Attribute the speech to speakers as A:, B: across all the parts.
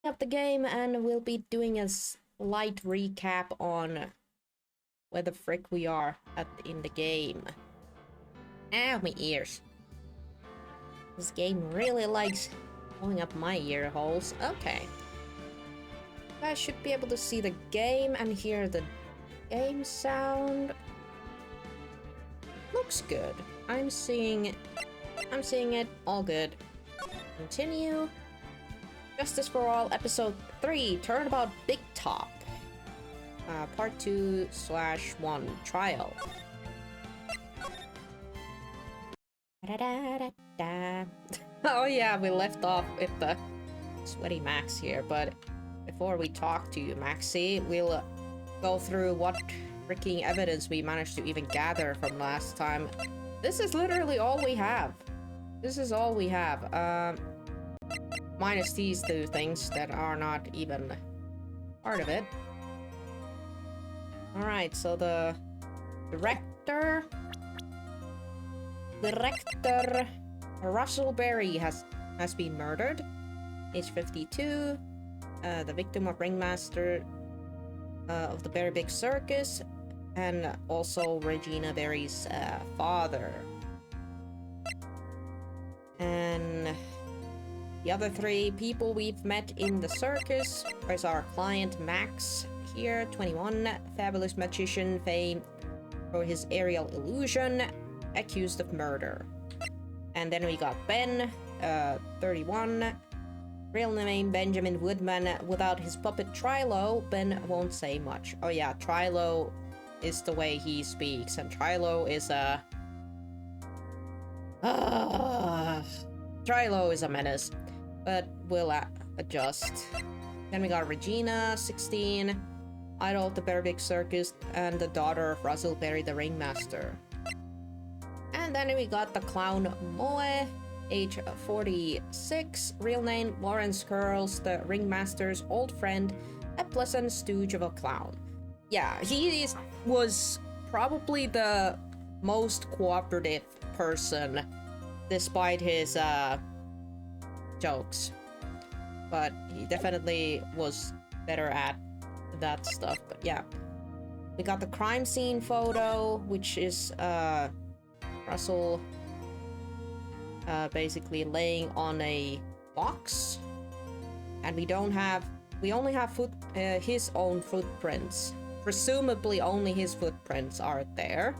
A: up the game, and we'll be doing a slight recap on where the frick we are in the game. Ow, my ears. This game really likes pulling up my ear holes. Okay. You guys should be able to see the game and hear the game sound. Looks good. I'm seeing it. All good. Continue. Justice for All, Episode 3, Turnabout Big Top. Part 2/1, Trial. Oh yeah, we left off with the sweaty Max here, but before we talk to you, Maxie, we'll go through what freaking evidence we managed to even gather from last time. This is literally all we have. This is all we have. Minus these two things that are not even part of it. Alright, so the director Russell Berry has been murdered. Age 52. The victim of Ringmaster of the Berry Big Circus, and also Regina Berry's father. And the other three people we've met in the circus is our client Max here, 21, fabulous magician famed for his aerial illusion, accused of murder. And then we got Ben, 31, real name Benjamin Woodman. Without his puppet Trilo, Ben won't say much. Oh yeah, Trilo is the way he speaks, and Trilo is a... Trilo is a menace, but we'll adjust. Then we got Regina, 16, idol of the Berry Big Circus, and the daughter of Russell Berry, the Ringmaster. And then we got the clown Moe, age 46, real name Lawrence Curls, the Ringmaster's old friend, a pleasant stooge of a clown. Yeah, he was probably the most cooperative person, despite his jokes. But he definitely was better at that stuff. But yeah, we got the crime scene photo, which is Russell basically laying on a box, and we only have his own footprints. Presumably only his footprints are there.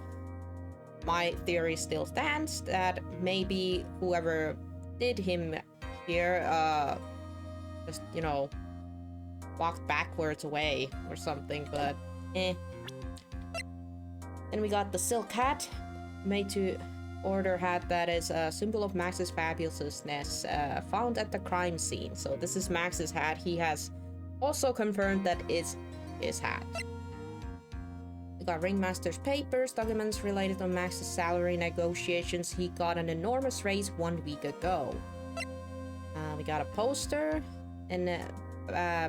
A: My theory still stands that maybe whoever did him here just, you know, walked backwards away or something, but eh. Then we got the silk hat, made to order hat that is a symbol of Max's fabulousness, found at the crime scene. So this is Max's hat. He has also confirmed that it's his hat. We got Ringmaster's papers, documents related to Max's salary negotiations. He got an enormous raise 1 week ago. We got a poster and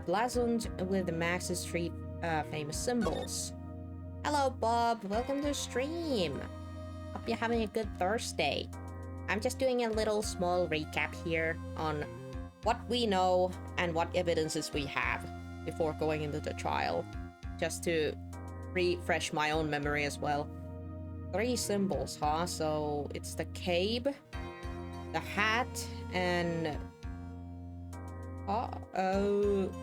A: blazoned with Max's three famous symbols. Hello, Bob. Welcome to the stream. Hope you're having a good Thursday. I'm just doing a little small recap here on what we know and what evidences we have before going into the trial, just to refresh my own memory as well. 3 symbols, huh? So it's the cape, the hat, and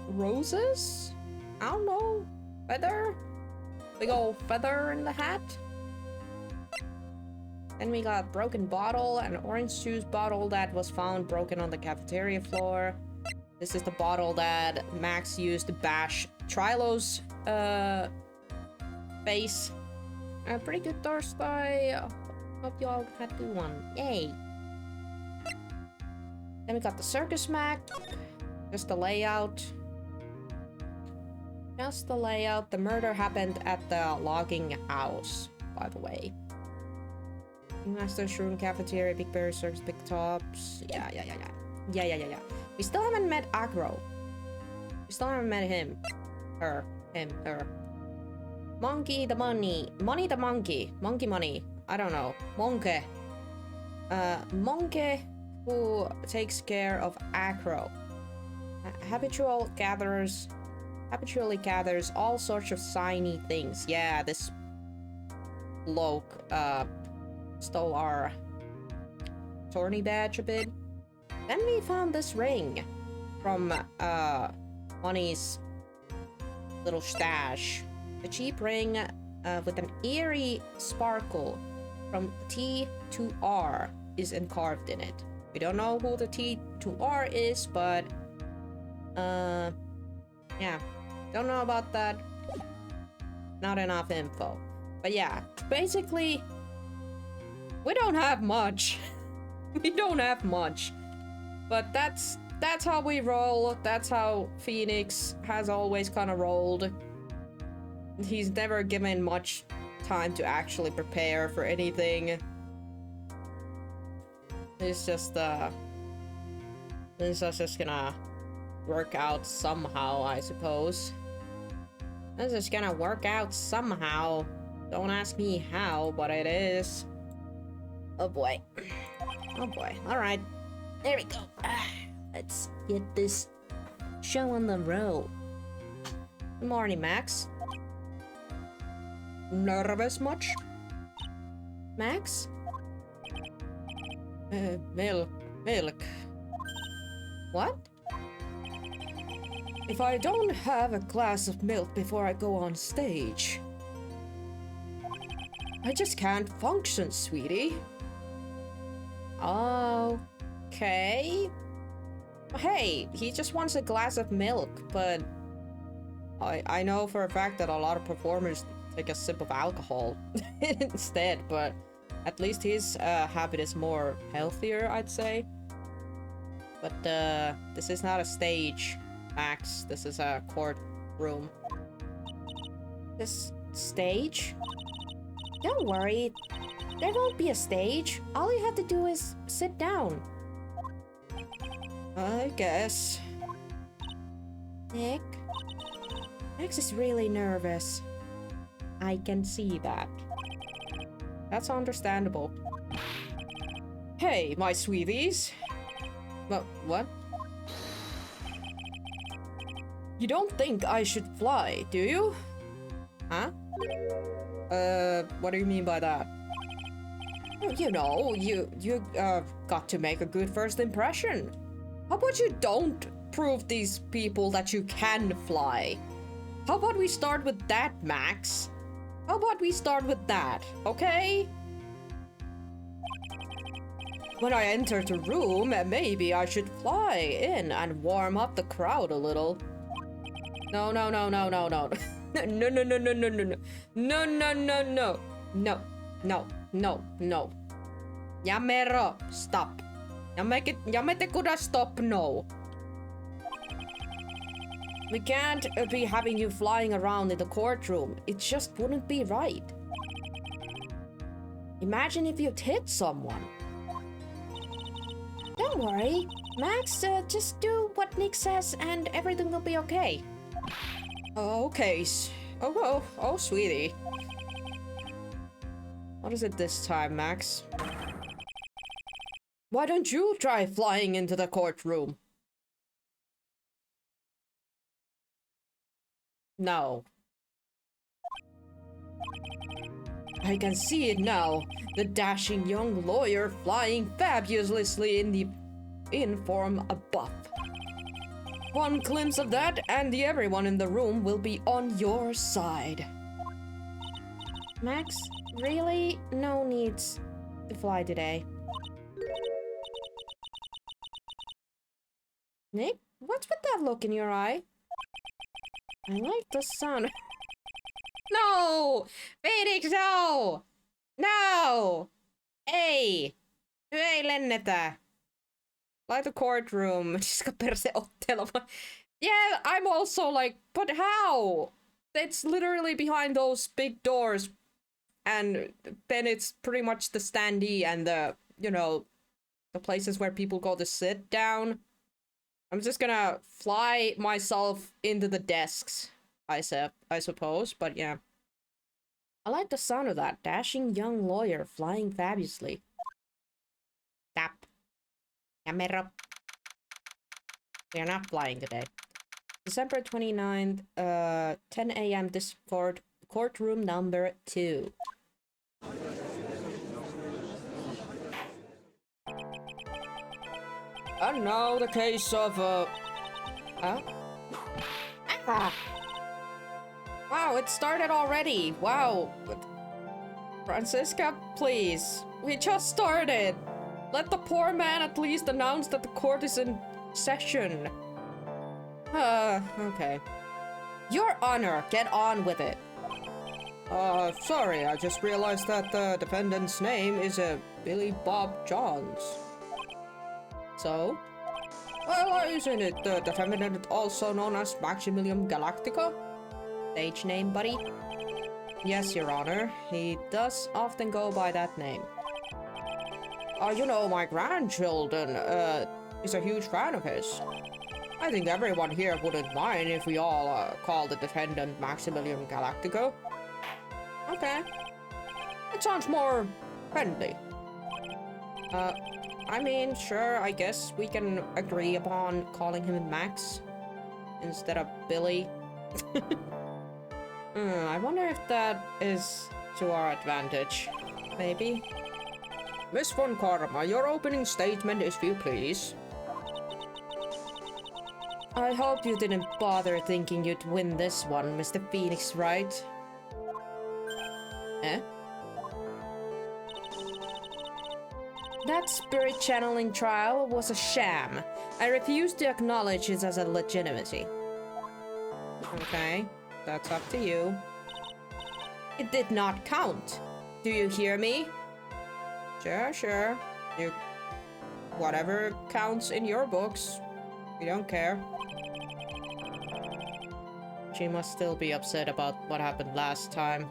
A: roses? I don't know. Feather? Big old feather in the hat. Then we got a broken bottle, an orange juice bottle that was found broken on the cafeteria floor. This is the bottle that Max used to bash Trilo's face. A pretty good Thursday. Hope you all had a good one. Yay. Then we got the circus map. Just the layout. Just the layout. The murder happened at the logging house, by the way. Master's room, cafeteria, Big Berry Circus, Big Tops. Yeah. We still haven't met Agro. We still haven't met him. Her. Monkey the money. Money the monkey. Monkey money. I don't know. Monkey. Monkey who takes care of Acro. Habitually gathers all sorts of shiny things. Yeah, this bloke stole our tourney badge a bit. Then we found this ring from Money's little stash. A cheap ring with an eerie sparkle from T to R is carved in it. We don't know who the T to R is, but yeah, don't know about that. Not enough info. But yeah, basically, we don't have much. We don't have much. But that's how we roll. That's how Phoenix has always kind of rolled. He's never given much time to actually prepare for anything. It's just this is just gonna work out somehow, I suppose. This is gonna work out somehow. Don't ask me how, but it is. Oh boy. Oh boy. Alright. There we go. Let's get this show on the road. Good morning, Max. Nervous much? Max? Milk. What? If I don't have a glass of milk before I go on stage, I just can't function, sweetie. Okay. Hey, he just wants a glass of milk, but I know for a fact that a lot of performers take a sip of alcohol instead, but at least his habit is more healthier, I'd say. But this is not a stage, Max. This is a courtroom. This stage? Don't worry. There won't be a stage. All you have to do is sit down. I guess. Nick? Max is really nervous. I can see that. That's understandable. Hey, my sweeties. What? You don't think I should fly, do you? Huh? What do you mean by that? You know, you got to make a good first impression. How about you don't prove these people that you can fly? How about we start with that, Max? How about we start with that, okay? When I enter the room, maybe I should fly in and warm up the crowd a little. No. No. Jamero, stop. Jamete kuda stop, no. We can't be having you flying around in the courtroom. It just wouldn't be right. Imagine if you'd hit someone. Don't worry. Max, just do what Nick says and everything will be okay. Okay. Oh, sweetie. What is it this time, Max? Why don't you try flying into the courtroom? No. I can see it now. The dashing young lawyer flying fabulously in form a buff. One glimpse of that and everyone in the room will be on your side. Max, really? No needs to fly today. Nick, what's with that look in your eye? I like the sound. No! Phoenix, no! No! Ei! Ei lennetä! Laita courtroom. Yeah, I'm also like, but how? It's literally behind those big doors. And then it's pretty much the standee and the, you know, the places where people go to sit down. I'm just gonna fly myself into the desks, I suppose, but yeah. I like the sound of that. Dashing young lawyer flying fabulously. Tap. Camera. We are not flying today. December 29th, 10 a.m. Courtroom number 2. And now the case of, Huh? Ah! Wow, it started already! Wow! Francisca, please. We just started! Let the poor man at least announce that the court is in session. Okay. Your Honor, get on with it. Sorry, I just realized that the defendant's name is, Billy Bob Johns. So? Well, isn't it the defendant also known as Maximilian Galactica? Stage name, buddy? Yes, Your Honor. He does often go by that name. You know, my grandchildren, is a huge fan of his. I think everyone here wouldn't mind if we all, call the defendant Maximilian Galactico. Okay. It sounds more friendly. I mean, sure, I guess we can agree upon calling him Max instead of Billy. I wonder if that is to our advantage. Maybe. Miss Von Karma, your opening statement, if you please. I hope you didn't bother thinking you'd win this one, Mr. Phoenix, right? Eh? That spirit channeling trial was a sham. I refuse to acknowledge it as a legitimacy. Okay, that's up to you. It did not count. Do you hear me? Sure. Whatever counts in your books. We don't care. She must still be upset about what happened last time.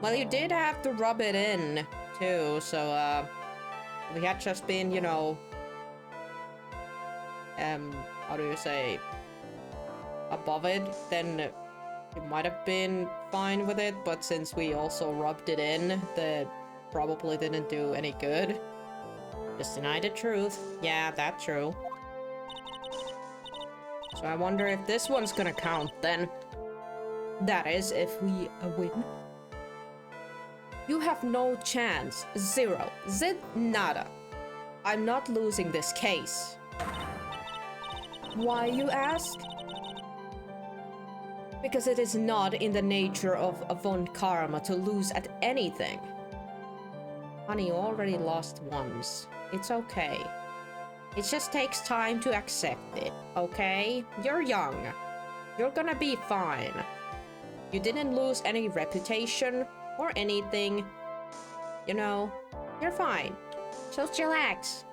A: Well, you did have to rub it in, too, so, we had just been, you know... how do you say... above it, then it might have been fine with it, but since we also rubbed it in, that probably didn't do any good. Just deny the truth. Yeah, that's true. So I wonder if this one's gonna count, then. That is, if we win. You have no chance. Zero. Zid nada. I'm not losing this case. Why, you ask? Because it is not in the nature of Von Karma to lose at anything. Honey, you already lost once. It's okay. It just takes time to accept it, okay? You're young. You're gonna be fine. You didn't lose any reputation or anything. You know, you're fine. Just relax.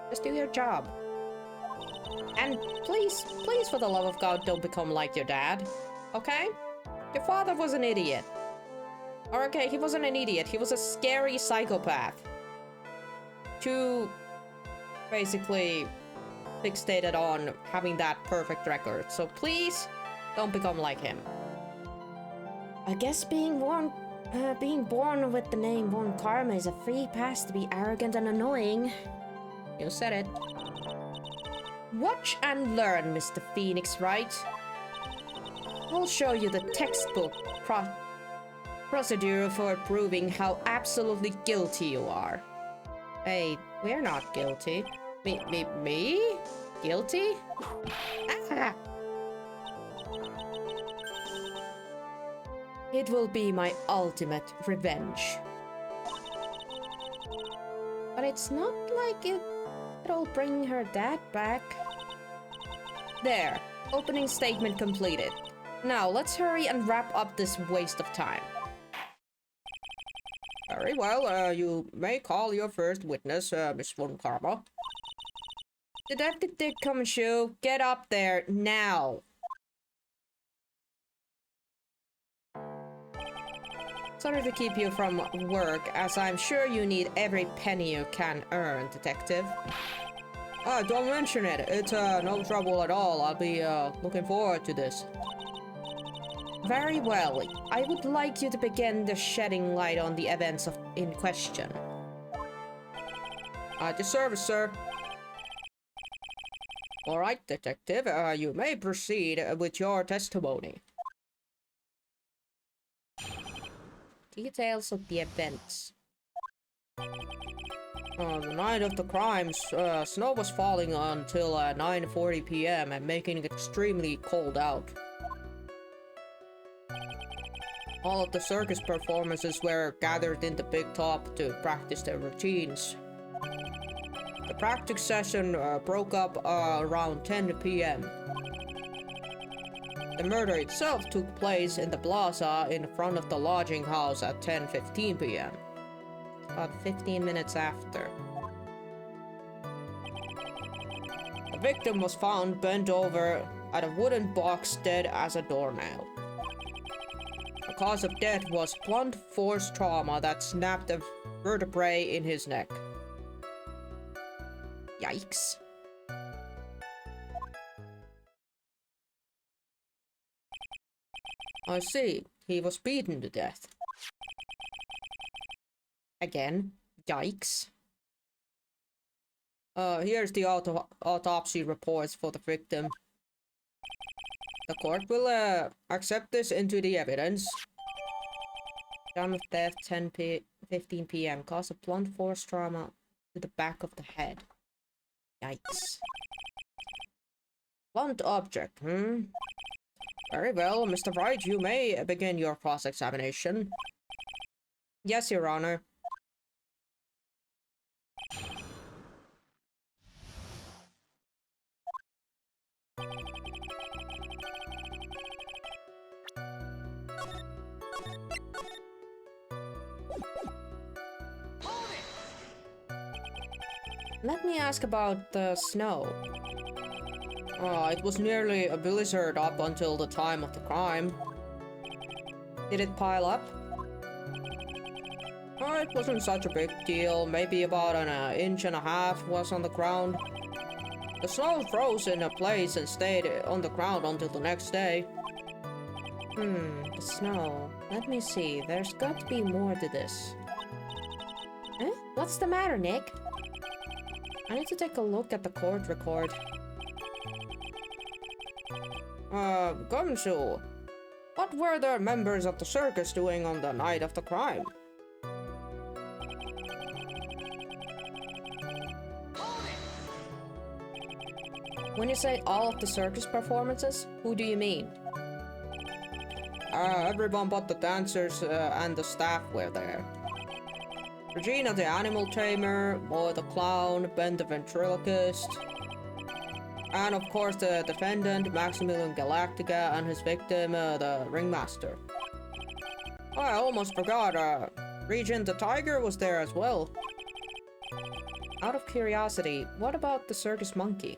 A: Just do your job. And please, for the love of God, don't become like your dad. Okay? Your father was an idiot. Or okay, he wasn't an idiot. He was a scary psychopath. Too basically fixated on having that perfect record. So please, don't become like him. I guess being born with the name Von Karma is a free pass to be arrogant and annoying. You said it. Watch and learn, Mr. Phoenix, right? I'll show you the textbook procedure for proving how absolutely guilty you are. Hey, we're not guilty. Me? Guilty? Ah. It will be my ultimate revenge. But it's not like it'll bring her dad back. There, opening statement completed. Now, let's hurry and wrap up this waste of time. Very well, you may call your first witness, Miss Von Karma. Detective Dick Cumshoe, get up there, now! Sorry to keep you from work, as I'm sure you need every penny you can earn, Detective. Don't mention it. It's, no trouble at all. I'll be, looking forward to this. Very well. I would like you to begin the shedding light on the events in question. At your service, sir. All right, detective, you may proceed with your testimony. Details of the events. The night of the crimes, snow was falling until 9:40 p.m. and making it extremely cold out. All of the circus performances were gathered in the big top to practice their routines. The practice session broke up around 10 p.m. The murder itself took place in the plaza in front of the lodging house at 10:15 p.m. About 15 minutes after. The victim was found bent over at a wooden box dead as a doornail. The cause of death was blunt force trauma that snapped a vertebrae in his neck. Yikes. I see. He was beaten to death. Again. Yikes. Here's the autopsy reports for the victim. The court will accept this into the evidence. Time of death 10:15 p.m. Cause of blunt force trauma to the back of the head. Yikes. Blunt object, Very well, Mr. Wright, you may begin your cross-examination. Yes, Your Honor. Let me ask about the snow. It was nearly a blizzard up until the time of the crime. Did it pile up? It wasn't such a big deal. Maybe about an inch and a half was on the ground. The snow froze in a place and stayed on the ground until the next day. The snow. Let me see. There's got to be more to this. Eh? What's the matter, Nick? I need to take a look at the court record. Gumshoe, what were the members of the circus doing on the night of the crime? When you say all of the circus performances, who do you mean? Everyone but the dancers and the staff were there. Regina the animal tamer, Boy the clown, Ben the ventriloquist, and of course the defendant, Maximilian Galactica, and his victim, the ringmaster. Oh, I almost forgot, Regent the tiger was there as well. Out of curiosity, what about the circus monkey?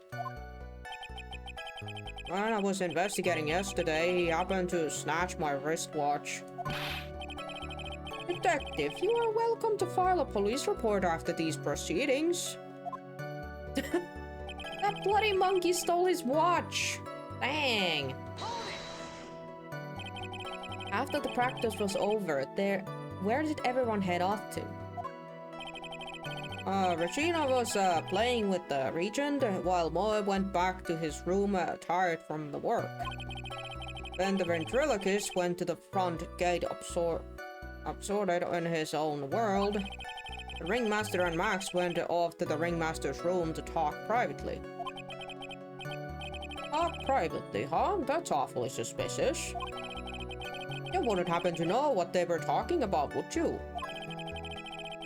A: When I was investigating yesterday, he happened to snatch my wristwatch. Detective, you are welcome to file a police report after these proceedings. That bloody monkey stole his watch! Dang! After the practice was over, where did everyone head off to? Regina was playing with the regent while Moe went back to his room tired from the work. Then the ventriloquist went to the front gate absorbed in his own world. The ringmaster and Max went off to the ringmaster's room to talk privately. Talk privately, huh? That's awfully suspicious. You wouldn't happen to know what they were talking about, would you?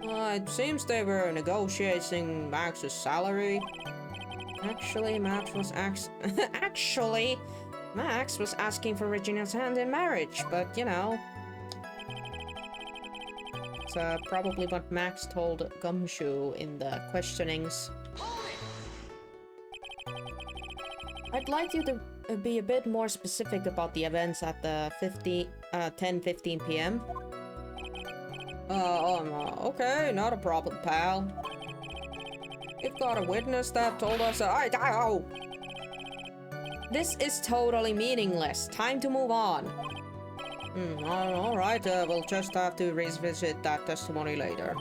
A: It seems they were negotiating Max's salary. Actually, Max was asking for Regina's hand in marriage, but you know. It's probably what Max told Gumshoe in the questionings. I'd like you to be a bit more specific about the events at the 10:15 p.m. Okay, not a problem, pal. You've got a witness that told us This is totally meaningless. Time to move on. Alright, we'll just have to revisit that testimony later.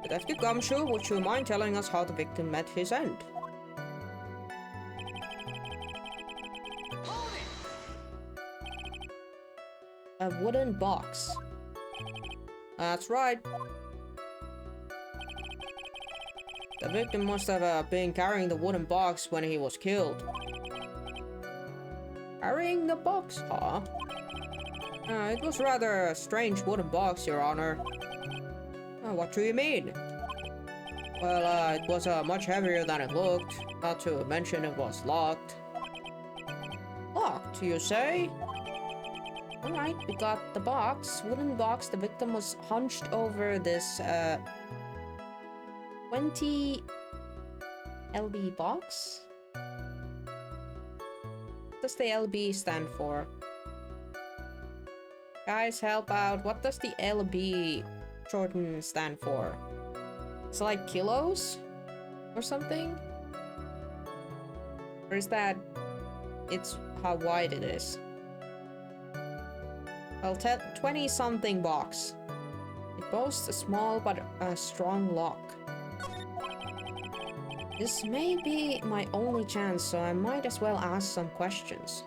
A: Detective Gumshoe, would you mind telling us how the victim met his end? A wooden box. That's right. The victim must have been carrying the wooden box when he was killed. Carrying the box, huh? It was rather a strange wooden box, Your Honor. What do you mean? Well, it was much heavier than it looked. Not to mention it was locked. Locked, you say? Alright, we got the box. Wooden box. The victim was hunched over this 20 LB box? What does the LB stand for? Guys, help out. What does the LB shorten stand for? It's like kilos? Or something? Or is that... it's how wide it is? Well, 20-something box. It boasts a small but strong lock. This may be my only chance, so I might as well ask some questions.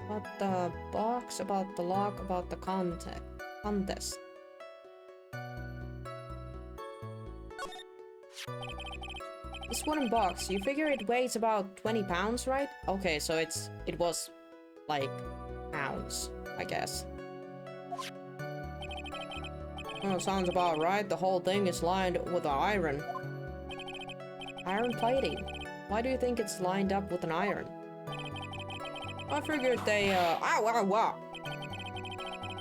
A: About the box, about the lock, about the contest. This wooden box, you figure it weighs about 20 pounds, right? Okay, so it was like pounds, I guess. Oh, sounds about right. The whole thing is lined with iron. Iron plating. Why do you think it's lined up with an iron? I figured they, ow.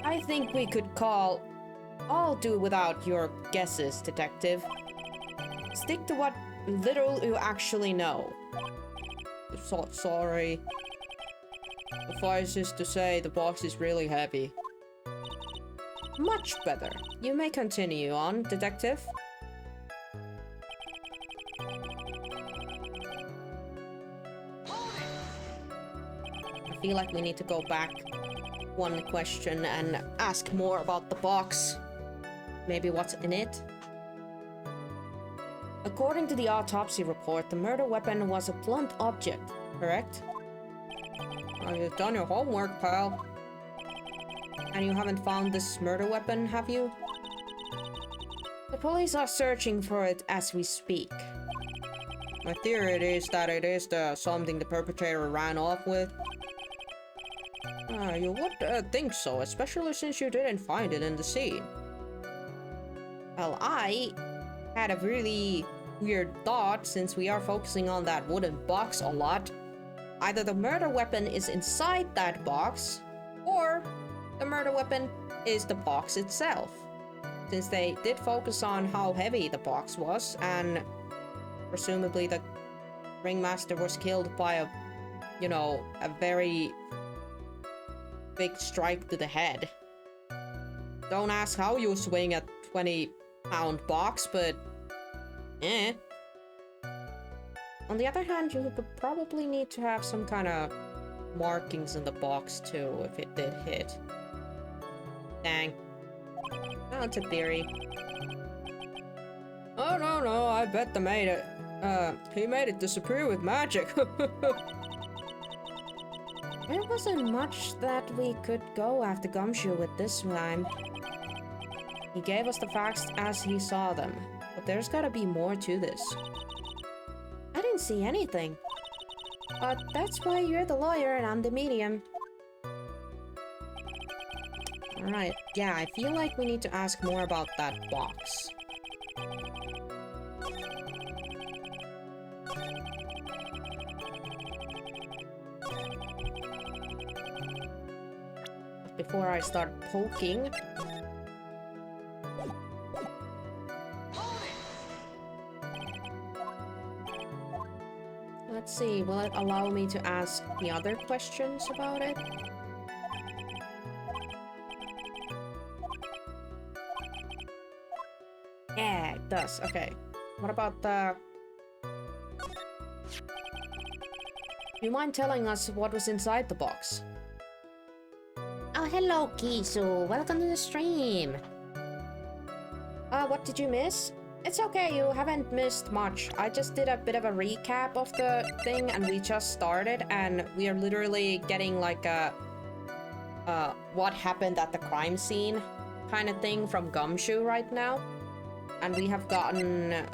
A: I think we could call... I'll do without your guesses, detective. Stick to what little you actually know. So sorry. Suffice to say, the box is really heavy. Much better. You may continue on, detective. I feel like we need to go back one question and ask more about the box. Maybe what's in it? According to the autopsy report, the murder weapon was a blunt object, correct? You've done your homework, pal. And you haven't found this murder weapon, have you? The police are searching for it as we speak. My theory is that it is something the perpetrator ran off with. You would think so, especially since you didn't find it in the scene. Well, I had a really weird thought since we are focusing on that wooden box a lot. Either the murder weapon is inside that box, or the murder weapon is the box itself. Since they did focus on how heavy the box was, and presumably the ringmaster was killed by a, you know, a very big strike to the head. Don't ask how you swing a 20-pound box, but eh. On the other hand, you would probably need to have some kind of markings in the box too, if it did hit. Dang. That's a theory. Oh, no, I bet they made it. He made it disappear with magic. There wasn't much that we could go after Gumshoe with this time. He gave us the facts as he saw them, but there's gotta be more to this. I didn't see anything. But that's why you're the lawyer and I'm the medium. Alright, yeah, I feel like we need to ask more about that box. Before I start poking. Let's see, will it allow me to ask the other questions about it? Yeah, it does. Okay. What about the... You mind telling us what was inside the box? Oh, hello, Kisu. Welcome to the stream. What did you miss? It's okay, you haven't missed much. I just did a bit of a recap of the thing and we just started and we are literally getting like a what happened at the crime scene kind of thing from Gumshoe right now. And we have gotten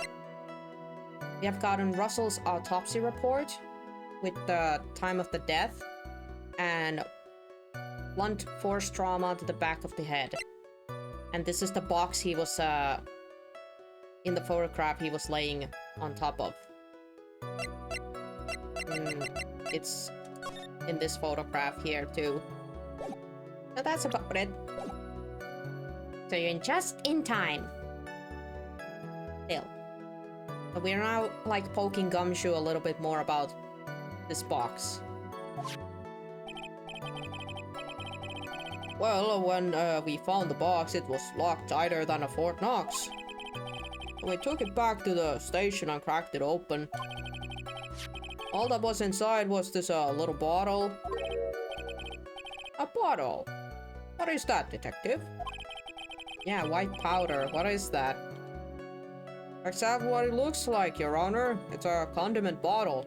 A: Russell's autopsy report with the time of the death and blunt force trauma to the back of the head. And this is the box he was in the photograph he was laying on top of. It's in this photograph here too. So that's about it. So you're just in time. Still. So we're now like poking Gumshoe a little bit more about this box. Well, when we found the box, it was locked tighter than a Fort Knox. We took it back to the station and cracked it open. All that was inside was this little bottle. A bottle? What is that, detective? Yeah, white powder. What is that? Exactly what it looks like, Your Honor. It's a condiment bottle.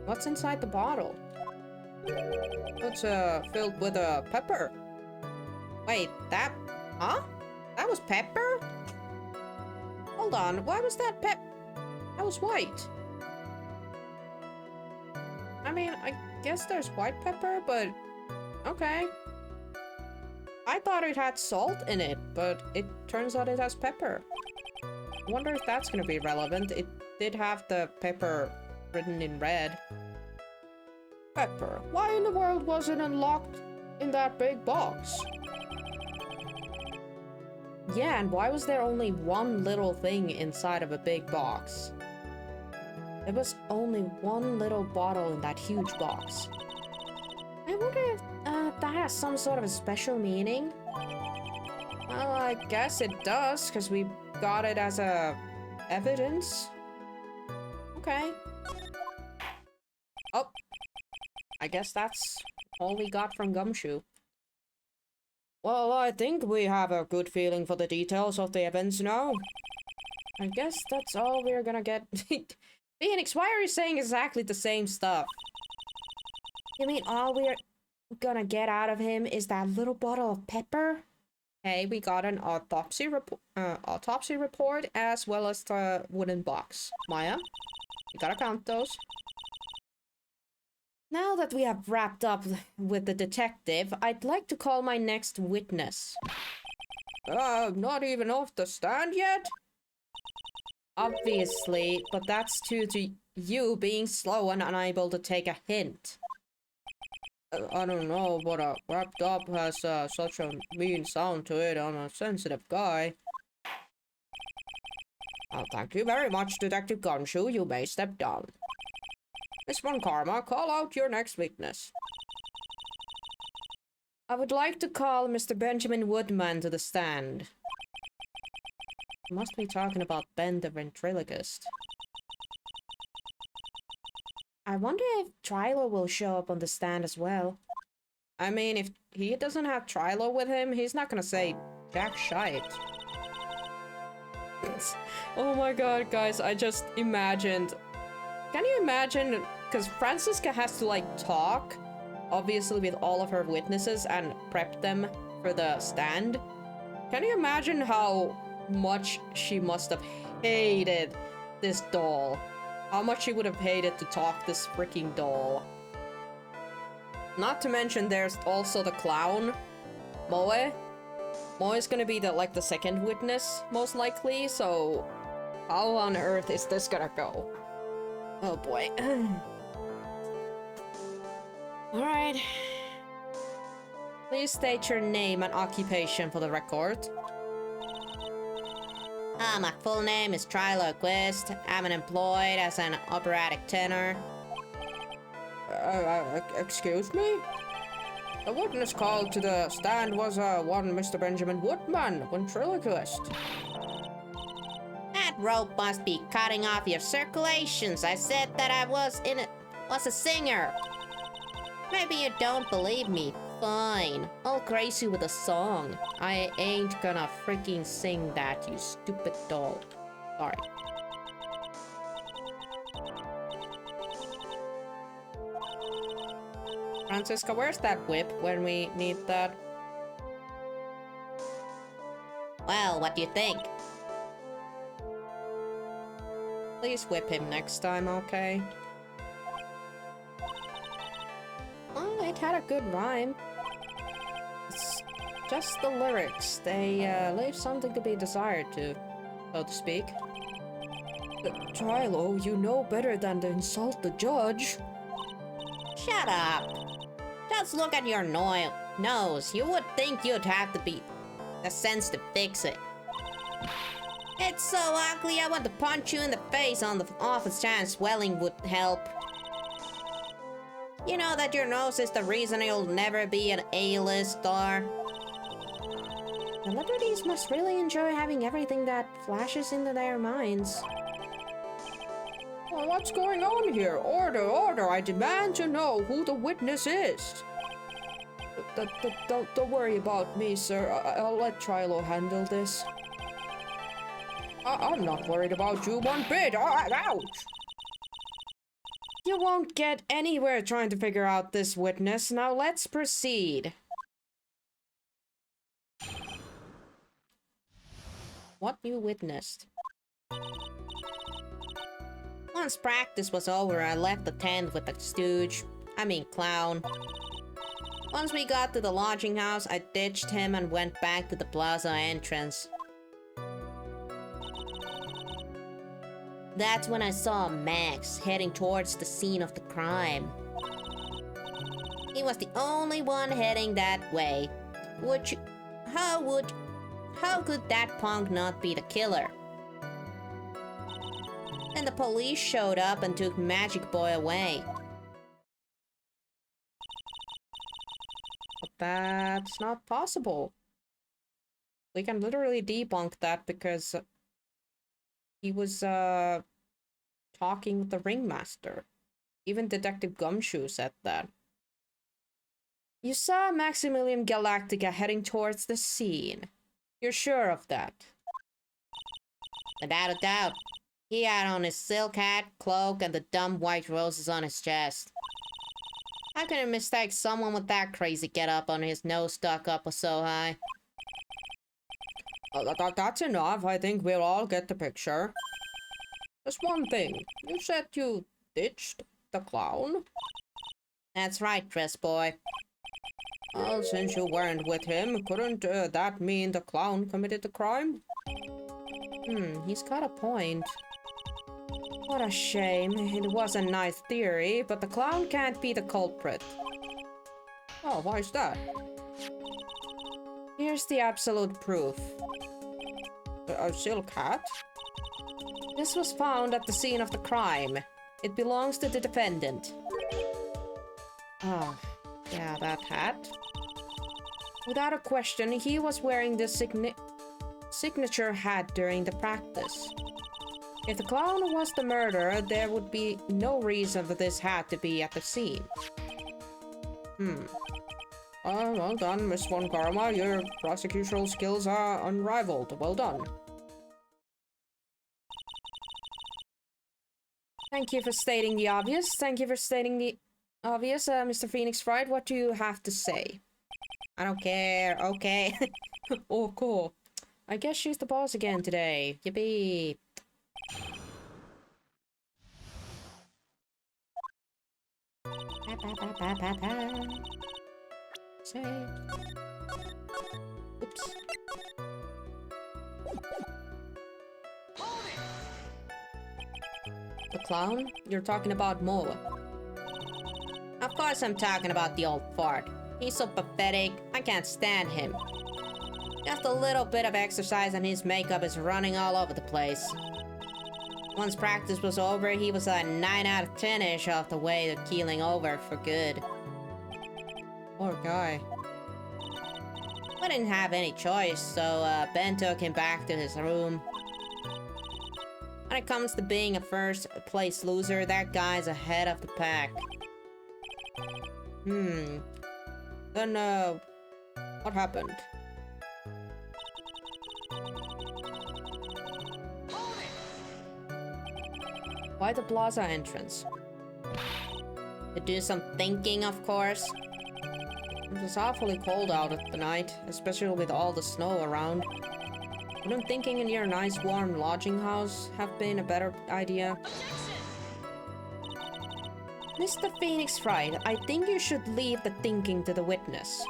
A: What's inside the bottle? It's filled with pepper. Wait, that... Huh? That was pepper? Hold on, why was that That was white. I mean, I guess there's white pepper, but... Okay. I thought it had salt in it, but it turns out it has pepper. I wonder if that's gonna be relevant. It did have the pepper written in red. Pepper. Why in the world was it unlocked in that big box? Yeah, and why was there only one little thing inside of a big box? There was only one little bottle in that huge box. I wonder if that has some sort of a special meaning? Well, I guess it does, because we got it as evidence. Okay. Oh. I guess that's all we got from Gumshoe. Well, I think we have a good feeling for the details of the events now. I guess that's all we're gonna get. Phoenix, why are you saying exactly the same stuff? You mean all we're gonna get out of him is that little bottle of pepper? Hey, we got an autopsy report as well as the wooden box. Maya, you gotta count those. Now that we have wrapped up with the detective, I'd like to call my next witness. Not even off the stand yet? Obviously, but that's due to you being slow and unable to take a hint. I don't know, but wrapped up has such a mean sound to it. I'm a sensitive guy. Thank you very much, Detective Gumshoe. You may step down. Miss Von Karma, call out your next witness. I would like to call Mr. Benjamin Woodman to the stand. You must be talking about Ben the ventriloquist. I wonder if Trilo will show up on the stand as well. I mean, if he doesn't have Trilo with him, he's not gonna say jack shite. Oh my god, guys, I just imagined... Can you imagine, because Francisca has to like talk, obviously with all of her witnesses and prep them for the stand. Can you imagine how much she must have hated this doll? How much she would have hated to talk this freaking doll. Not to mention there's also the clown, Moe. Moe is gonna be the second witness, most likely, so how on earth is this gonna go? Oh boy. Alright. Please state your name and occupation for the record. My full name is Trilo Quist. I'm employed as an operatic tenor. Excuse me? The witness called to the stand was one Mr. Benjamin Woodman, ventriloquist. That rope must be cutting off your circulations. I said that I was a singer. Maybe you don't believe me. Fine. I'll grace you with a song. I ain't gonna freaking sing that, you stupid doll. Sorry. Francisca, where's that whip when we need that?
B: Well, what do you think?
A: Please whip him next time, okay? Oh, it had a good rhyme. It's just the lyrics. They leave something to be desired to, so to speak. Trilo, you know better than to insult the judge.
B: Shut up! Just look at your nose. You would think you'd have the sense to fix it. It's so ugly, I want to punch you in the face on the off chance swelling would help. You know that your nose is the reason you'll never be an A-list star?
A: Celebrities must really enjoy having everything that flashes into their minds. Well, what's going on here? Order, order! I demand to know who the witness is! Don't worry about me, sir. I'll let Trilo handle this. I'm not worried about you one bit. Ouch! You won't get anywhere trying to figure out this witness. Now let's proceed. What you witnessed?
B: Once practice was over, I left the tent with the clown. Once we got to the lodging house, I ditched him and went back to the plaza entrance. That's when I saw Max heading towards the scene of the crime. He was the only one heading that way. How could that punk not be the killer? Then the police showed up and took Magic Boy away.
A: But that's not possible. We can literally debunk that because he was talking with the ringmaster. Even Detective Gumshoe said that. You saw Maximilian Galactica heading towards the scene. You're sure of that?
B: Without a doubt. He had on his silk hat, cloak, and the dumb white roses on his chest. How can you mistake someone with that crazy getup on his nose stuck up so high?
A: That's enough. I think we'll all get the picture. Just one thing. You said you ditched the clown?
B: That's right, dress boy.
A: Well, since you weren't with him, couldn't that mean the clown committed the crime? He's got a point. What a shame. It was a nice theory, but the clown can't be the culprit. Oh, why is that? Here's the absolute proof. A silk hat? This was found at the scene of the crime. It belongs to the defendant. Oh, yeah, that hat. Without a question, he was wearing the signature hat during the practice. If the clown was the murderer, there would be no reason for this hat to be at the scene. Well done, Miss Von Karma. Your prosecutorial skills are unrivaled. Well done. Thank you for stating the obvious. Mr. Phoenix Wright. What do you have to say?
B: I don't care, okay?
A: Oh, cool. I guess she's the boss again today. Yippee. Say. Oops. The clown? You're talking about Moa.
B: Of course I'm talking about the old fart. He's so pathetic, I can't stand him. Just a little bit of exercise and his makeup is running all over the place. Once practice was over, he was a 9 out of 10-ish off the way to keeling over for good.
A: Poor guy.
B: I didn't have any choice, so Ben took him back to his room. When it comes to being a first place loser, that guy's ahead of the pack.
A: Then, what happened? Why the plaza entrance?
B: To do some thinking, of course.
A: It was awfully cold out at the night, especially with all the snow around. Wouldn't thinking in your nice warm lodging house have been a better idea? Mr. Phoenix Wright, I think you should leave the thinking to the witness.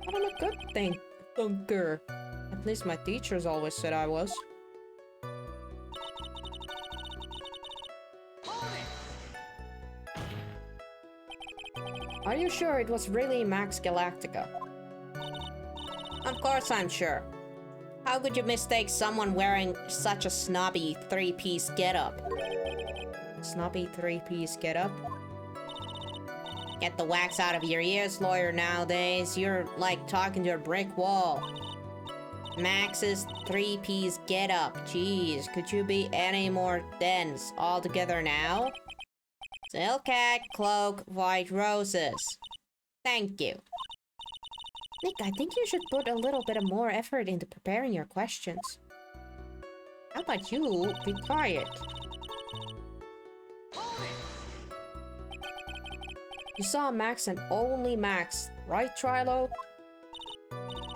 A: But I'm a good thinker. At least my teachers always said I was. Are you sure it was really Max Galactica?
B: Of course I'm sure. How could you mistake someone wearing such a snobby three-piece getup?
A: Snobby three-piece getup?
B: Get the wax out of your ears, lawyer, nowadays. You're like talking to a brick wall. Max's three-piece getup. Jeez, could you be any more dense altogether now? Silk hat, cloak, white roses. Thank you.
A: Nick, I think you should put a little bit of more effort into preparing your questions. How about you be quiet? You saw Max and only Max, right, Trilo?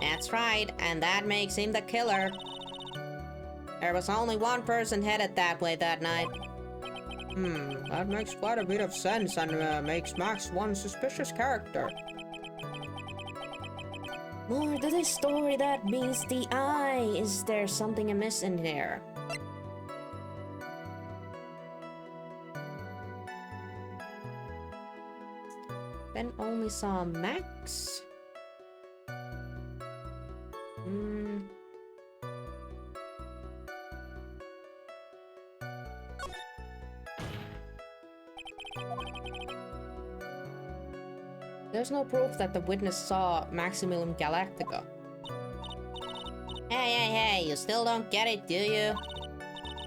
B: That's right, and that makes him the killer. There was only one person headed that way that night.
A: That makes quite a bit of sense and makes Max one suspicious character. More to this story that meets the eye. Is there something amiss in there? Ben only saw Max. There's no proof that the witness saw Maximilian Galactica.
B: Hey, you still don't get it, do you?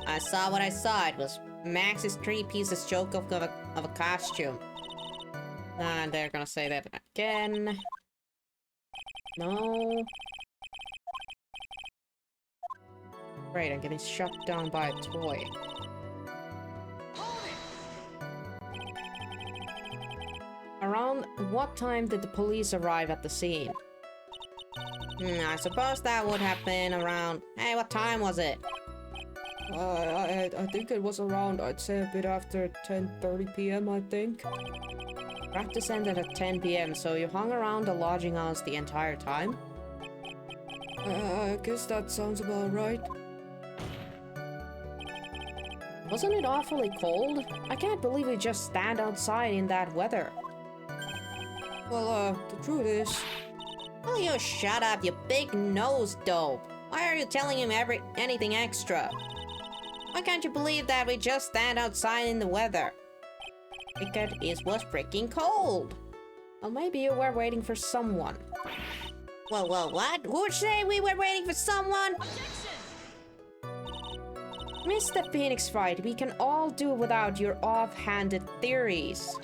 B: I saw what I saw. It was Max's three-pieces joke of a costume.
A: And they're gonna say that again. No. Great, I'm getting shut down by a toy. Around what time did the police arrive at the scene?
B: I suppose that would have been around... Hey, what time was it?
A: I think it was around, I'd say a bit after 10:30 p.m. I think. Practice ended at 10 p.m. so you hung around the lodging house the entire time? I guess that sounds about right. Wasn't it awfully cold? I can't believe we just stand outside in that weather. Well, the truth is...
B: Will you shut up, you big nose dope? Why are you telling him anything extra? Why can't you believe that we just stand outside in the weather? Because it was freaking cold.
A: Well, maybe you were waiting for someone.
B: Whoa, what? Who'd say we were waiting for someone?
A: Mr. Phoenix Wright, we can all do without your off-handed theories.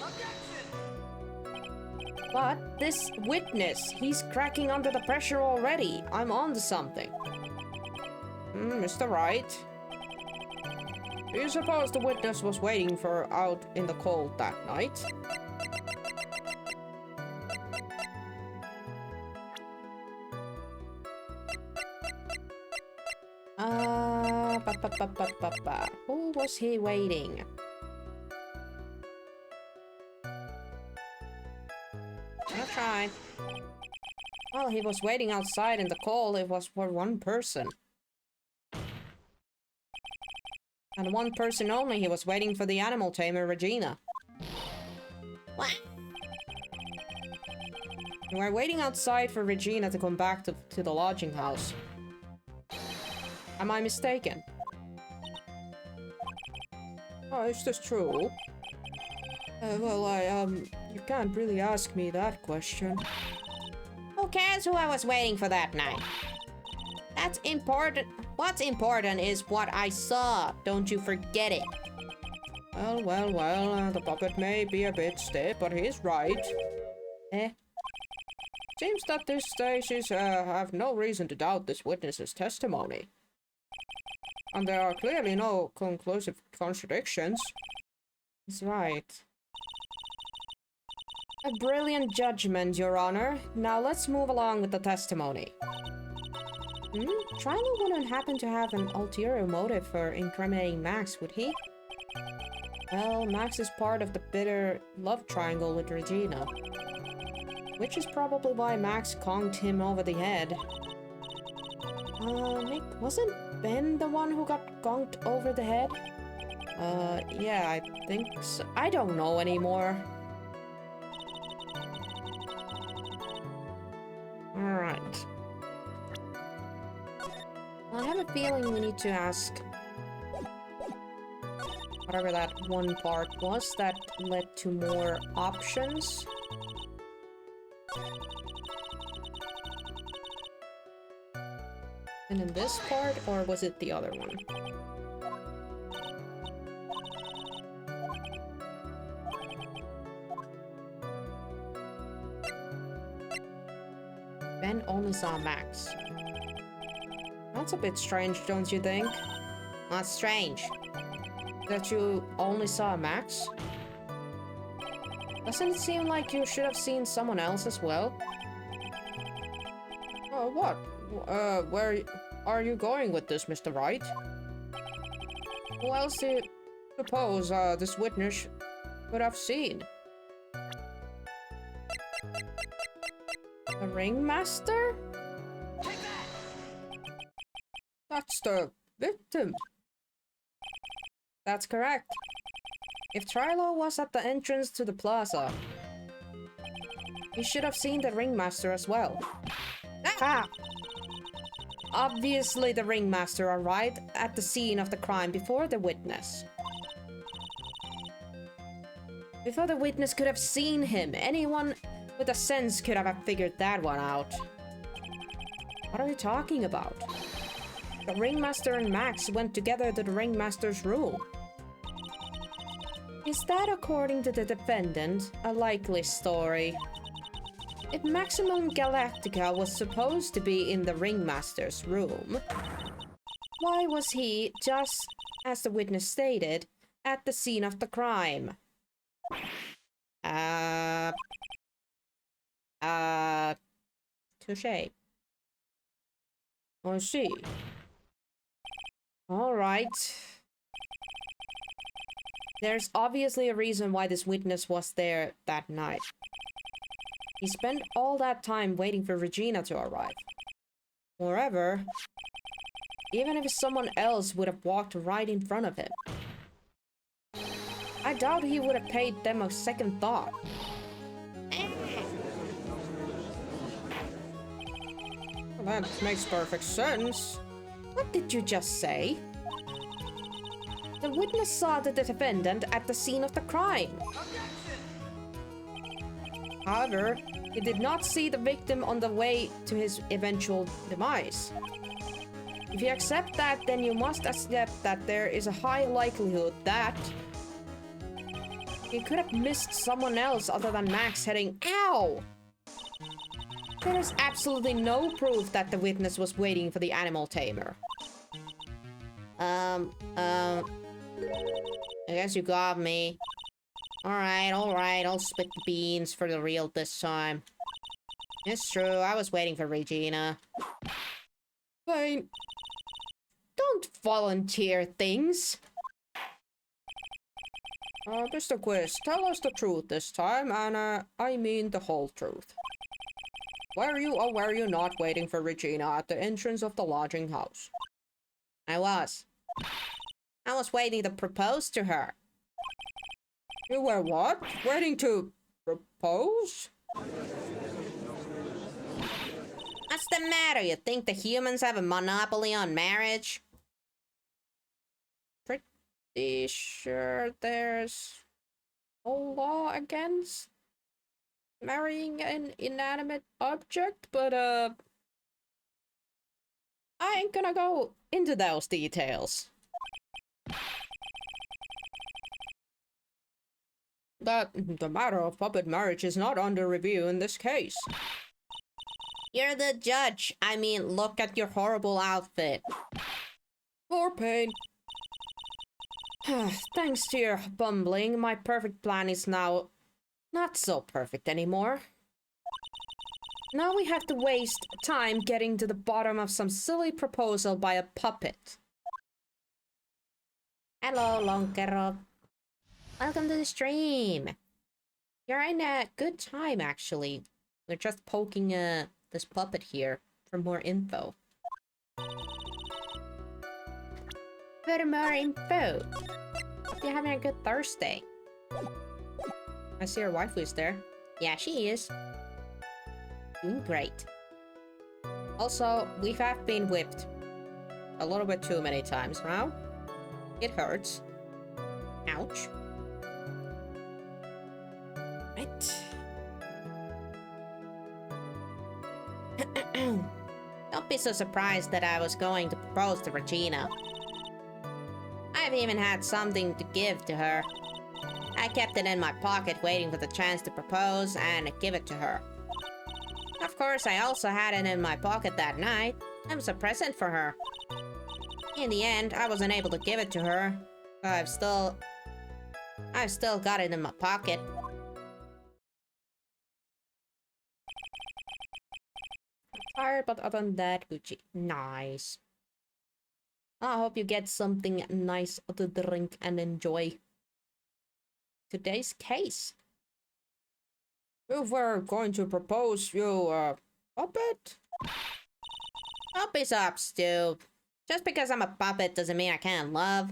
A: But this witness, he's cracking under the pressure already. I'm on to something. Mr. Wright. Do you suppose the witness was waiting for out in the cold that night? Who was he waiting?
B: I'll try.
A: Well, he was waiting outside in the cold. It was for one person. And one person only. He was waiting for the animal tamer, Regina.
B: What?
A: We were waiting outside for Regina to come back to the lodging house. Am I mistaken? Oh, is this true? You can't really ask me that question.
B: Who cares who I was waiting for that night? That's important. What's important is what I saw. Don't you forget it.
A: Well, the puppet may be a bit stiff, but he's right. Seems that these stages have no reason to doubt this witness's testimony. And there are clearly no conclusive contradictions. He's right. A brilliant judgment, Your Honor. Now let's move along with the testimony. Trilo wouldn't happen to have an ulterior motive for incriminating Max, would he? Well, Max is part of the bitter love triangle with Regina. Which is probably why Max conked him over the head. Nick, wasn't Ben the one who got conked over the head? Yeah, I think so. I don't know anymore. Alright. I have a feeling we need to ask whatever that one part was that led to more options. And in this part, or was it the other one? Ben only saw Max. That's a bit strange, don't you think?
B: What's strange?
A: That you only saw Max? Doesn't it seem like you should have seen someone else as well? What? Where are you going with this, Mr. Wright? Who else do you suppose this witness could have seen? The ringmaster? That's the victim. That's correct. If Trilo was at the entrance to the plaza, he should have seen the ringmaster as well. Ah! Obviously, the ringmaster arrived at the scene of the crime before the witness. Before the witness could have seen him, anyone with a sense could have figured that one out. What are you talking about? The ringmaster and Max went together to the ringmaster's room. Is that, according to the defendant, a likely story? If Maximum Galactica was supposed to be in the ringmaster's room, why was he, just as the witness stated, at the scene of the crime? Touché. I see. Alright. There's obviously a reason why this witness was there that night. He spent all that time waiting for Regina to arrive. Moreover, even if someone else would have walked right in front of him, I doubt he would have paid them a second thought. Well, that makes perfect sense. What did you just say? The witness saw the defendant at the scene of the crime. However, he did not see the victim on the way to his eventual demise. If you accept that, then you must accept that there is a high likelihood that he could have missed someone else other than Max heading— Ow! There is absolutely no proof that the witness was waiting for the animal tamer. I guess you got me. Alright, I'll spit the beans for the real this time. It's true, I was waiting for Regina. Fine. Don't volunteer things. Mr. Quiz, tell us the truth this time, and I mean the whole truth. Were you or were you not waiting for Regina at the entrance of the lodging house?
B: I was waiting to propose to her.
A: You were what? Waiting to propose?
B: What's the matter? You think the humans have a monopoly on marriage?
A: Pretty sure there's a law against marrying an inanimate object, but I ain't gonna go into those details. The matter of puppet marriage is not under review in this case.
B: You're the judge. I mean, look at your horrible outfit.
A: More pain. Thanks to your bumbling, my perfect plan is now not so perfect anymore. Now we have to waste time getting to the bottom of some silly proposal by a puppet. Hello, Lonkero. Welcome to the stream. You're in a good time, actually. We're just poking this puppet here for more info. For more info. Hope you're having a good Thursday. I see our waifu is there. Yeah, she is. Doing great. Also, we have been whipped a little bit too many times now. It hurts. Ouch. Right. Don't be so surprised that I was going to propose to Regina. I've even had something to give to her. I kept it in my pocket waiting for the chance to propose and give it to her. Of course, I also had it in my pocket that night. It was a present for her. In the end, I wasn't able to give it to her. I've still got it in my pocket. Tired, but other than that, Gucci. Nice. I hope you get something nice to drink and enjoy today's case. If we're going to propose you a puppet? Don't be so obtuse. Just because I'm a puppet doesn't mean I can't love.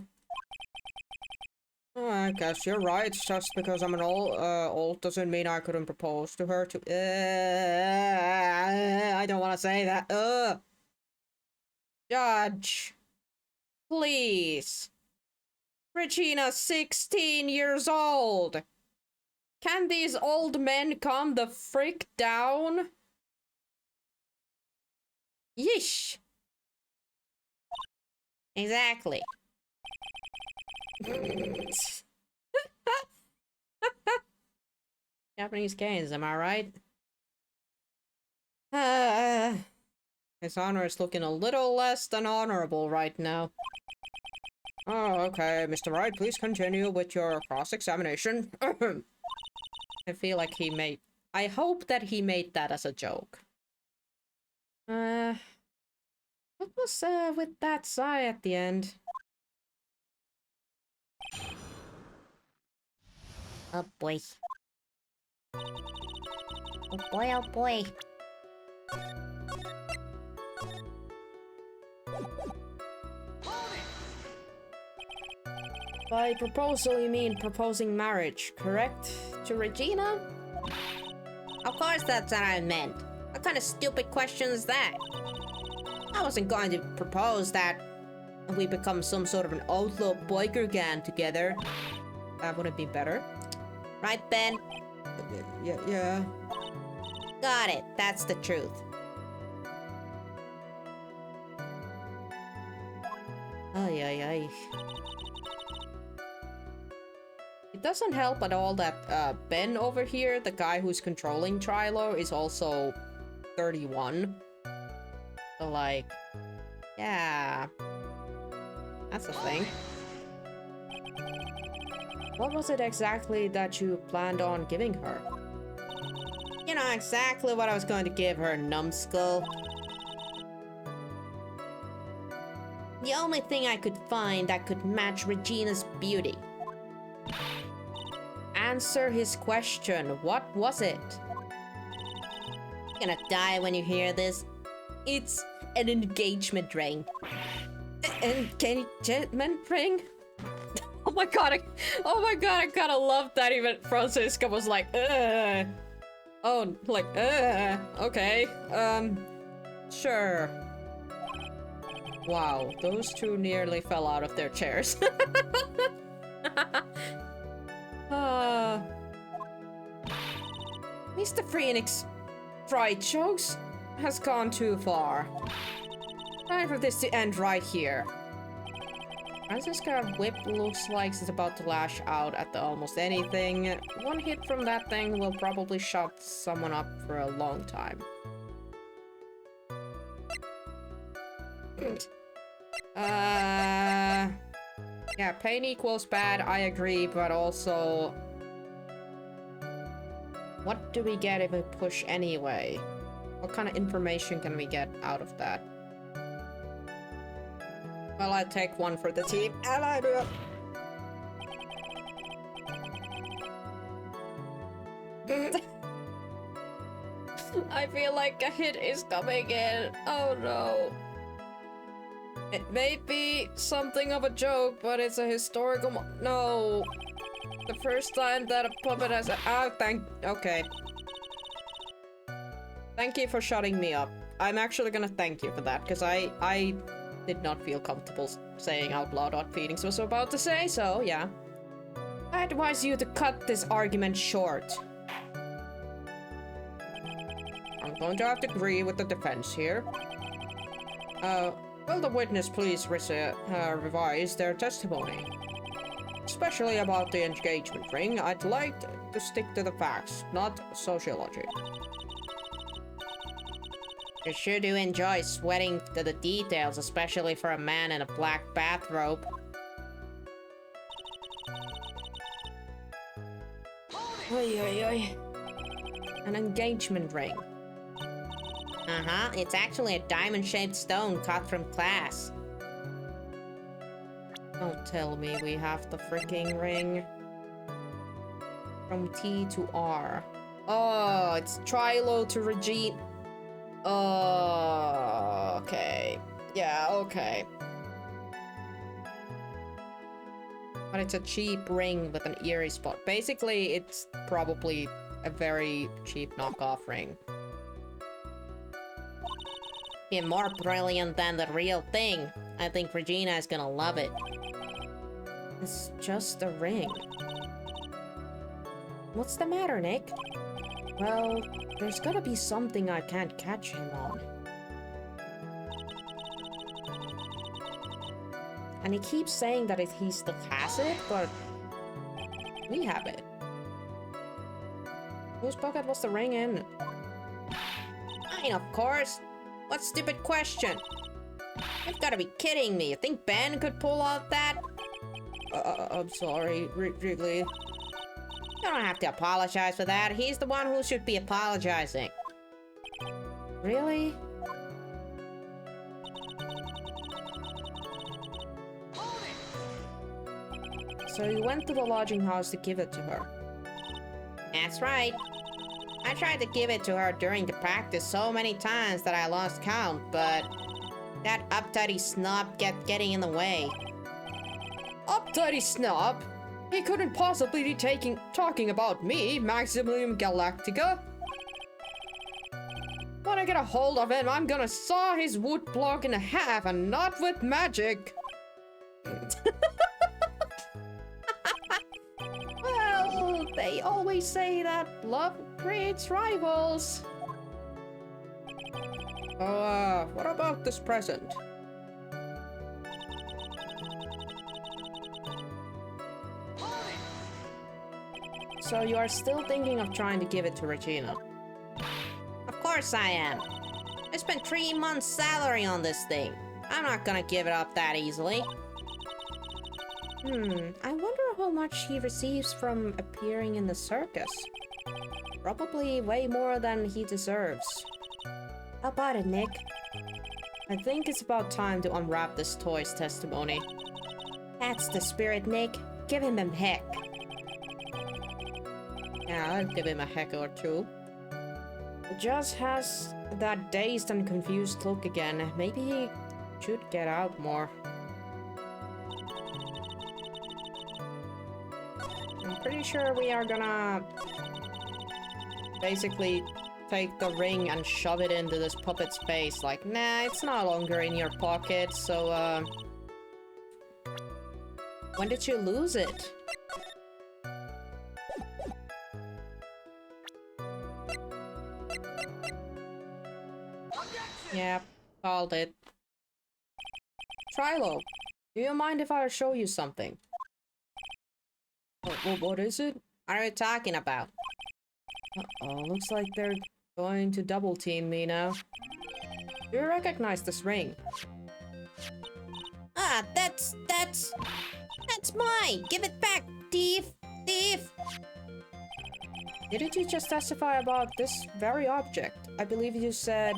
A: I guess you're right. Just because I'm an old doesn't mean I couldn't propose to her too. I don't want to say that. Judge. Please. Regina's 16 years old. Can these old men calm the frick down? Yeesh. Exactly. Japanese games, am I right? His honor is looking a little less than honorable right now. Oh, okay, Mr. Wright, please continue with your cross-examination. I feel like he made... I hope that he made that as a joke. What was with that sigh at the end?
B: Oh boy. Oh boy, oh boy.
A: By proposal, you mean proposing marriage, correct? To Regina?
B: Of course that's what I meant. What kind of stupid question is that? I wasn't going to propose that we become some sort of an outlaw biker gang together.
A: That wouldn't be better.
B: Right, Ben?
A: Yeah.
B: Got it. That's the truth.
A: Ay, ay, ay. It doesn't help at all that Ben over here, the guy who's controlling Trilo, is also 31. So, like, yeah. That's the thing. What was it exactly that you planned on giving her?
B: You know exactly what I was going to give her, numbskull. The only thing I could find that could match Regina's beauty.
A: Answer his question. What was it?
B: You're gonna die when you hear this. It's an engagement ring.
A: Engagement ring? Oh my god, I kinda love that even Francisca was like, oh, like, okay, sure. Wow, those two nearly fell out of their chairs. Mr. Phoenix Fried Jokes has gone too far. Time for this to end right here. Francisca whip looks like it's about to lash out at almost anything. One hit from that thing will probably shut someone up for a long time. Yeah, pain equals bad, I agree, but also... What do we get if we push anyway? What kind of information can we get out of that? Well, I take one for the team, and I do it. I feel like a hit is coming in. Oh no. It may be something of a joke, but it's a historical no. The first time that a puppet has a- okay. Thank you for shutting me up. I'm actually gonna thank you for that, because I did not feel comfortable saying out loud what Phoenix was about to say, so yeah. I advise you to cut this argument short. I'm going to have to agree with the defense here. Will the witness please revise their testimony? Especially about the engagement ring, I'd like to stick to the facts, not sociology.
B: You sure do enjoy sweating to the details, especially for a man in a black bathrobe.
A: Oy, oy, oy. An engagement ring.
B: Uh-huh, it's actually a diamond-shaped stone cut from glass.
A: Don't tell me we have the freaking ring. From T to R. Oh, it's Trilo to Regine. Oh, okay. Yeah, okay. But it's a cheap ring with an eerie spot. Basically, it's probably a very cheap knockoff ring.
B: You're more brilliant than the real thing. I think Regina is gonna love it.
A: It's just a ring. What's the matter, Nick? Well, there's gotta be something I can't catch him on. And he keeps saying that he still has it, but we have it. Whose pocket was the ring in?
B: Mine, of course. What stupid question? You've gotta be kidding me. You think Ben could pull off that?
A: I'm sorry, really.
B: You don't have to apologize for that. He's the one who should be apologizing.
A: Really? So you went to the lodging house to give it to her?
B: That's right. I tried to give it to her during the practice so many times that I lost count, but that uptighty snob kept getting in the way.
A: Uptighty snob? He couldn't possibly be talking about me, Maximilian Galactica. When I get a hold of him, I'm gonna saw his wood block in half, and not with magic. Well, they always say that love creates rivals. So, what about this present? So you are still thinking of trying to give it to Regina?
B: Of course I am. I spent 3 months' salary on this thing. I'm not gonna give it up that easily.
A: I wonder how much he receives from appearing in the circus. Probably way more than he deserves. How about it, Nick? I think it's about time to unwrap this toy's testimony.
B: That's the spirit, Nick. Give him a heck.
A: Yeah, I'll give him a heck or two. He just has that dazed and confused look again. Maybe he should get out more. I'm pretty sure we are gonna basically take the ring and shove it into this puppet's face. Like, nah, it's no longer in your pocket, so, when did you lose it? Yeah, called it. Trilo, do you mind if I show you something? What is it?
B: What are you talking about?
A: Uh-oh, looks like they're going to double team me now. Do you recognize this ring?
B: Ah, that's mine! Give it back, thief! Thief!
A: Didn't you just testify about this very object? I believe you said,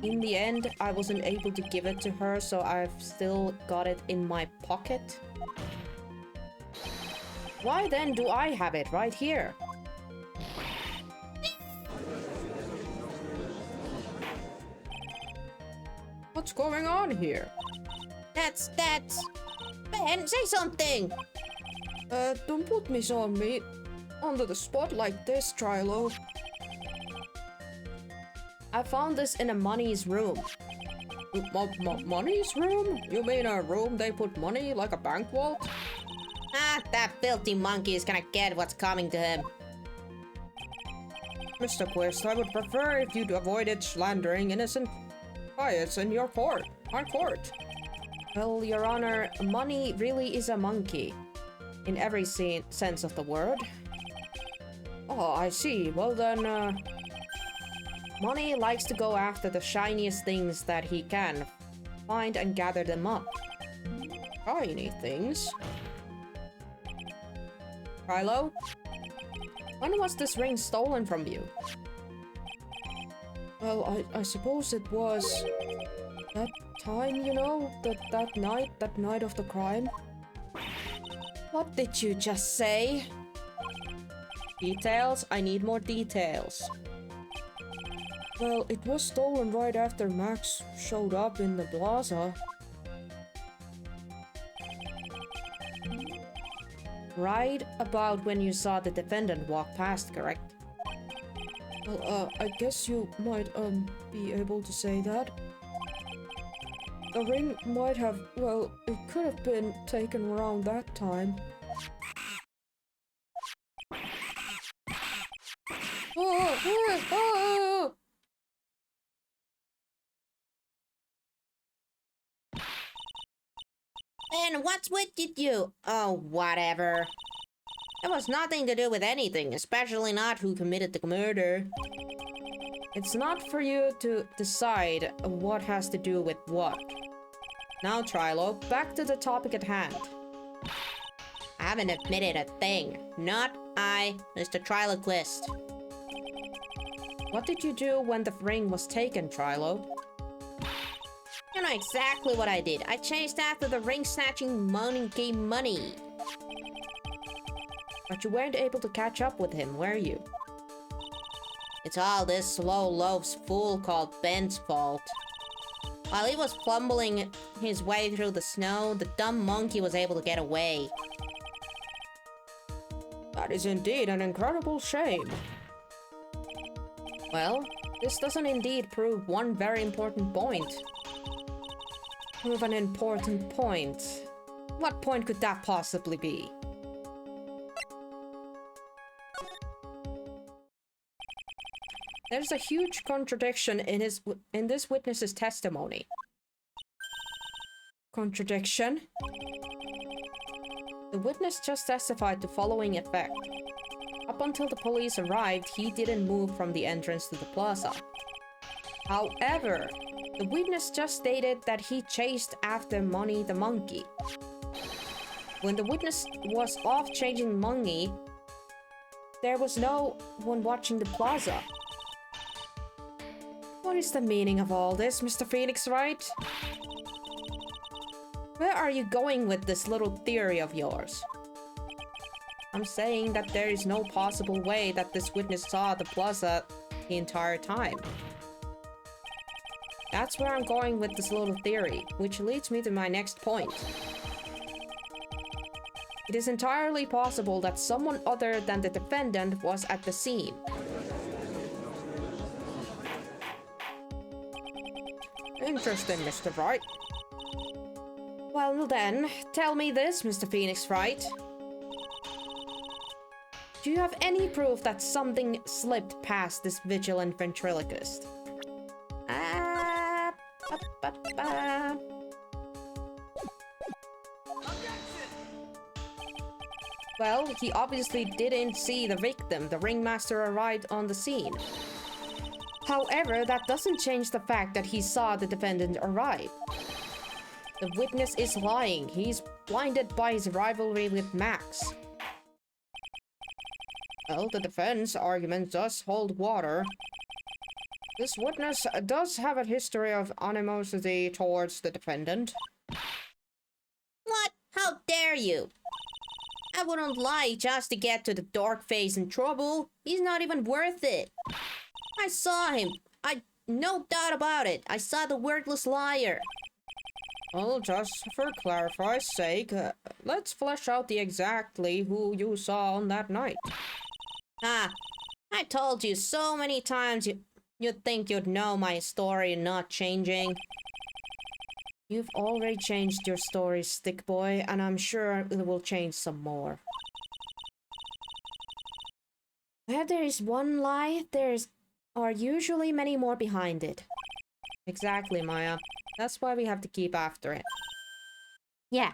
A: in the end, I wasn't able to give it to her, so I've still got it in my pocket. Why then do I have it right here? What's going on here?
B: That's... Ben, say something!
A: Don't put me under the spot like this, Trilo. I found this in a money's room. Money's room? You mean a room they put money, like a bank vault?
B: Ah, that filthy monkey is gonna get what's coming to him.
A: Mr. Quist, I would prefer if you'd avoided slandering innocent clients in your court. Our court. Well, Your Honor, money really is a monkey. In every sense of the word. Oh, I see. Well then, Money likes to go after the shiniest things that he can find and gather them up. Shiny things? Rilo? When was this ring stolen from you? Well, I suppose it was that time, you know, that night of the crime. What did you just say? Details? I need more details. Well, it was stolen right after Max showed up in the plaza. Right about when you saw the defendant walk past, correct? Well, I guess you might, be able to say that. The ring might have, well, it could have been taken around that time.
B: And what's with you? Oh, whatever. It was nothing to do with anything, especially not who committed the murder.
A: It's not for you to decide what has to do with what. Now, Trilo, back to the topic at hand.
B: I haven't admitted a thing. Not I, Mr. Triloquist.
A: What did you do when the ring was taken, Trilo?
B: You know exactly what I did. I chased after the ring-snatching monkey money.
A: But you weren't able to catch up with him, were you?
B: It's all this slow loaf's fool called Ben's fault. While he was fumbling his way through the snow, the dumb monkey was able to get away.
A: That is indeed an incredible shame. Well, this doesn't indeed prove one very important point. Prove an important point. What point could that possibly be? There's a huge contradiction in this witness's testimony. Contradiction? The witness just testified to following effect. Up until the police arrived, he didn't move from the entrance to the plaza. However, the witness just stated that he chased after Money the monkey. When the witness was off chasing Money, there was no one watching the plaza. What is the meaning of all this, Mr. Phoenix Wright? Where are you going with this little theory of yours? I'm saying that there is no possible way that this witness saw the plaza the entire time. That's where I'm going with this little theory, which leads me to my next point. It is entirely possible that someone other than the defendant was at the scene. Interesting, Mr. Wright. Well then, tell me this, Mr. Phoenix Wright. Do you have any proof that something slipped past this vigilant ventriloquist? Well, he obviously didn't see the victim. The ringmaster arrived on the scene. However, that doesn't change the fact that he saw the defendant arrive. The witness is lying. He's blinded by his rivalry with Max. Well, the defense argument does hold water. This witness does have a history of animosity towards the defendant.
B: What? How dare you? I wouldn't lie just to get to the dark face in trouble. He's not even worth it. I saw him. No doubt about it. I saw the worthless liar.
A: Well, just for clarity's sake, let's flesh out exactly who you saw on that night.
B: Ah, I told you so many times you'd think you'd know my story not changing.
A: You've already changed your story, Stick Boy, and I'm sure it will change some more. Where there is one lie, are usually many more behind it. Exactly, Maya. That's why we have to keep after it.
B: Yeah.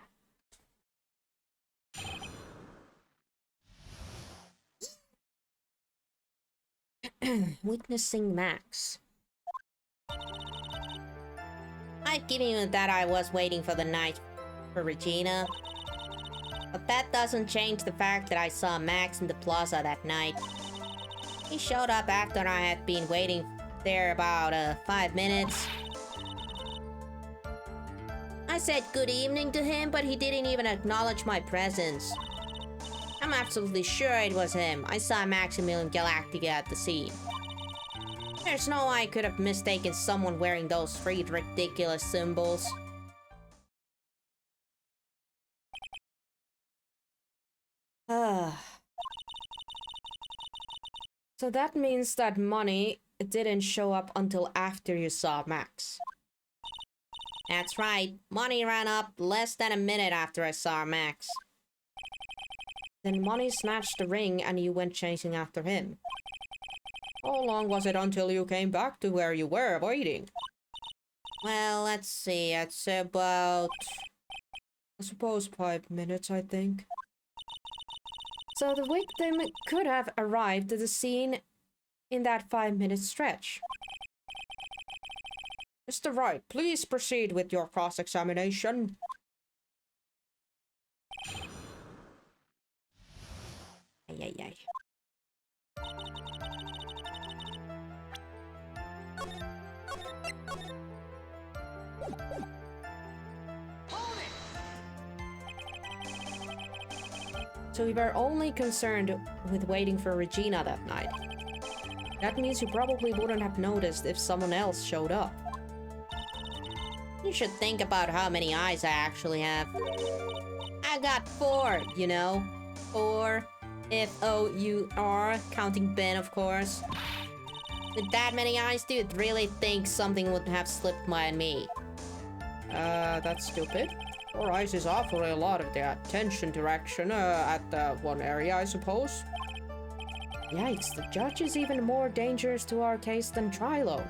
A: Witnessing Max.
B: I've given you that I was waiting for the night for Regina. But that doesn't change the fact that I saw Max in the plaza that night. He showed up after I had been waiting there about 5 minutes. I said good evening to him, but he didn't even acknowledge my presence. I'm absolutely sure it was him. I saw Maximilian Galactica at the scene. There's no way I could have mistaken someone wearing those 3 ridiculous symbols.
A: So that means that money didn't show up until after you saw Max.
B: That's right. Money ran up less than a minute after I saw Max.
A: Then Money snatched the ring and you went chasing after him. How long was it until you came back to where you were waiting?
B: Well, let's see. It's about...
A: I suppose 5 minutes, I think. So the victim could have arrived at the scene in that 5-minute stretch. Mr. Wright, please proceed with your cross-examination.
B: Ay, ay, ay.
A: So we were only concerned with waiting for Regina that night. That means you probably wouldn't have noticed if someone else showed up.
B: You should think about how many eyes I actually have. I got 4, you know. 4. F-O-U-R, counting Ben, of course. With that many eyes, do you really think something would have slipped by me?
A: That's stupid. 4 eyes is awfully a lot of the attention direction at one area, I suppose. Yikes, the judge is even more dangerous to our case than Trilo.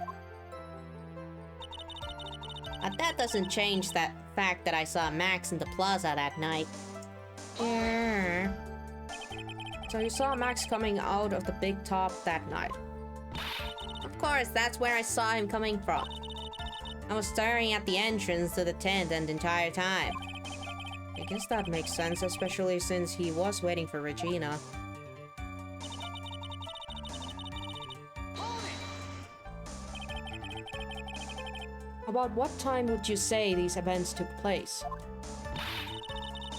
B: But that doesn't change that fact that I saw Max in the plaza that night.
A: Yeah. So you saw Max coming out of the big top that night?
B: Of course, that's where I saw him coming from. I was staring at the entrance to the tent the entire time.
A: I guess that makes sense, especially since he was waiting for Regina. About what time would you say these events took place?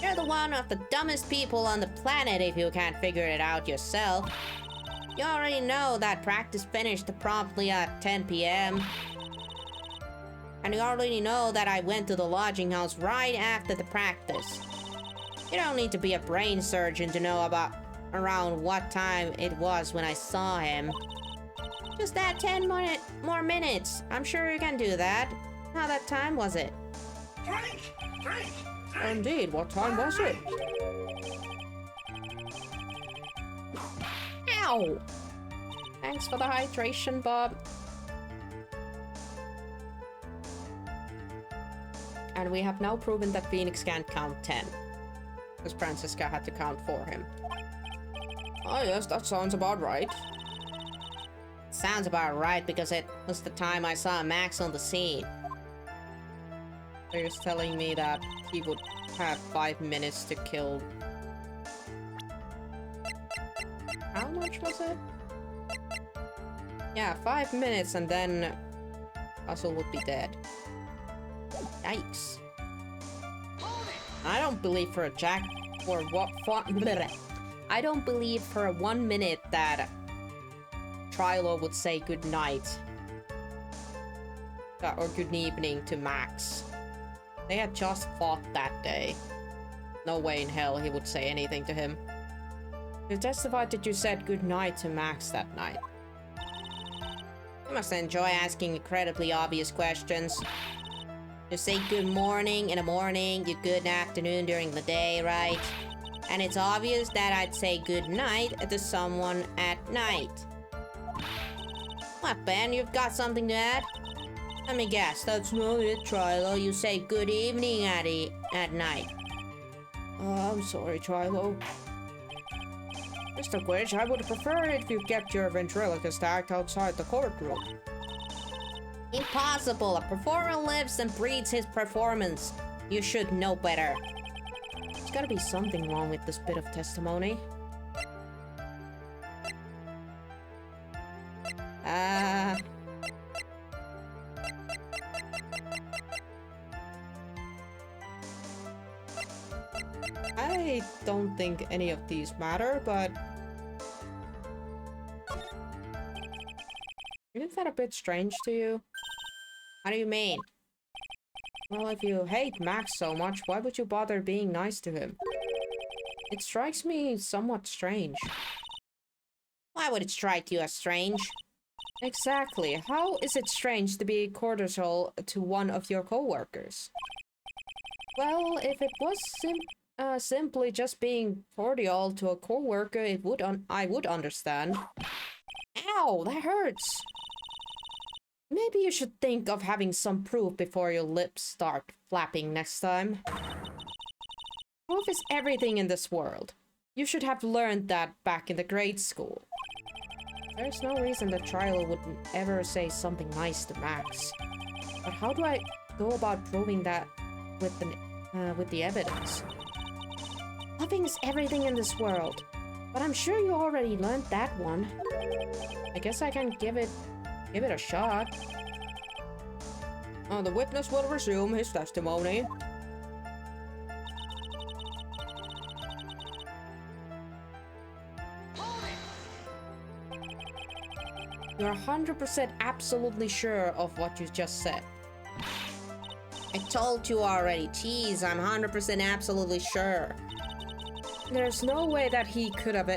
B: You're the one of the dumbest people on the planet if you can't figure it out yourself. You already know that practice finished promptly at 10 p.m. And you already know that I went to the lodging house right after the practice. You don't need to be a brain surgeon to know about around what time it was when I saw him. Just add 10 more minutes. I'm sure you can do that. How that time was it?
A: Indeed, what time was it?
B: Ow!
A: Thanks for the hydration, Bob. And we have now proven that Phoenix can't count 10. Because Francisca had to count for him. Oh yes, that sounds about right.
B: Sounds about right because it was the time I saw Max on the scene.
A: So you're telling me that he would have 5 minutes to kill... How much was it? Yeah, 5 minutes and then Russell would be dead. Yikes. I don't believe for a jack or what I don't believe for 1 minute that Trilo would say good night or good evening to Max. They had just fought that day. No way in hell he would say anything to him. You testified that you said good night to Max that night. You must enjoy asking incredibly obvious questions. You say good morning in the morning, you good afternoon during the day, right? And it's obvious that I'd say good night to someone at night. What, Ben? You've got something to add? Let me guess, that's not it, Trilo. You say good evening at night. Oh, I'm sorry, Trilo. Mr. Glitch, I would prefer it if you kept your ventriloquist act outside the courtroom. Impossible! A performer lives and breathes his performance. You should know better. There's gotta be something wrong with this bit of testimony. I don't think any of these matter, but... Isn't that a bit strange to you? How do you mean? Well, if you hate Max so much, why would you bother being nice to him? It strikes me somewhat strange. Why would it strike you as strange? Exactly. How is it strange to be cordial to one of your co-workers? Well, if it was simply just being cordial to a co-worker, I would understand. Ow, that hurts! Maybe you should think of having some proof before your lips start flapping next time. Proof is everything in this world. You should have learned that back in the grade school. There's no reason that Trilo would ever say something nice to Max. But how do I go about proving that with the evidence? Loving is everything in this world. But I'm sure you already learned that one. I guess I can give it a shot. The witness will resume his testimony. You're 100% absolutely sure of what you just said. I told you already. Jeez, I'm 100% absolutely sure. There's no way that he could have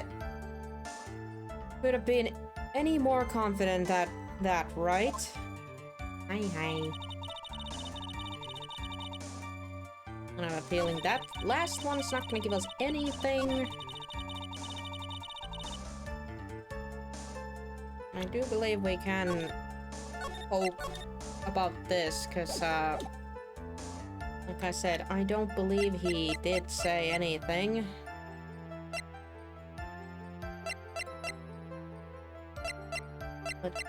A: been any more confident that, right? Hi. I have a feeling that last one's not gonna give us anything. I do believe we can poke about this, because, like I said, I don't believe he did say anything. But,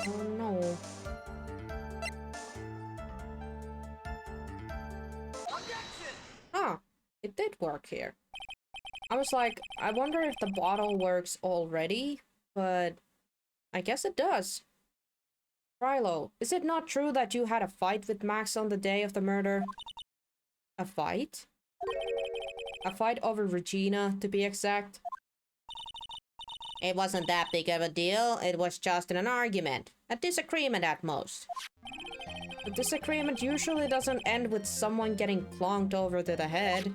A: oh no. Ah, it did work here. I was like, I wonder if the bottle works already, but I guess it does. Trilo, is it not true that you had a fight with Max on the day of the murder? A fight? A fight over Regina, to be exact? It wasn't that big of a deal. It was just an argument. A disagreement at most. A disagreement usually doesn't end with someone getting plonked over to the head.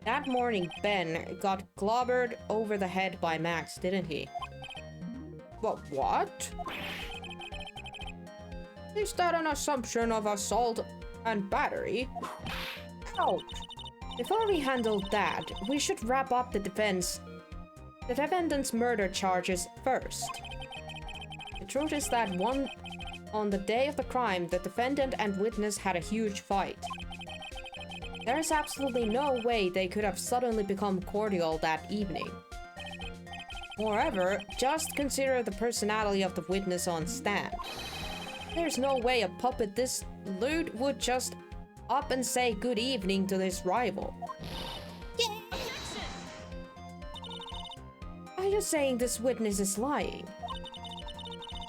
A: That morning, Ben got clobbered over the head by Max, didn't he? What? Is that an assumption of assault and battery? Ouch! Before we handle that, we should wrap up the defendant's murder charges first. The truth is that on the day of the crime, the defendant and witness had a huge fight. There is absolutely no way they could have suddenly become cordial that evening. Moreover, just consider the personality of the witness on stand. There's no way a puppet this lewd would just up and say good evening to this rival.
B: Yeah.
A: Are you saying this witness is lying?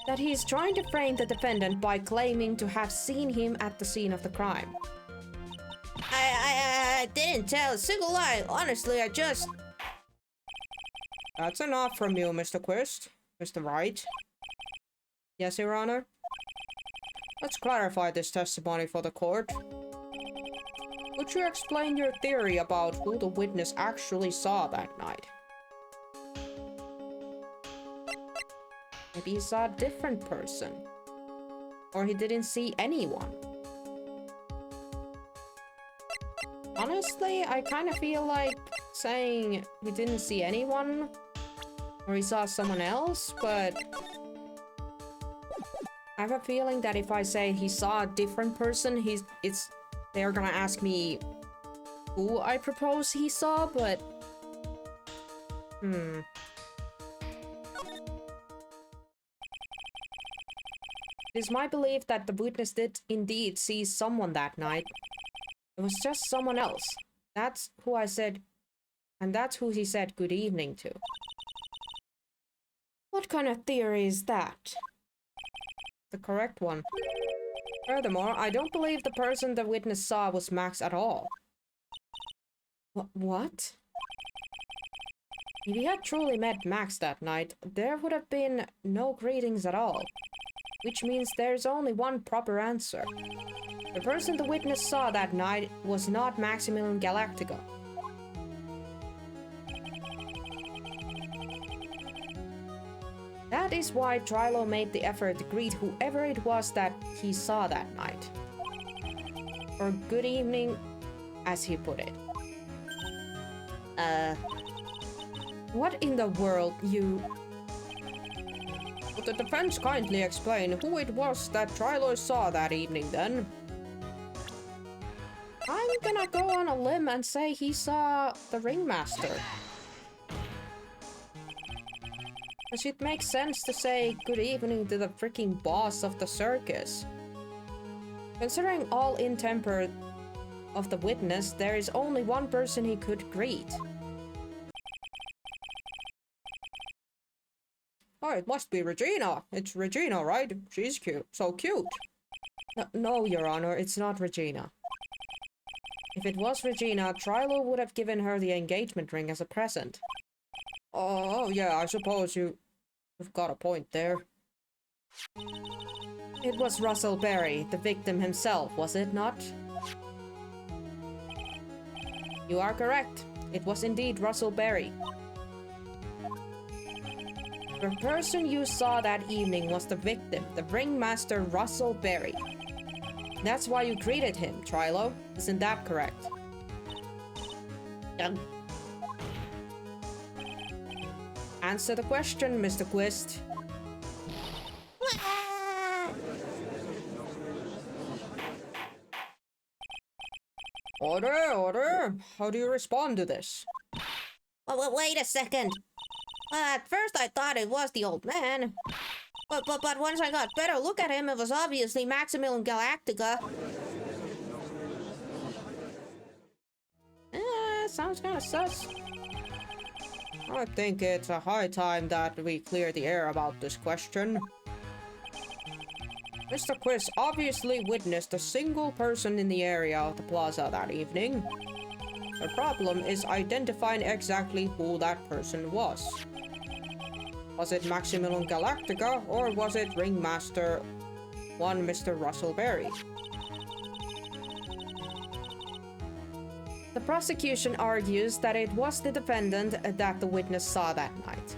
A: That he is trying to frame the defendant by claiming to have seen him at the scene of the crime?
B: I didn't tell a single lie. Honestly, I just...
A: That's enough from you, Mr. Quist. Mr. Wright. Yes, Your Honor? Let's clarify this testimony for the court. Would you explain your theory about who the witness actually saw that night? Maybe he saw a different person. Or he didn't see anyone. Honestly, I kind of feel like saying he didn't see anyone or he saw someone else, but I have a feeling that if I say he saw a different person, they're gonna ask me who I propose he saw, but It is my belief that the witness did indeed see someone that night. It was just someone else. That's who I said, and that's who he said good evening to. What kind of theory is that? The correct one. Furthermore, I don't believe the person the witness saw was Max at all. What? If he had truly met Max that night, there would have been no greetings at all. Which means there's only one proper answer. The person the witness saw that night was not Maximilian Galactica. That is why Trilo made the effort to greet whoever it was that he saw that night. Or good evening, as he put it. What in the world, you... Would the defense kindly explain who it was that Trilo saw that evening, then? I'm gonna go on a limb and say he saw the ringmaster. Because it makes sense to say good evening to the freaking boss of the circus. Considering all intemper of the witness, there is only one person he could greet. Oh, it must be Regina. It's Regina, right? She's cute. So cute. No, Your Honor, it's not Regina. If it was Regina, Trilo would have given her the engagement ring as a present. Oh, yeah, I suppose you've got a point there. It was Russell Berry, the victim himself, was it not? You are correct. It was indeed Russell Berry. The person you saw that evening was the victim, the ringmaster Russell Berry. That's why you greeted him, Trilo. Isn't that correct? Answer the question, Mr. Quist. Order! How do you respond to this?
B: Well, wait a second. At first I thought it was the old man. But once I got a better look at him, it was obviously Maximilian Galactica.
A: Sounds kinda sus. I think it's a high time that we clear the air about this question. Mr. Quist obviously witnessed a single person in the area of the plaza that evening. The problem is identifying exactly who that person was. Was it Maximilian Galactica, or was it Ringmaster one Mr. Russell Berry? The prosecution argues that it was the defendant that the witness saw that night.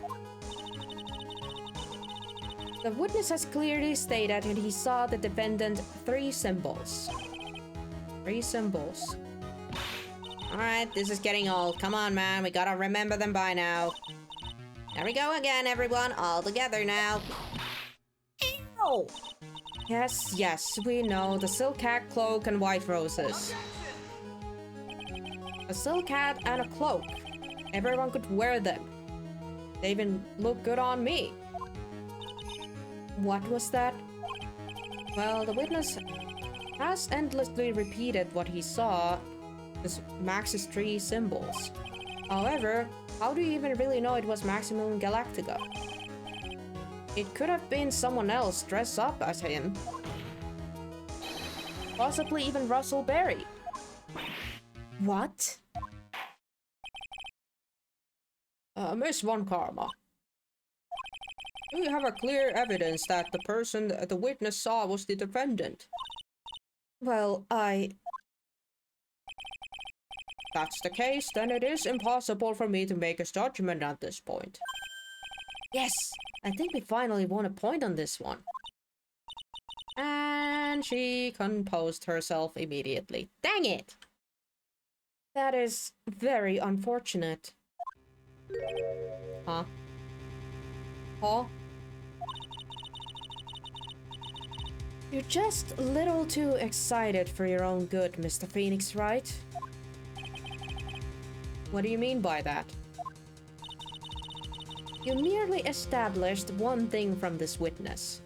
A: The witness has clearly stated that he saw the defendant 3 symbols. 3 symbols.
B: Alright, this is getting old. Come on, man. We gotta remember them by now. There we go again, everyone. All together now. Ew!
A: Yes, we know. The silk hat, cloak, and white roses. A silk hat and a cloak. Everyone could wear them. They even look good on me. What was that? Well, the witness has endlessly repeated what he saw as Max's three symbols. However, how do you even really know it was Maximilian Galactica? It could have been someone else dressed up as him. Possibly even Russell Berry. What? Miss Von Karma. Do you have a clear evidence that the person the witness saw was the defendant? Well, That's the case, then it is impossible for me to make a judgment at this point. Yes, I think we finally won a point on this one. And she composed herself immediately. Dang it! That is very unfortunate. Huh? Huh? You're just a little too excited for your own good, Mr. Phoenix, right? What do you mean by that? You merely established one thing from this witness.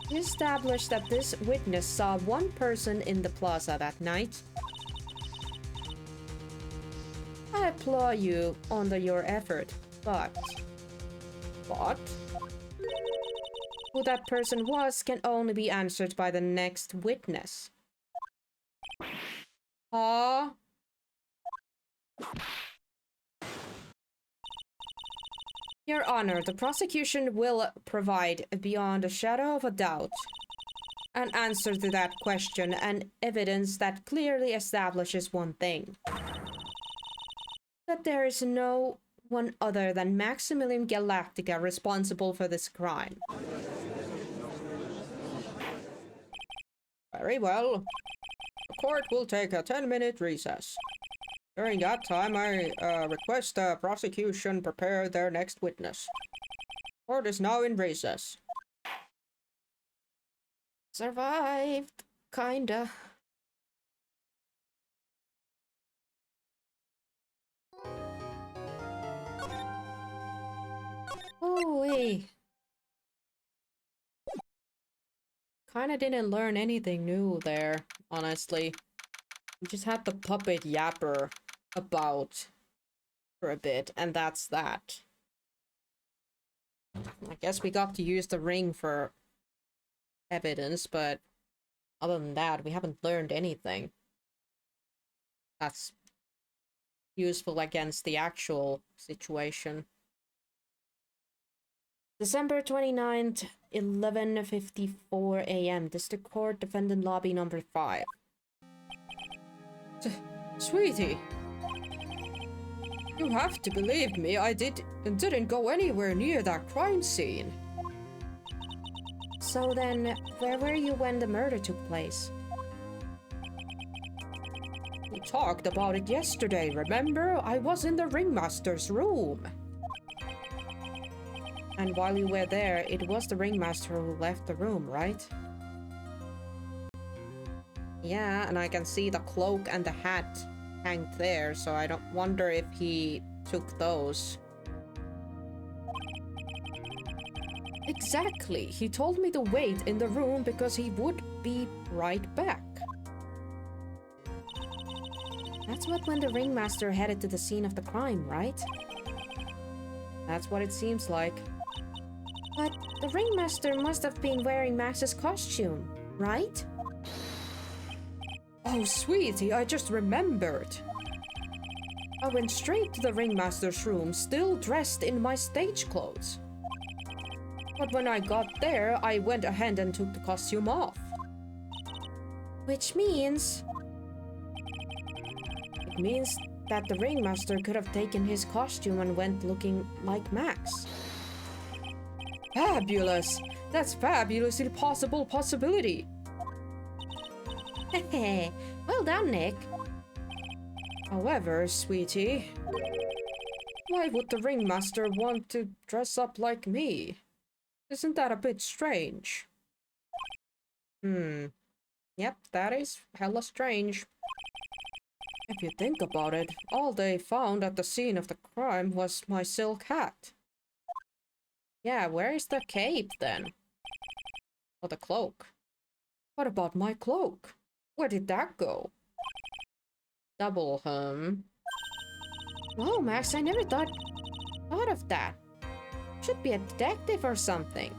A: You established that this witness saw one person in the plaza that night. I applaud you on your effort, but... Who that person was can only be answered by the next witness. Huh? Your Honor, the prosecution will provide, beyond a shadow of a doubt, an answer to that question and evidence that clearly establishes one thing. That there is no one other than Maximilian Galactica responsible for this crime. Very well. The court will take a 10-minute recess. During that time, I request the prosecution prepare their next witness. Court is now in recess. Survived. Kinda. Ooh-wee. Kinda didn't learn anything new there, honestly. We just had the puppet yapper about for a bit, and that's that. I guess we got to use the ring for evidence, but other than that, we haven't learned anything that's useful against the actual situation. December 29th, 11:54 a.m. District Court, Defendant Lobby number 5. Sweetie, you have to believe me, I didn't go anywhere near that crime scene. So then, where were you when the murder took place? We talked about it yesterday, remember? I was in the ringmaster's room. And while you were there, it was the ringmaster who left the room, right? Yeah, and I can see the cloak and the hat hanged there, so I don't wonder if he took those. Exactly. He told me to wait in the room because he would be right back. That's what when the ringmaster headed to the scene of the crime, right? That's what it seems like. But the ringmaster must have been wearing Max's costume, right? Oh, sweetie, I just remembered. I went straight to the ringmaster's room, still dressed in my stage clothes. But when I got there, I went ahead and took the costume off. Which means... It means that the ringmaster could have taken his costume and went looking like Max. Fabulous! That's fabulously possible possibility! Hehe, well done, Nick. However, sweetie, why would the ringmaster want to dress up like me? Isn't that a bit strange? Yep, that is hella strange. If you think about it, all they found at the scene of the crime was my silk hat. Yeah, where is the cape then? Or the cloak? What about my cloak? Where did that go? Double hum. Oh, Max, I never thought of that. Should be a detective or something.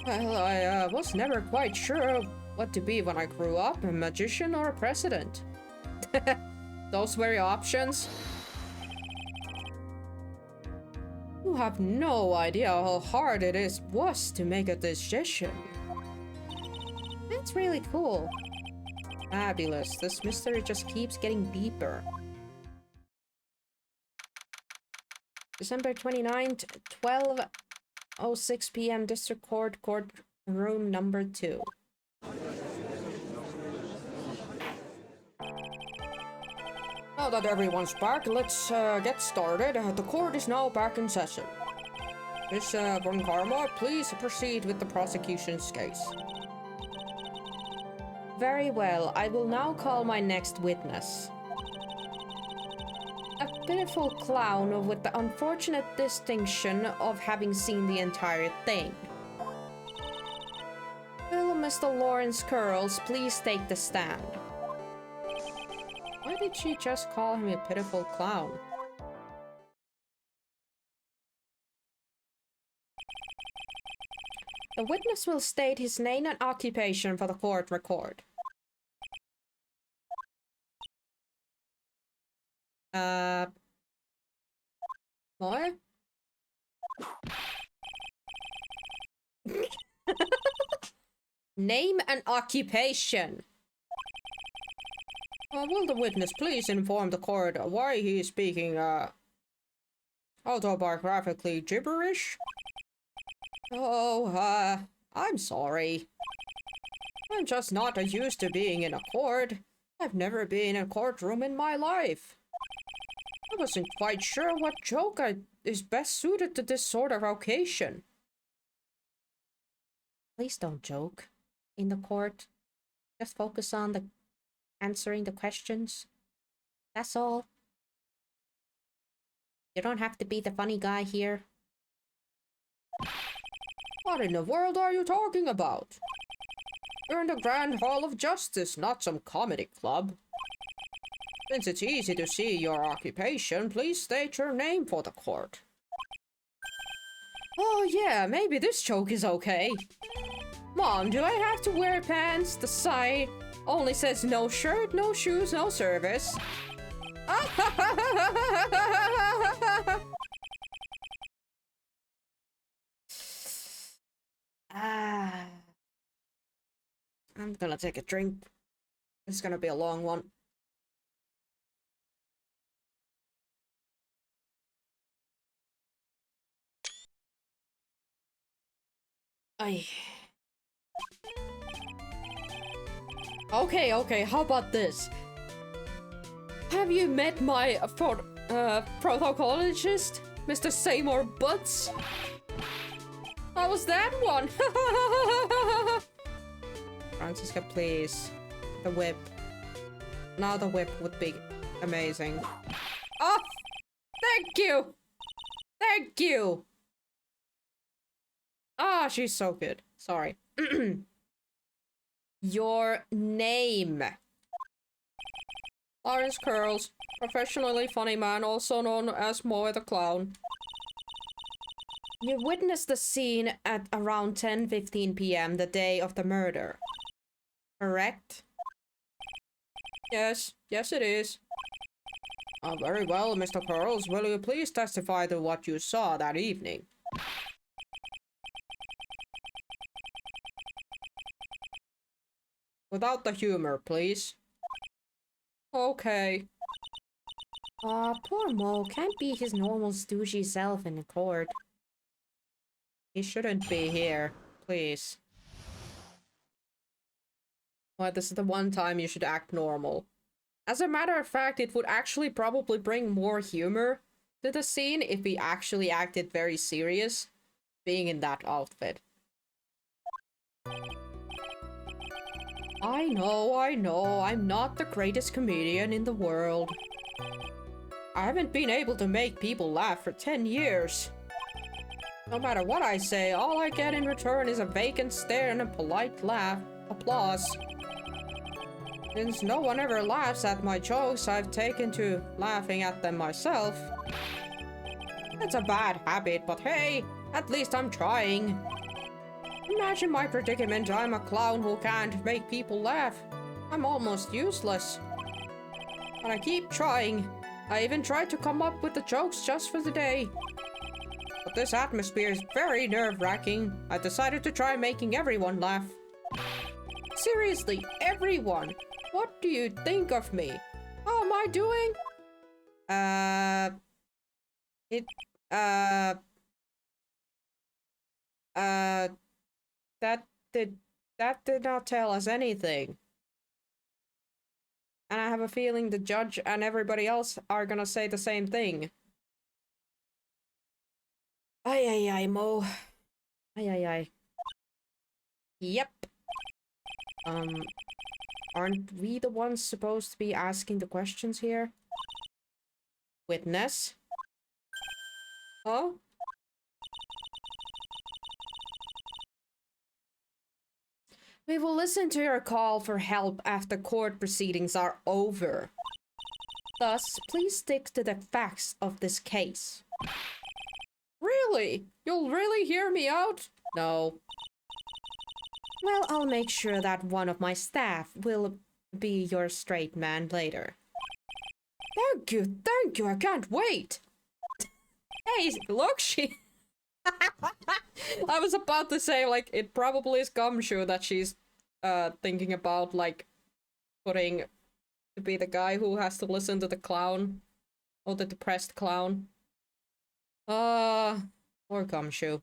A: Well, I was never quite sure what to be when I grew up, a magician or a president. Those were your options? You have no idea how hard it was to make a decision. That's really cool. Fabulous. This mystery just keeps getting deeper. December 29th, 12:06 p.m. District Court, room number 2. Now that everyone's back, let's get started. The court is now back in session. Miss Von Karma, please proceed with the prosecution's case. Very well. I will now call my next witness. A pitiful clown with the unfortunate distinction of having seen the entire thing. Will Mr. Lawrence Curls please take the stand? Why did she just call him a pitiful clown? The witness will state his name and occupation for the court record. What? Name and occupation. Will the witness please inform the court why he is speaking, autobiographically gibberish? Oh, I'm sorry. I'm just not used to being in a court. I've never been in a courtroom in my life. I wasn't quite sure what joke is best suited to this sort of occasion. Please don't joke in the court. Just focus on answering the questions. That's all. You don't have to be the funny guy here. What in the world are you talking about? You're in the Grand Hall of Justice, not some comedy club. Since it's easy to see your occupation, please state your name for the court. Oh yeah, maybe this joke is okay. Mom, do I have to wear pants? The sign only says no shirt, no shoes, no service. I'm gonna take a drink. It's gonna be a long one. Okay, how about this? Have you met my protocologist, Mr. Seymour Butts? How was that one? Francisca, please. The whip. Now the whip would be amazing. Oh! Thank you! Thank you! Ah, she's so good. Sorry. Your name. Lawrence Curls. Professionally funny man, also known as Moe the Clown. You witnessed the scene at around 10:15 p.m. the day of the murder. Correct? Yes it is. Very well, Mr. Curls. Will you please testify to what you saw that evening? Without the humor, please. Okay. Poor Mo can't be his normal stoogey self in the court. He shouldn't be here, please. Well, this is the one time you should act normal. As a matter of fact, it would actually probably bring more humor to the scene if he actually acted very serious, being in that outfit. I know, I'm not the greatest comedian in the world. I haven't been able to make people laugh for 10 years. No matter what I say, all I get in return is a vacant stare and a polite laugh. applause. Since no one ever laughs at my jokes, I've taken to laughing at them myself. It's a bad habit, but hey, at least I'm trying. Imagine my predicament. I'm a clown who can't make people laugh. I'm almost useless. But I keep trying. I even tried to come up with the jokes just for the day. But this atmosphere is very nerve-wracking. I decided to try making everyone laugh. Seriously, everyone! What do you think of me? How am I doing? That did not tell us anything. And I have a feeling the judge and everybody else are gonna say the same thing. Ay ay ay, Mo. Ay ay ay. Yep. Aren't we the ones supposed to be asking the questions here? Witness? Huh? We will listen to your call for help after court proceedings are over. Thus, please stick to the facts of this case. Really? You'll really hear me out? No. Well, I'll make sure that one of my staff will be your straight man later. Thank you, I can't wait! Hey, look, she... I was about to say, like, it probably is Gumshoe that she's, thinking about, like, putting to be the guy who has to listen to the clown. Or the depressed clown. Or Gumshoe.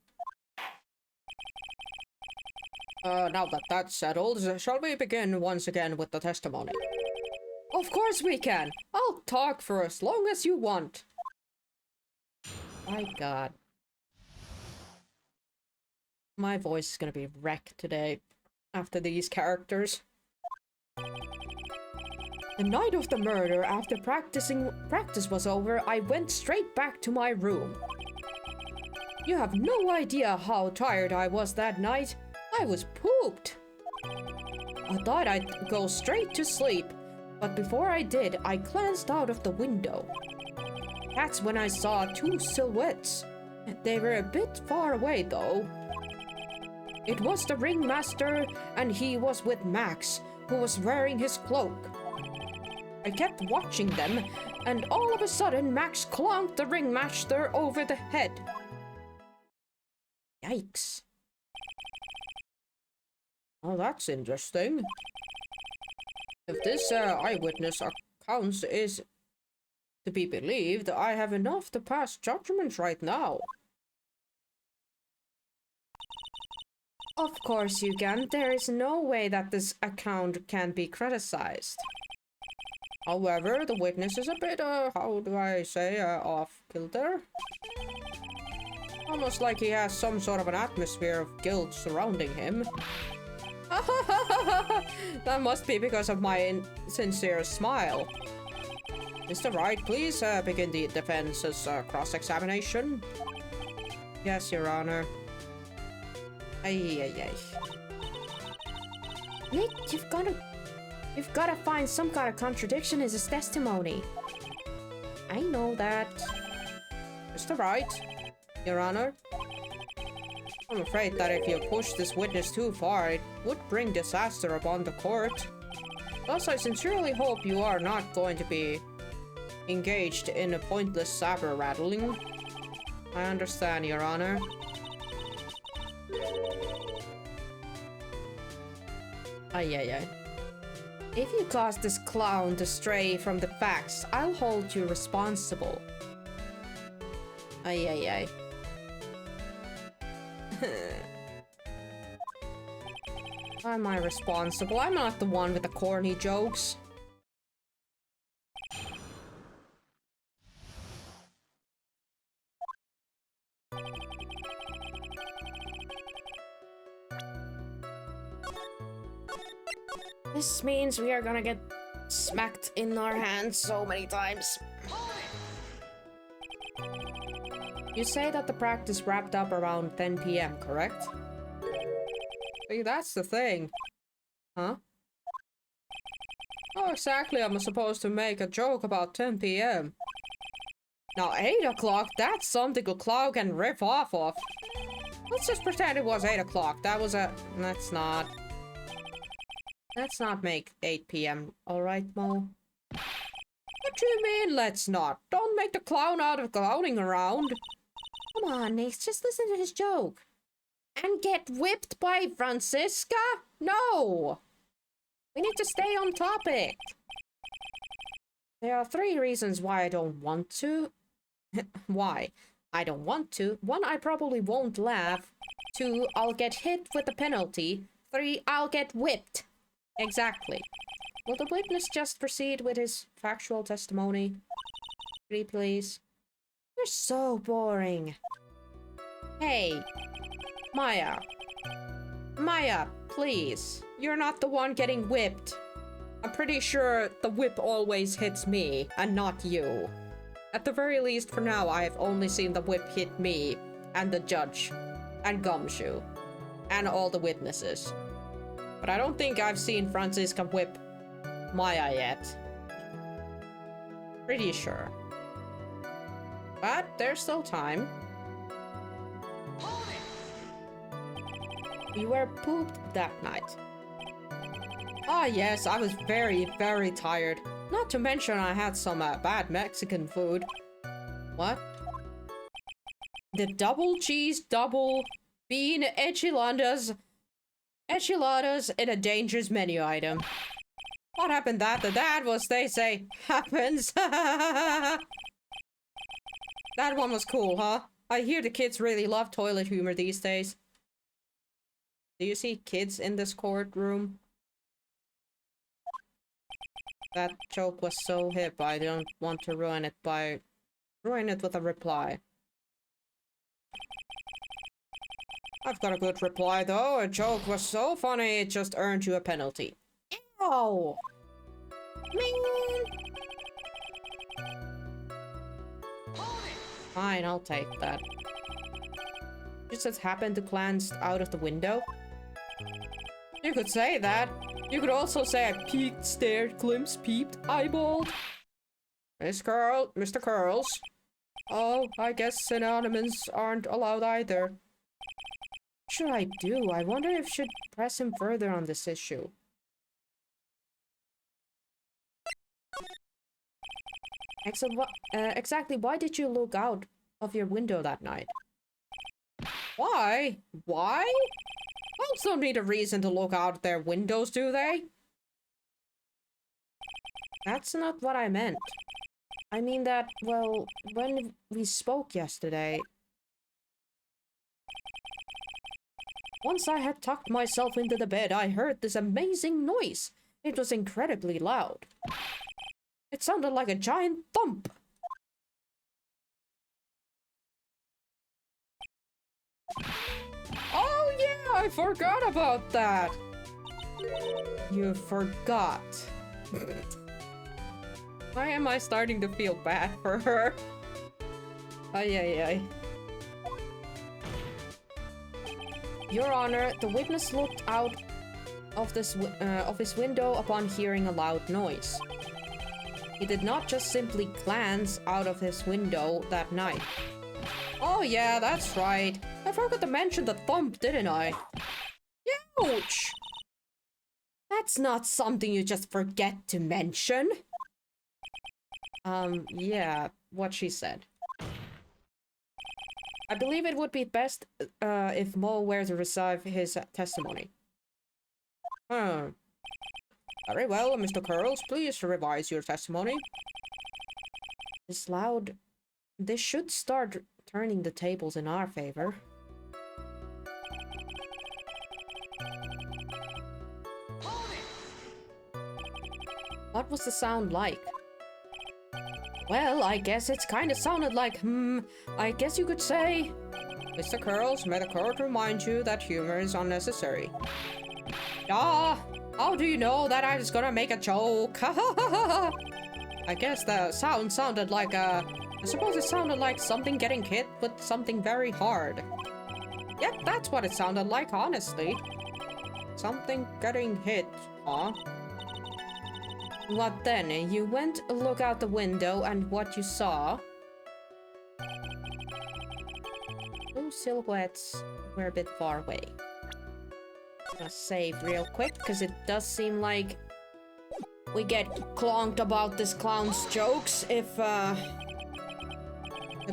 A: Now that that's settled, shall we begin once again with the testimony? Of course we can! I'll talk for as long as you want. My god. My voice is gonna be wrecked today, after these characters. The night of the murder, after practice was over, I went straight back to my room. You have no idea how tired I was that night. I was pooped. I thought I'd go straight to sleep, but before I did, I glanced out of the window. That's when I saw two silhouettes. They were a bit far away, though. It was the ringmaster, and he was with Max, who was wearing his cloak. I kept watching them, and all of a sudden Max clonked the ringmaster over the head. Yikes. Oh, that's interesting. If this eyewitness account is to be believed, I have enough to pass judgment right now. Of course you can. There is no way that this account can be criticized. However, the witness is a bit, how do I say, off-kilter? Almost like he has some sort of an atmosphere of guilt surrounding him. That must be because of my sincere smile. Mr. Wright, please begin the defense's cross-examination. Yes, Your Honor. Ay. Nick, you've gotta find some kind of contradiction in his testimony. I know that. Mr. Wright, Your Honor. I'm afraid that if you push this witness too far, it would bring disaster upon the court. Thus, I sincerely hope you are not going to be engaged in a pointless saber rattling. I understand, Your Honor. Ay. If you cause this clown to stray from the facts, I'll hold you responsible. Ay. Why am I responsible? I'm not the one with the corny jokes. This means we are gonna get smacked in our hands so many times. You say that the practice wrapped up around 10 PM, correct? See, that's the thing. Huh? Oh, exactly, I'm supposed to make a joke about 10 p.m. Now, 8 o'clock, that's something a clown can riff off of. Let's just pretend it was 8 o'clock. That was a... Let's not make 8 p.m. Alright, Mo? What do you mean, let's not? Don't make the clown out of clowning around. Come on, Nix, just listen to his joke. And get whipped by Francisca? No! We need to stay on topic. There are 3 reasons why I don't want to. Why? I don't want to. 1, I probably won't laugh. 2, I'll get hit with a penalty. 3, I'll get whipped. Exactly. Will the witness just proceed with his factual testimony? 3, please. You're so boring. Hey, Maya. Maya, please. You're not the one getting whipped. I'm pretty sure the whip always hits me, and not you. At the very least, for now, I have only seen the whip hit me, and the judge, and Gumshoe, and all the witnesses. But I don't think I've seen Francisca whip Maya yet. Pretty sure. But there's still time. You were pooped that night. Ah, yes, I was very, very tired. Not to mention I had some bad Mexican food. What? The double cheese, double bean enchiladas. Enchiladas in a dangerous menu item. What happened that the dad was, they say, happens. That one was cool, huh? I hear the kids really love toilet humor these days. Do you see kids in this courtroom? That joke was so hip, I don't want to ruin it with a reply. I've got a good reply though. A joke was so funny it just earned you a penalty. Ew! Man. Fine, I'll take that. You just happened to glance out of the window? You could say that. You could also say I peeked, stared, glimpsed, peeped, eyeballed. Mr. Curls. Oh, I guess synonyms aren't allowed either. What should I do? I wonder if I should press him further on this issue. Exactly, why did you look out of your window that night? Why? Why? Folks don't need a reason to look out their windows, do they? That's not what I meant. I mean that, well, when we spoke yesterday... Once I had tucked myself into the bed, I heard this amazing noise. It was incredibly loud. It sounded like a giant thump. Oh yeah, I forgot about that. You forgot. Why am I starting to feel bad for her? Ay, ay, ay. Your Honor, the witness looked out of his window upon hearing a loud noise. He did not just simply glance out of his window that night. Oh yeah, that's right. I forgot to mention the thump, didn't I? Ouch! That's not something you just forget to mention. Yeah, what she said. I believe it would be best if Mo were to receive his testimony. Very well, Mr. Curls, please revise your testimony. This should start turning the tables in our favor. What was the sound like? Well, I guess it's kind of sounded like, I guess you could say... Mr. Curls, may the court remind you that humor is unnecessary. Ah, how do you know that I was gonna make a joke? I guess the sound sounded like I suppose it sounded like something getting hit with something very hard. Yep, that's what it sounded like, honestly. Something getting hit, huh? What then? You went to look out the window and what you saw? Those silhouettes were a bit far away. I'm gonna save real quick, because it does seem like we get clonked about this clown's jokes if the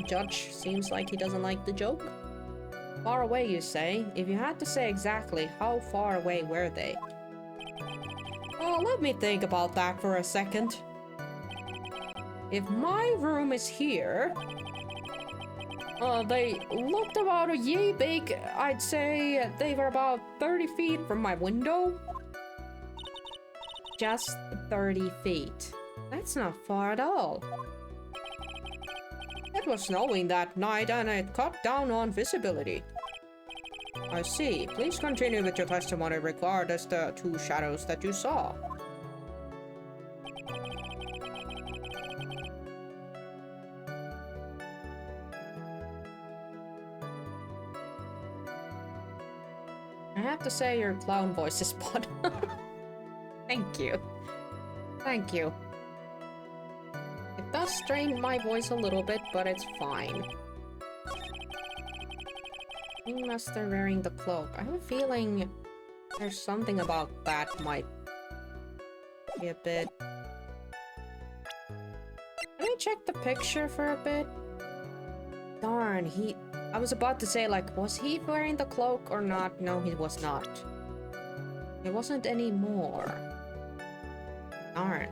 A: judge seems like he doesn't like the joke. Far away, you say? If you had to say exactly, how far away were they? Oh, let me think about that for a second. If my room is here, they looked about a yay big. I'd say they were about 30 feet from my window. Just 30 feet. That's not far at all. It was snowing that night and it cut down on visibility. I see. Please continue with your testimony regardless the two shadows that you saw. I have to say your clown voice is spot on. Thank you. Thank you. It does strain my voice a little bit, but it's fine. Ringmaster wearing the cloak. I have a feeling there's something about that might be a bit... Can I check the picture for a bit? Darn, I was about to say, like, was he wearing the cloak or not? No, he was not. It wasn't anymore. Darn.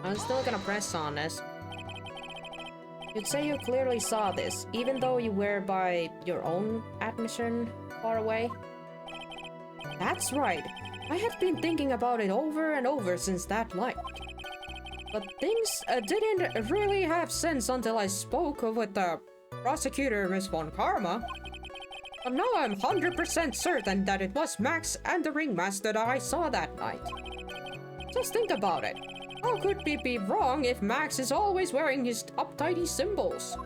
A: I'm still gonna press on this. You'd say you clearly saw this, even though you were by your own admission far away? That's right. I have been thinking about it over and over since that night. But things didn't really have sense until I spoke with the prosecutor, Miss Von Karma. But now I'm 100% certain that it was Max and the Ringmaster that I saw that night. Just think about it. How could we be wrong if Max is always wearing his uptighty symbols?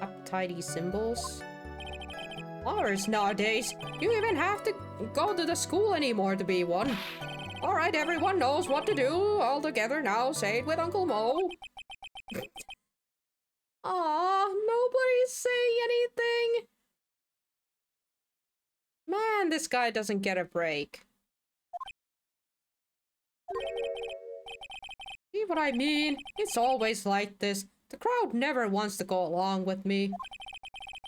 A: Uptighty symbols? Ours nowadays. You even have to go to the school anymore to be one. Alright, everyone knows what to do. All together now, say it with Uncle Mo. Aw, nobody's saying anything. Man, this guy doesn't get a break. See what I mean? It's always like this. The crowd never wants to go along with me.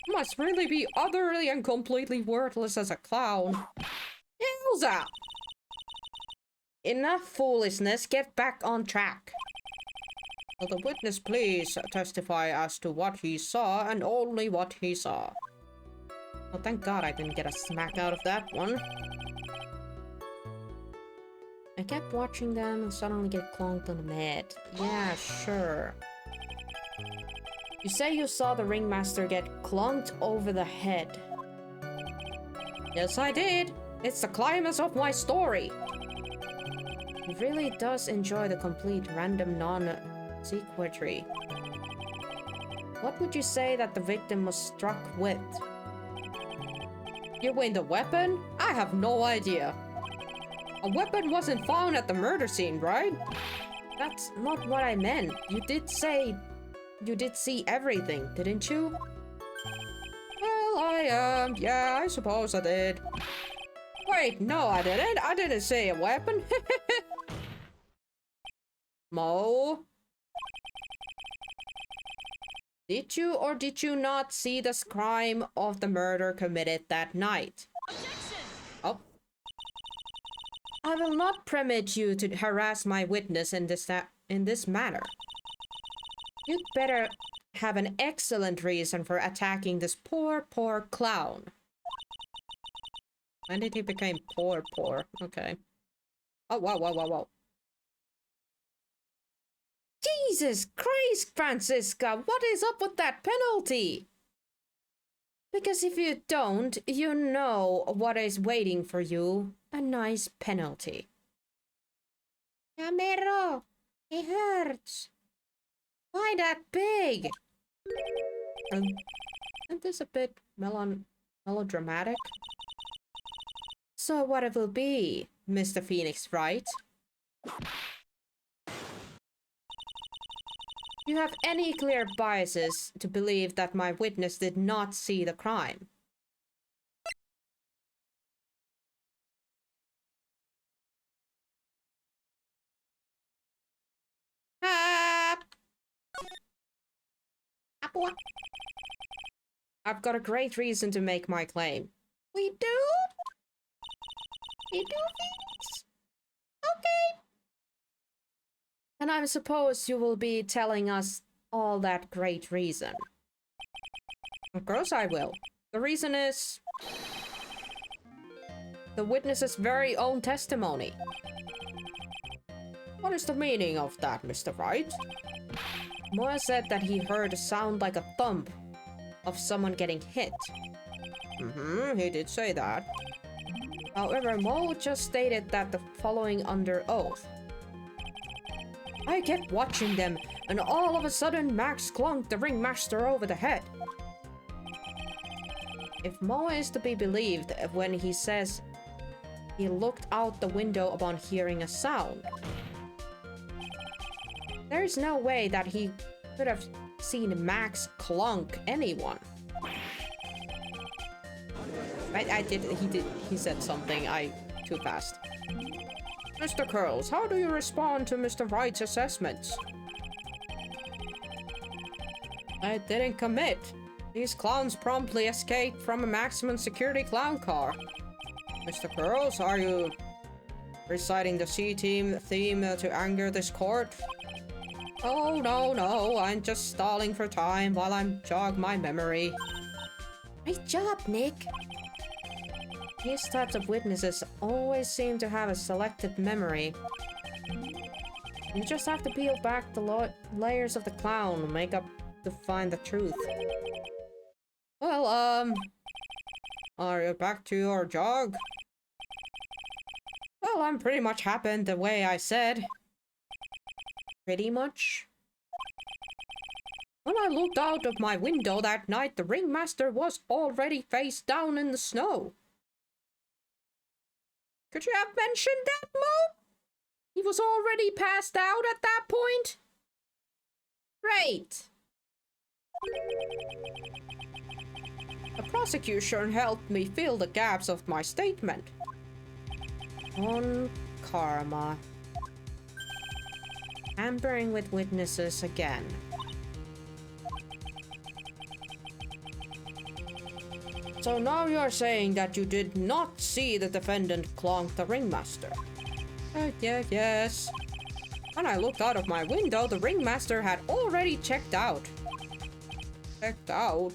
A: I must really be utterly and completely worthless as a clown. Elsa! Enough foolishness, get back on track. Will the witness please testify as to what he saw and only what he saw? Well, thank God I didn't get a smack out of that one. I kept watching them and suddenly get clonked on the head. Yeah, sure. You say you saw the Ringmaster get clonked over the head. Yes, I did. It's the climax of my story. He really does enjoy the complete random non-sequitur. What would you say that the victim was struck with? You mean the weapon? I have no idea. A weapon wasn't found at the murder scene, right? That's not what I meant. You did say you did see everything, didn't you? Well, yeah, I suppose I did. Wait, no, I didn't. I didn't say a weapon. Mo? Did you or did you not see the crime of the murder committed that night? Objection! Oh. I will not permit you to harass my witness in this manner. You'd better have an excellent reason for attacking this poor clown. When did he become poor? Okay. Oh, wow. Jesus Christ, Francisca! What is up with that penalty? Because if you don't, you know what is waiting for you. A nice penalty. Camero! It hurts! Why that big? Isn't this a bit melodramatic? So what it will be, Mr. Phoenix, right? You have any clear biases to believe that my witness did not see the crime? Ah! Apple. I've got a great reason to make my claim. We do? We do, Phoenix? Okay. And I suppose you will be telling us all that great reason. Of course I will. The reason is the witness's very own testimony. What is the meaning of that, Mr. Wright? Moa said that he heard a sound like a thump of someone getting hit. He did say that. However, Mo just stated that the following under oath. I kept watching them, and all of a sudden Max clunked the ringmaster over the head. If Mo is to be believed when he says he looked out the window upon hearing a sound, there is no way that he could have seen Max clunk anyone. He said something too fast. Mr. Curls, how do you respond to Mr. Wright's assessments? I didn't commit. These clowns promptly escaped from a maximum security clown car. Mr. Curls, are you reciting the C-Team theme to anger this court? Oh, no, I'm just stalling for time while I jog my memory. Great job, Nick. These types of witnesses always seem to have a selected memory. You just have to peel back the layers of the clown makeup to find the truth. Well, are you back to your jog? Well, I'm pretty much happened the way I said. Pretty much? When I looked out of my window that night, the ringmaster was already face down in the snow. Could you have mentioned that, Mo? He was already passed out at that point? Great. The prosecution helped me fill the gaps of my statement. On karma. Tampering with witnesses again. So now you're saying that you did not see the defendant clonk the ringmaster? Yes. When I looked out of my window, the ringmaster had already checked out. Checked out?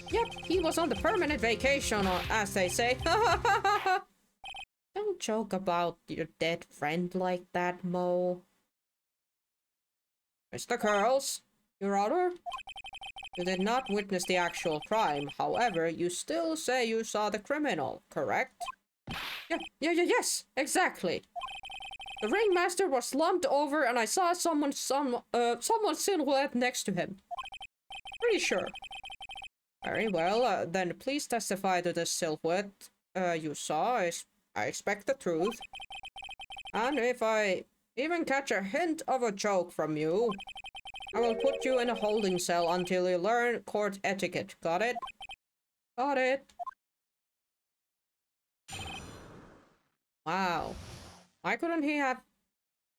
A: Yep, he was on the permanent vacation, as they say. Don't joke about your dead friend like that, Mo. Mr. Curls, Your Honor? You did not witness the actual crime. However, you still say you saw the criminal, correct? Yes, exactly. The ringmaster was slumped over and I saw someone's silhouette next to him. Pretty sure. Very well, then please testify to the silhouette you saw. I expect the truth. And if I even catch a hint of a joke from you, I will put you in a holding cell until you learn court etiquette. Got it? Got it. Wow. Why couldn't he have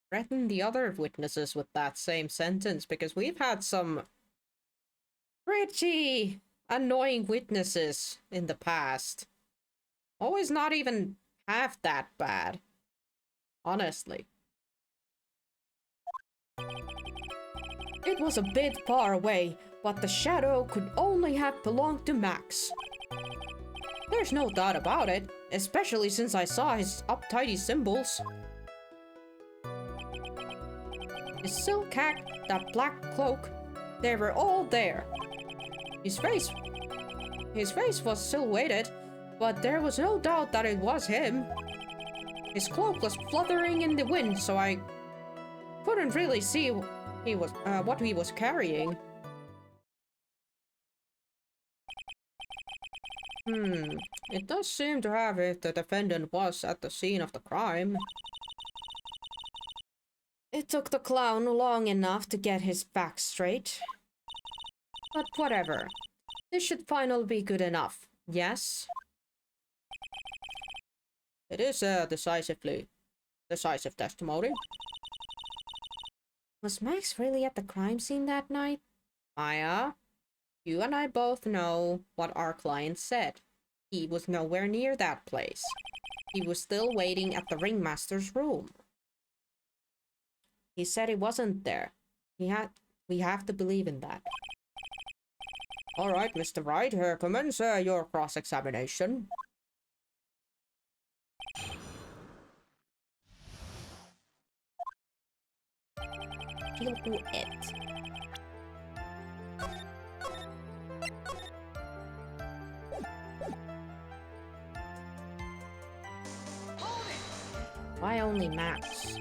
A: threatened the other witnesses with that same sentence? Because we've had some pretty annoying witnesses in the past. Always not even half that bad. Honestly. It was a bit far away, but the shadow could only have belonged to Max. There's no doubt about it, especially since I saw his uptighty symbols. His silk hat, that black cloak, they were all there. His face was silhouetted, but there was no doubt that it was him. His cloak was fluttering in the wind, so I couldn't really see what he was carrying. It does seem to have if the defendant was at the scene of the crime. It took the clown long enough to get his facts straight. But whatever. This should finally be good enough, yes? It is a decisive testimony. Was Max really at the crime scene that night? Maya, you and I both know what our client said. He was nowhere near that place. He was still waiting at the ringmaster's room. He said he wasn't there. We have to believe in that. All right, Mr. Wright, commence your cross-examination. Why only Max?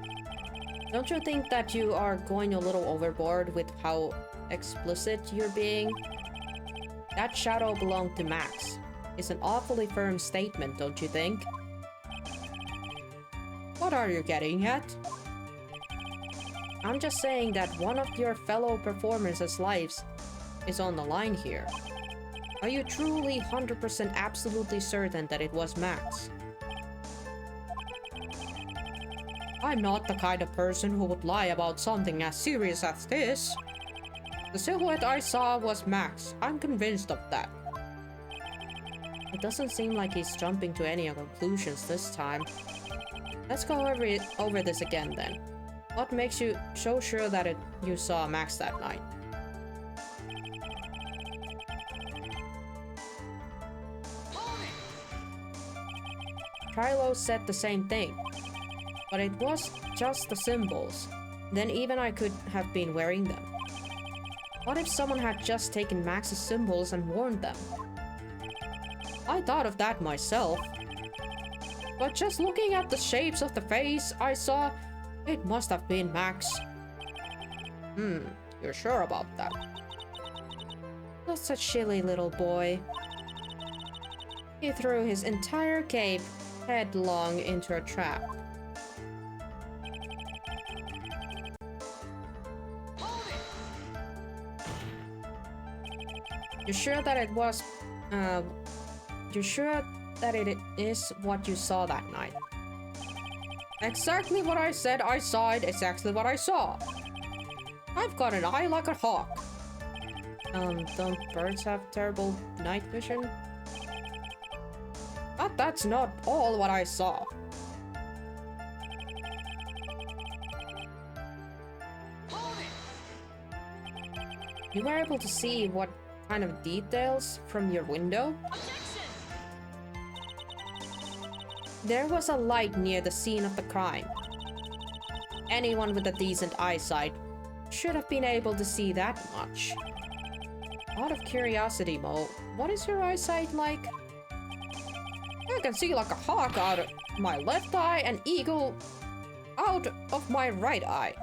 A: Don't you think that you are going a little overboard with how explicit you're being? That shadow belonged to Max. It's an awfully firm statement, don't you think? What are you getting at? I'm just saying that one of your fellow performers' lives is on the line here. Are you truly 100% absolutely certain that it was Max? I'm not the kind of person who would lie about something as serious as this. The silhouette I saw was Max. I'm convinced of that. It doesn't seem like he's jumping to any conclusions this time. Let's go over this again then. What makes you so sure that you saw Max that night? Trilo said the same thing. But it was just the symbols. Then even I could have been wearing them. What if someone had just taken Max's symbols and worn them? I thought of that myself. But just looking at the shapes of the face, I saw it must have been Max. You're sure about that? That's a chilly little boy. He threw his entire cape headlong into a trap. You're sure that it was, you're sure that it is what you saw that night? Exactly what I said I saw it, exactly what I saw. I've got an eye like a hawk. Don't birds have terrible night vision? But that's not all what I saw. You were able to see what kind of details from your window? Objection! There was a light near the scene of the crime. Anyone with a decent eyesight should have been able to see that much. Out of curiosity, Mo, what is your eyesight like? I can see like a hawk out of my left eye and eagle out of my right eye.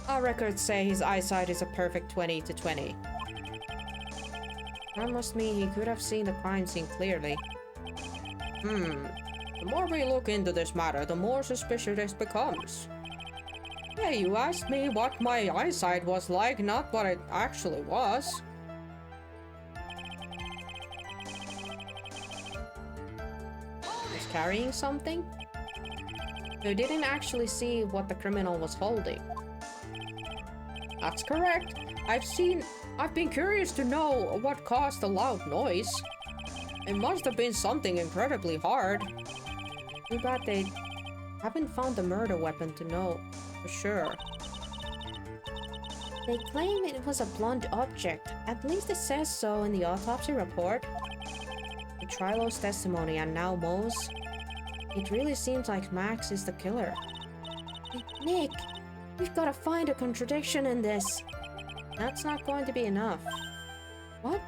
A: Our records say his eyesight is a perfect 20 to 20. That must mean he could have seen the crime scene clearly. The more we look into this matter, the more suspicious it becomes. Hey, you asked me what my eyesight was like, not what it actually was. He's carrying something? You didn't actually see what the criminal was holding. That's correct. I've been curious to know what caused the loud noise. It must have been something incredibly hard. Too bad they haven't found the murder weapon to know for sure. They claim it was a blunt object. At least it says so in the autopsy report. The Trilo's testimony and now Mo's. It really seems like Max is the killer. Nick! We've got to find a contradiction in this. That's not going to be enough. What?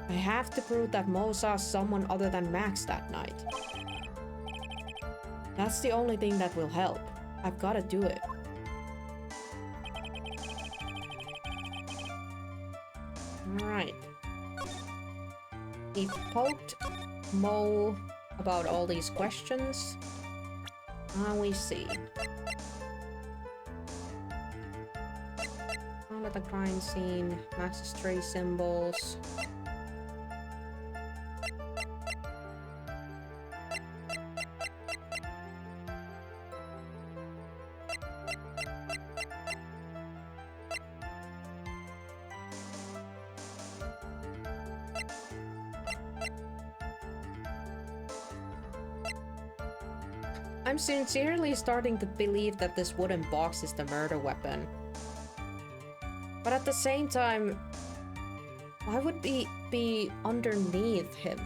A: I have to prove that Mo saw someone other than Max that night. That's the only thing that will help. I've got to do it. Alright. He poked Mo about all these questions. Now we see. Found at the crime scene. Max's tree symbols. I'm sincerely starting to believe that this wooden box is the murder weapon. But at the same time, why would be underneath him?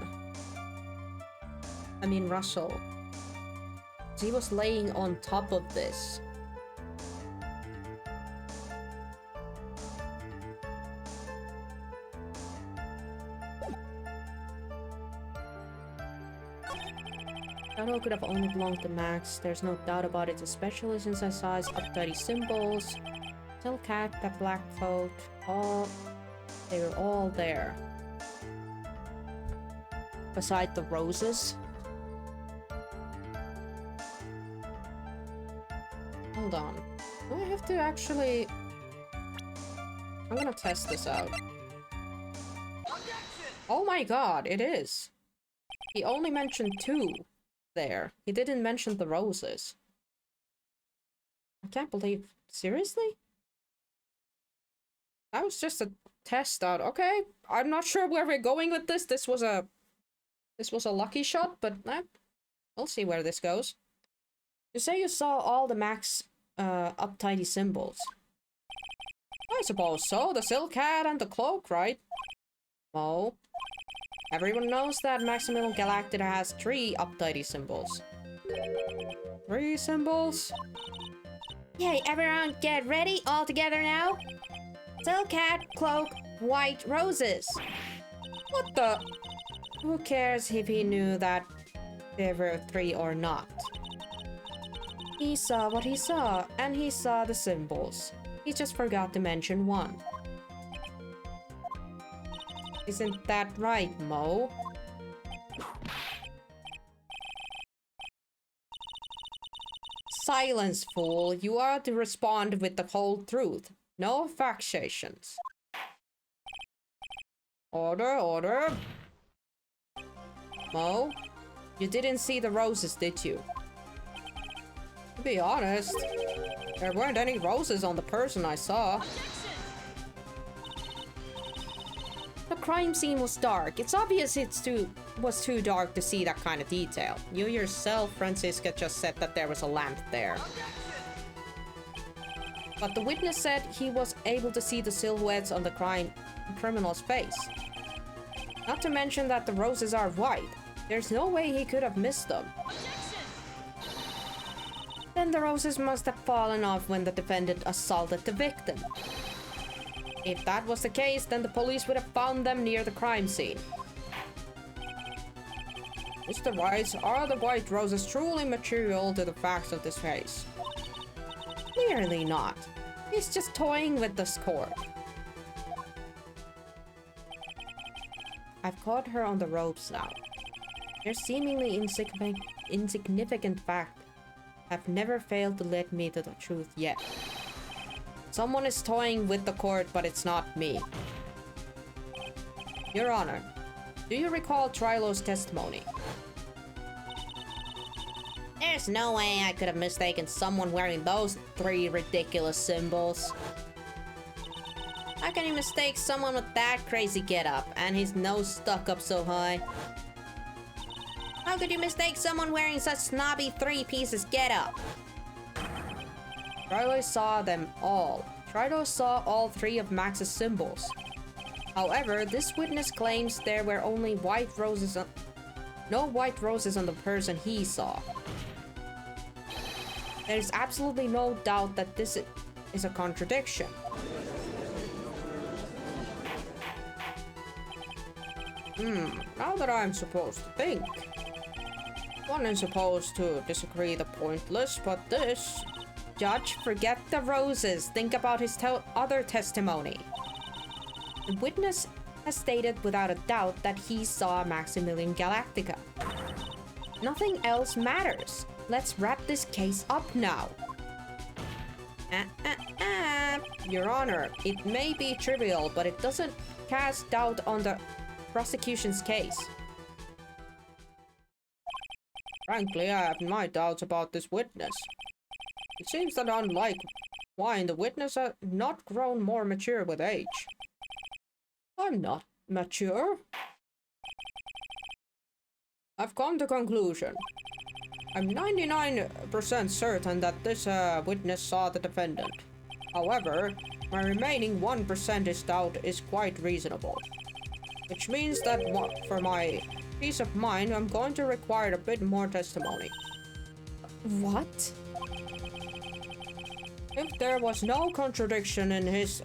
A: I mean, Russell. He was laying on top of this. Shadow could have only belonged to Max. There's no doubt about it, especially since I saw his uptidy symbols. Still cat, that black coat, they were all there. Beside the roses. Hold on. Do I have to actually... I'm gonna test this out. Oh my god, it is! He only mentioned 2 there. He didn't mention the roses. I can't believe... Seriously? That was just a test out. Okay, I'm not sure where we're going with this. This was a lucky shot, but we'll see where this goes. You say you saw all the Max uptidy symbols. I suppose so. The silk hat and the cloak, right? Oh. Everyone knows that Maximilian Galactica has 3 uptidy symbols. 3 symbols?
B: Yay, everyone get ready all together now? Silk hat, cloak, white roses.
A: What the? Who cares if he knew that there were 3 or not? He saw what he saw, and he saw the symbols. He just forgot to mention 1. Isn't that right, Mo? Silence, fool. You are to respond with the whole truth. No factions. Order, order. Mo, you didn't see the roses, did you? To be honest, there weren't any roses on the person I saw. The crime scene was dark. It's obvious it was too dark to see that kind of detail. You yourself, Francisca, just said that there was a lamp there. But the witness said he was able to see the silhouettes on the criminal's face. Not to mention that the roses are white. There's no way he could have missed them. Then the roses must have fallen off when the defendant assaulted the victim. If that was the case, then the police would have found them near the crime scene. Mr. Wright, are the white roses truly material to the facts of this case? Clearly not. He's just toying with the cord. I've caught her on the ropes now. Their seemingly insignificant fact have never failed to lead me to the truth yet. Someone is toying with the cord, but it's not me. Your Honor, do you recall Trilogy's testimony?
B: There's no way I could have mistaken someone wearing those 3 ridiculous symbols. How can you mistake someone with that crazy getup and his nose stuck up so high? How could you mistake someone wearing such snobby 3 pieces getup?
A: Trilogy saw them all. Trilogy saw all 3 of Max's symbols. However, this witness claims there were only white roses on... no white roses on the person he saw. There's absolutely no doubt that this is a contradiction. Now that I'm supposed to think. One is supposed to disagree the pointless, but this... Judge, forget the roses. Think about his other testimony. The witness has stated without a doubt that he saw Maximilian Galactica. Nothing else matters. Let's wrap this case up now. Your Honor, it may be trivial, but it doesn't cast doubt on the prosecution's case. Frankly, I have my doubts about this witness. It seems that unlike wine, the witness has not grown more mature with age. I'm not mature. I've come to conclusion. I'm 99% certain that this witness saw the defendant. However, my remaining 1% doubt is quite reasonable. Which means that for my peace of mind, I'm going to require a bit more testimony. What? If there was no contradiction in his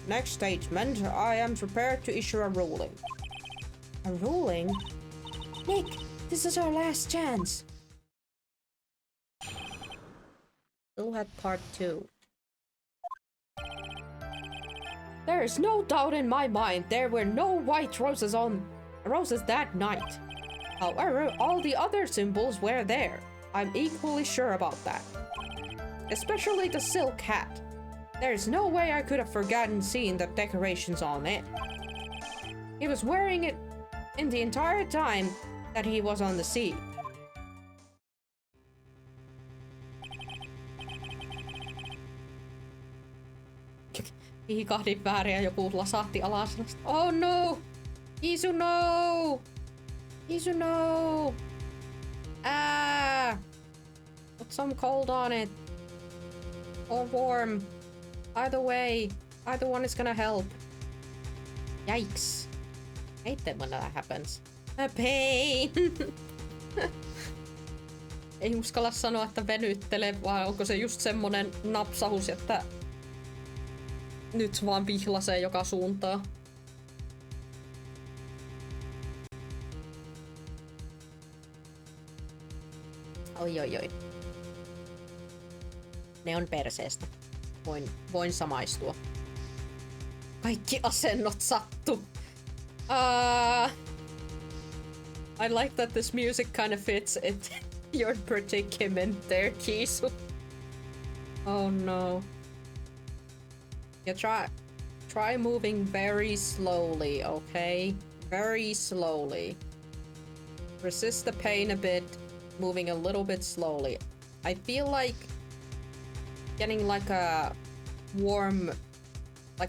A: next statement, I am prepared to issue a ruling. A ruling? Nick, this is our last chance. Still had part 2. There is no doubt in my mind there were no white roses that night. However, all the other symbols were there. I'm equally sure about that. Especially the silk hat. There's no way I could have forgotten seeing the decorations on it. He was wearing it in the entire time that he was on the sea. Hiikahdin väärin ja joku lasahti alas. Oh no! Isu no! Isu no! Ah! Put some cold on it. Or warm. Either way. Either one is gonna help. Yikes. Hate that when that happens. A pain! Ei uskalla sanoa, että venyttele, vai onko se just semmonen napsahus, että nyt vaan vihlasee joka suuntaan. Oi oi oi. Ne on perseestä. Voin samaistua. Kaikki asennot sattu. I like that this music kind of fits it. Your predicament there, Kisu. Oh no. Yeah, try moving very slowly, okay? Very slowly. Resist the pain a bit, moving a little bit slowly. I feel like getting like a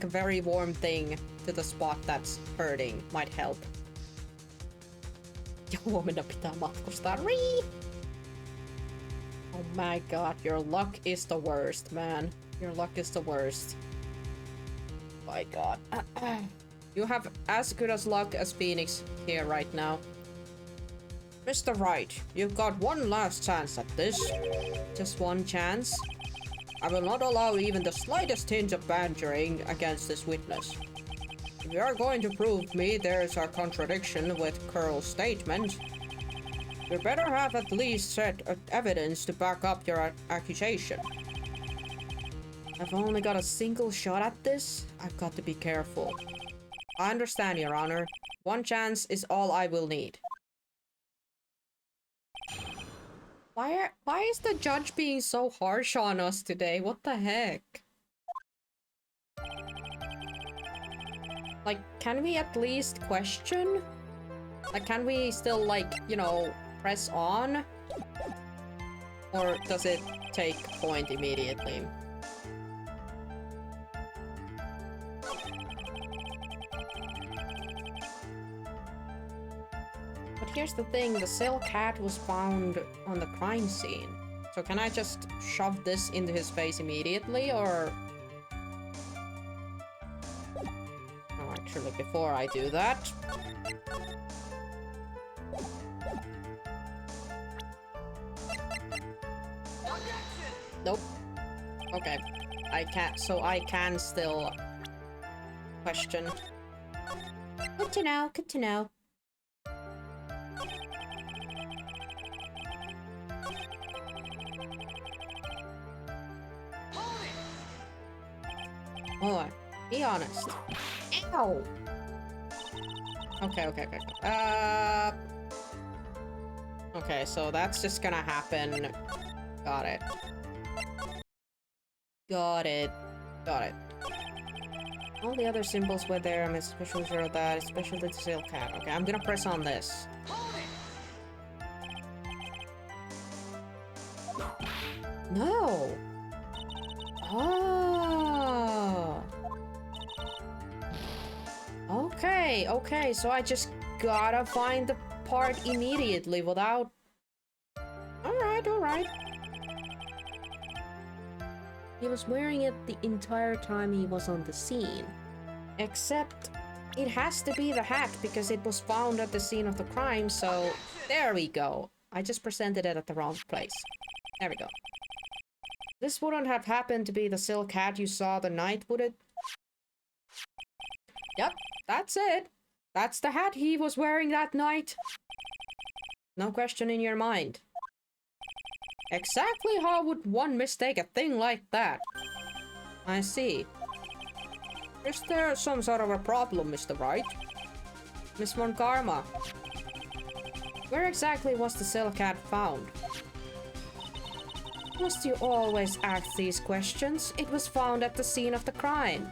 A: very warm thing to the spot that's hurting might help. Ja huomenna pitää matkustaa. Oh my god, your luck is the worst, man. Your luck is the worst. My god. You have as good as luck as Phoenix here right now. Mr. Wright, you've got one last chance at this. Just one chance? I will not allow even the slightest hint of bantering against this witness. If you are going to prove me there is a contradiction with Curl's statement, you better have at least set evidence to back up your accusation. I've only got a single shot at this. I've got to be careful. I understand, Your Honor. One chance is all I will need. Why is the judge being so harsh on us today? What the heck? Like, can we at least question? Like, can we still, like, you know, press on? Or does it take point immediately? But here's the thing, the silk hat was found on the crime scene. So can I just shove this into his face immediately, or... Oh, actually, before I do that... Nope. Okay. I can still question. Good to know, good to know. Boy, be honest. Ow! Okay. Okay, so that's just gonna happen. Got it. Got it. All the other symbols were there. I'm especially sure of that, especially the sail cat. Okay, I'm gonna press on this. No! Oh! Okay, so I just gotta find the part immediately without... Alright. He was wearing it the entire time he was on the scene. Except, it has to be the hat because it was found at the scene of the crime, so... There we go. I just presented it at the wrong place. There we go. This wouldn't have happened to be the silk hat you saw the night, would it? Yep, that's it. That's the hat he was wearing that night. No question in your mind. Exactly how would one mistake a thing like that? I see. Is there some sort of a problem, Mr. Wright? Miss Von Karma. Where exactly was the silk hat found? Must you always ask these questions? It was found at the scene of the crime. ...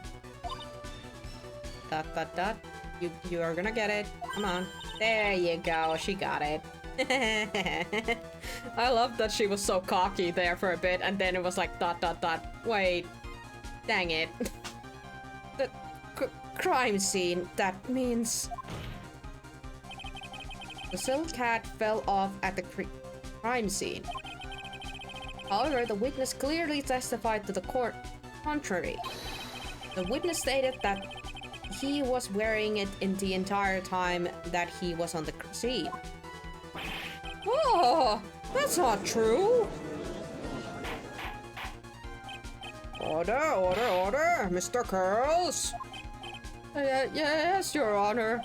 A: You are gonna get it. Come on. There you go. She got it. I love that she was so cocky there for a bit, and then it was like ... Wait. Dang it. The crime scene. That means... The silk hat fell off at the crime scene. However, the witness clearly testified to the court contrary. The witness stated that he was wearing it in the entire time that he was on the scene. Oh, that's not true. Order, Mr. Curls. Yes, Your Honor.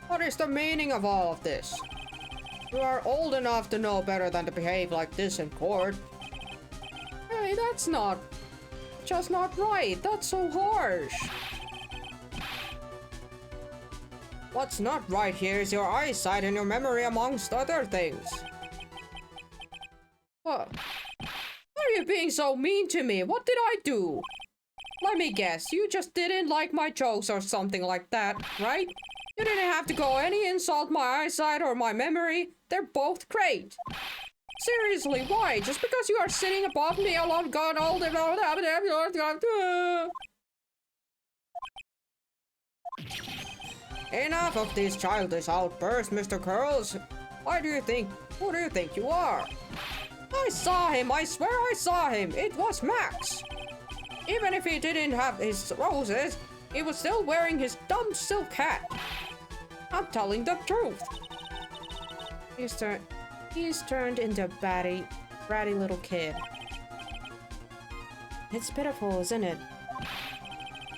A: What is the meaning of all of this? You are old enough to know better than to behave like this in court. Hey, that's just not right. That's so harsh. What's not right here is your eyesight and your memory, amongst other things. What? Why are you being so mean to me? What did I do? Let me guess, you just didn't like my jokes or something like that, right? You didn't have to go any insult my eyesight or my memory. They're both great. Seriously, why? Just because you are sitting above me alone, God, all the... Enough of these childish outbursts, Mr. Curls. Who do you think you are? I saw him, I swear I saw him. It was Max. Even if he didn't have his roses, he was still wearing his dumb silk hat. I'm telling the truth. He's turned into a bratty little kid. It's pitiful, isn't it?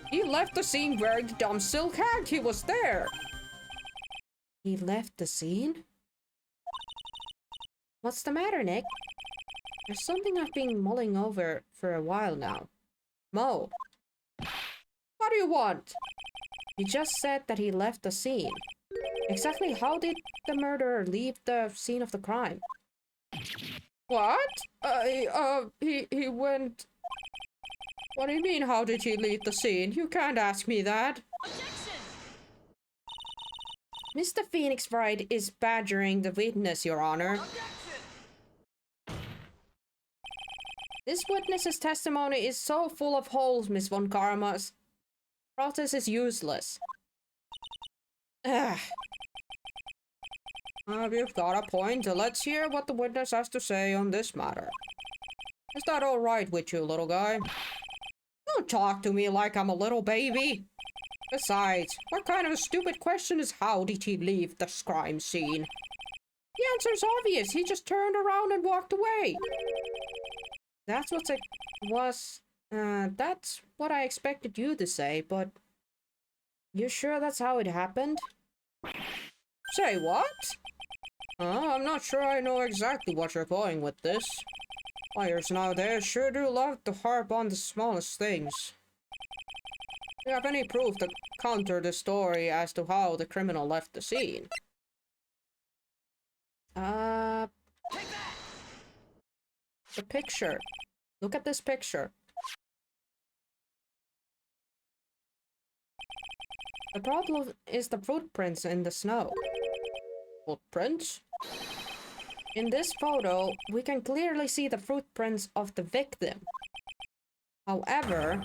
A: He left the scene wearing the dumb silk hat. He was there. He left the scene? What's the matter, Nick? There's something I've been mulling over for a while now. Mo. What do you want? He just said that he left the scene. Exactly how did the murderer leave the scene of the crime? What? He went... What do you mean, how did he leave the scene? You can't ask me that. Objection! Mr. Phoenix Wright is badgering the witness, Your Honor. Objection! This witness's testimony is so full of holes, Miss Von Karma's process is useless. You've got a point. Let's hear what the witness has to say on this matter. Is that all right with you, little guy? Don't talk to me like I'm a little baby. Besides, what kind of a stupid question is how did he leave the crime scene? The answer's obvious. He just turned around and walked away. That's that's what I expected you to say, but... You sure that's how it happened? Say what? I'm not sure I know exactly what you're going with this. Lawyers nowadays sure do love to harp on the smallest things. Do you have any proof to counter the story as to how the criminal left the scene? The picture. Look at this picture. The problem is the footprints in the snow. Footprints? In this photo, we can clearly see the footprints of the victim. However,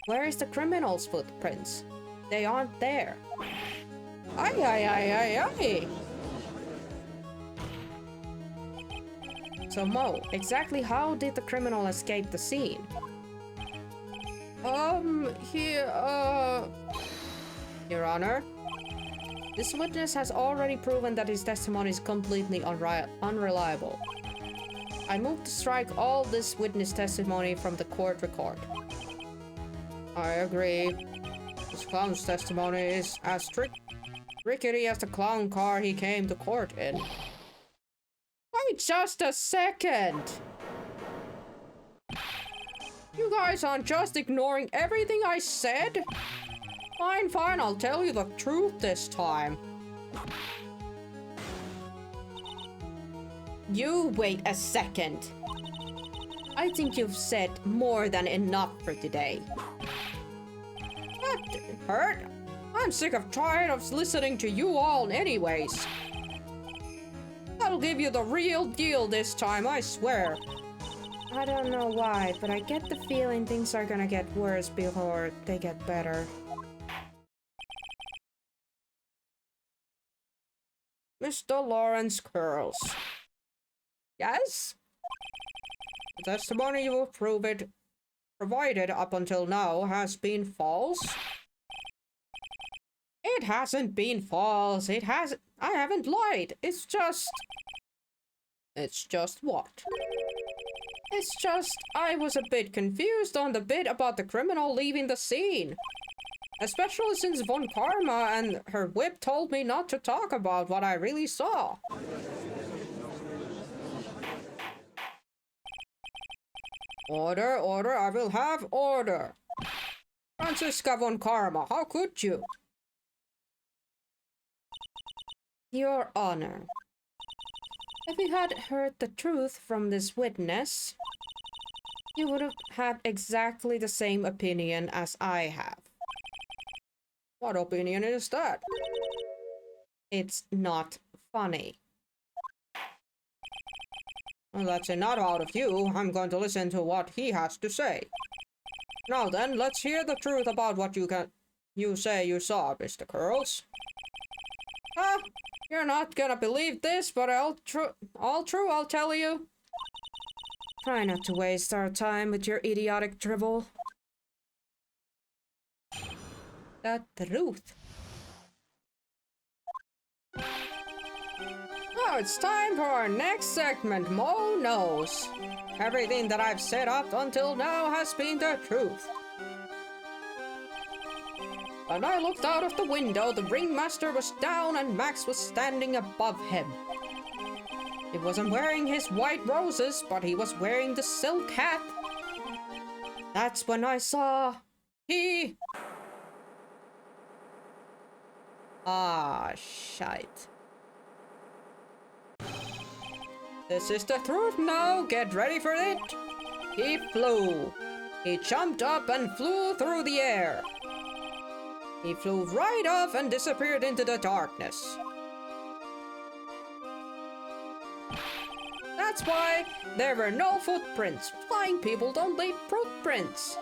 A: where is the criminal's footprints? They aren't there. Ay, ay, ay, ay, ay. So Mo, exactly how did the criminal escape the scene? Your Honor, this witness has already proven that his testimony is completely unreliable. I move to strike all this witness testimony from the court record. I agree. This clown's testimony is as rickety as the clown car he came to court in. Wait just a second! You guys aren't just ignoring everything I said? Fine, fine, I'll tell you the truth this time. You wait a second. I think you've said more than enough for today. That hurt. I'm sick of tired of listening to you all anyways. I'll give you the real deal this time, I swear. I don't know why, but I get the feeling things are gonna get worse before they get better. Mr. Lawrence Curls. Yes? The testimony you have provided up until now has been false? It hasn't been false. I haven't lied. It's just what? It's just I was a bit confused on the bit about the criminal leaving the scene. Especially since Von Karma and her whip told me not to talk about what I really saw. Order, order, I will have order. Franziska Von Karma, how could you? Your Honor, if you had heard the truth from this witness, you would have had exactly the same opinion as I have. What opinion is that? It's not funny. Well, that's enough out of you. I'm going to listen to what he has to say. Now then, let's hear the truth about what you say you saw, Mr. Curls. You're not gonna believe this, but all true, I'll tell you. Try not to waste our time with your idiotic dribble. The truth. Now it's time for our next segment, Mo Knows. Everything that I've said up until now has been the truth. When I looked out of the window, the ringmaster was down and Max was standing above him. He wasn't wearing his white roses, but he was wearing the silk hat. That's when I saw he... Ah, shite. This is the truth now, get ready for it. He flew. He jumped up and flew through the air. He flew right off and disappeared into the darkness. That's why there were no footprints. Flying people don't leave footprints.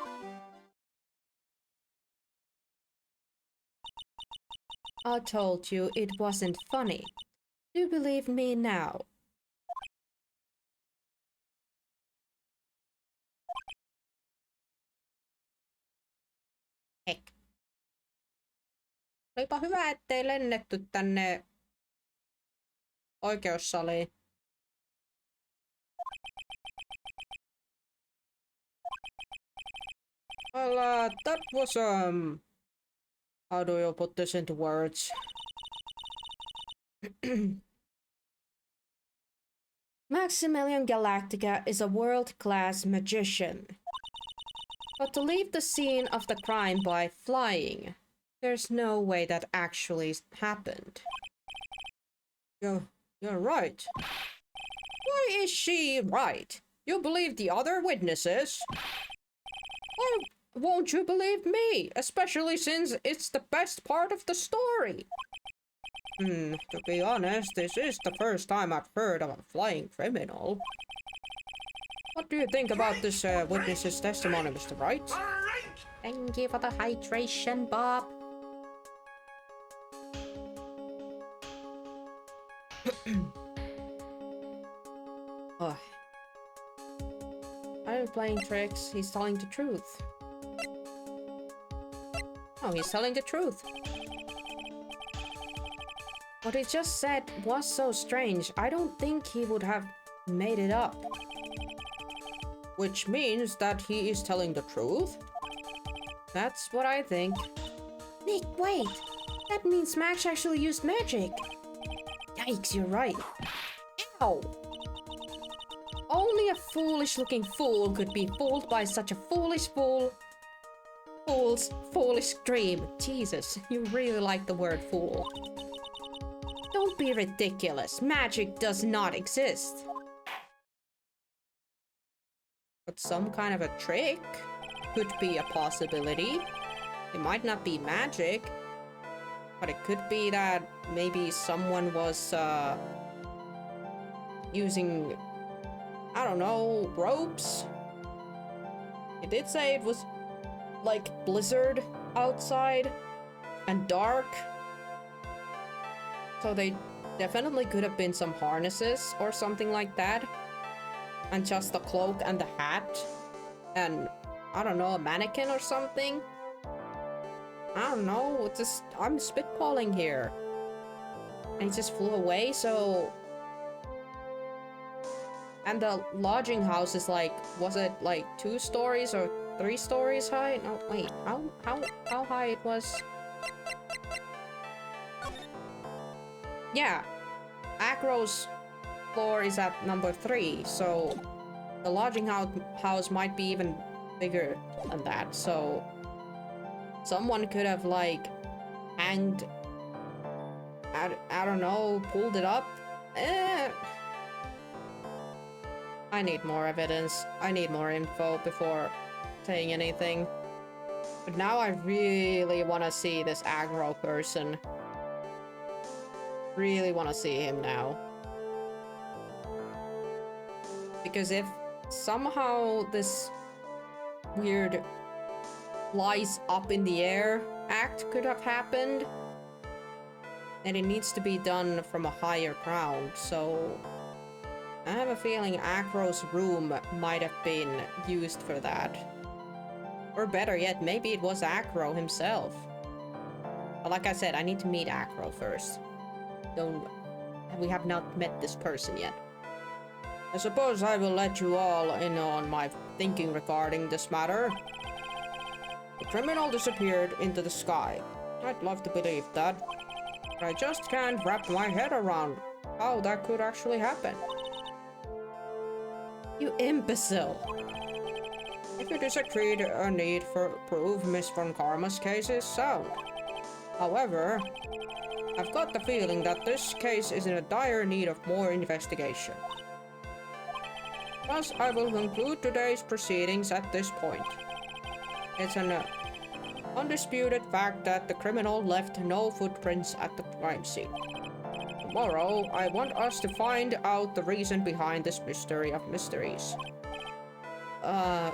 A: I told you it wasn't funny. Do you believe me now? Heck. Olipa hyvä, ettei lennetty tänne oikeussaliin. Well, that was, how do you put this into words? Maximilian Galactica is a world-class magician. But to leave the scene of the crime by flying, there's no way that actually happened. You're right. Why is she right? You believe the other witnesses? Why won't you believe me? Especially since it's the best part of the story. To be honest, this is the first time I've heard of a flying criminal. What do you think about this witness's testimony, Mr. Wright? Thank you for the hydration, Bob. Oh. I'm playing tricks. He's telling the truth. Oh, he's telling the truth. What he just said was so strange. I don't think he would have made it up. Which means that he is telling the truth? That's what I think. Nick, wait! That means Max actually used magic! Yikes, you're right. Ow! Only a foolish-looking fool could be fooled by such a foolish fool. Fool's foolish dream. Jesus, you really like the word fool. Don't be ridiculous. Magic does not exist. But some kind of a trick could be a possibility. It might not be magic, but it could be that maybe someone was using, I don't know, ropes. It did say it was like blizzard outside and dark. So they definitely could have been some harnesses or something like that. And just the cloak and the hat. And, I don't know, a mannequin or something. I don't know, it's just, I'm spitballing here. And he just flew away, so... And the lodging house is like, was it like 2 stories or 3 stories high? No, wait, how high it was? Yeah, Acro's floor is at number 3, so the lodging house might be even bigger than that, so someone could have like hanged, I don't know, pulled it up. I need more evidence. I need more info before saying anything. But now I really want to see this aggro person. Really want to see him now. Because if somehow this weird flies up in the air act could have happened, then it needs to be done from a higher ground, so I have a feeling Acro's room might have been used for that. Or better yet, maybe it was Acro himself. But like I said, I need to meet Acro first. We have not met this person yet. I suppose I will let you all in on my thinking regarding this matter. The criminal disappeared into the sky. I'd love to believe that, but I just can't wrap my head around how that could actually happen. You imbecile! If you disagreed, a need for proof Miss Von Karma's case is sound. However, I've got the feeling that this case is in a dire need of more investigation. Thus, I will conclude today's proceedings at this point. It's an undisputed fact that the criminal left no footprints at the crime scene. Tomorrow, I want us to find out the reason behind this mystery of mysteries. I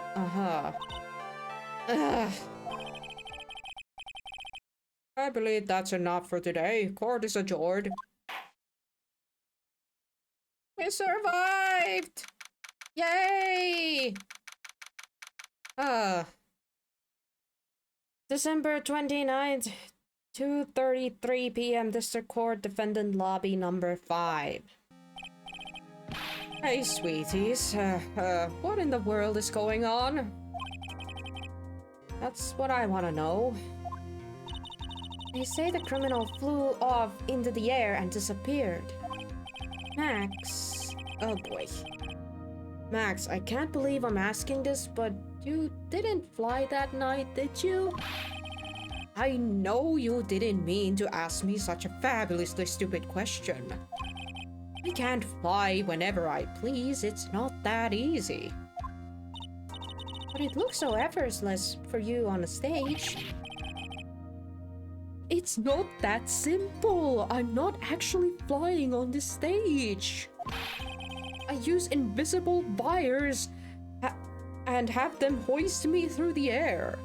A: believe that's enough for today. Court is adjourned. We survived! Yay! December 29th, 2:33 p.m. District Court, Defendant Lobby number 5. Hey, sweeties. What in the world is going on? That's what I want to know. They say the criminal flew off into the air and disappeared. Max... Oh boy. Max, I can't believe I'm asking this, but You didn't fly that night, did you? I know you didn't mean to ask me such a fabulously stupid question. I can't fly whenever I please, it's not that easy. But it looks so effortless for you on the stage. It's not that simple. I'm not actually flying on the stage. I use invisible wires and have them hoist me through the air.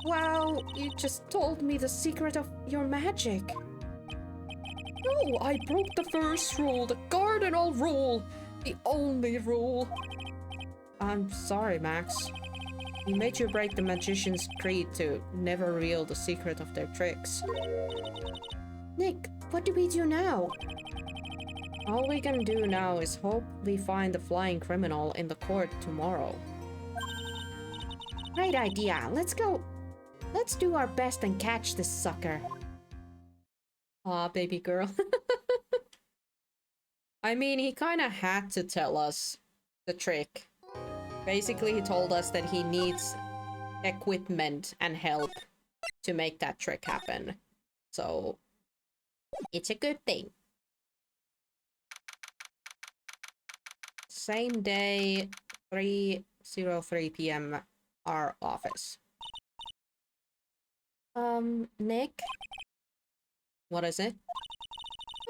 A: Wow, you just told me the secret of your magic. No, I broke the first rule, the cardinal rule, the only rule. I'm sorry, Max. We made you break the magician's creed to never reveal the secret of their tricks. Nick, what do we do now? All we can do now is hope we find the flying criminal in the court tomorrow. Great idea. Let's go. Let's do our best and catch this sucker. Aw, baby girl. I mean, he kind of had to tell us the trick. Basically, he told us that he needs equipment and help to make that trick happen. So, it's a good thing. Same day, 3:03 p.m. our office. Nick? What is it?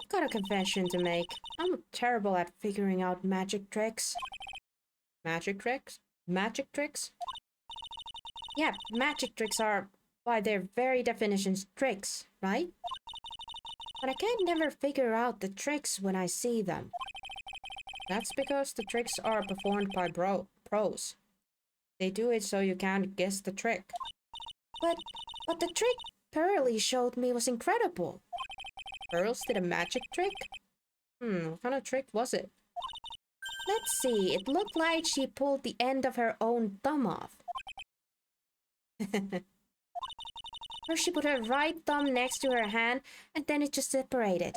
A: I've got a confession to make. I'm terrible at figuring out magic tricks. Magic tricks? Magic tricks? Yeah, magic tricks are, by their very definitions, tricks, right? But I can't never figure out the tricks when I see them. That's because the tricks are performed by pros. They do it so you can't guess the trick. But the trick Pearly showed me was incredible. Pearls did a magic trick? What kind of trick was it? Let's see, it looked like she pulled the end of her own thumb off. Or she put her right thumb next to her hand and then it just separated.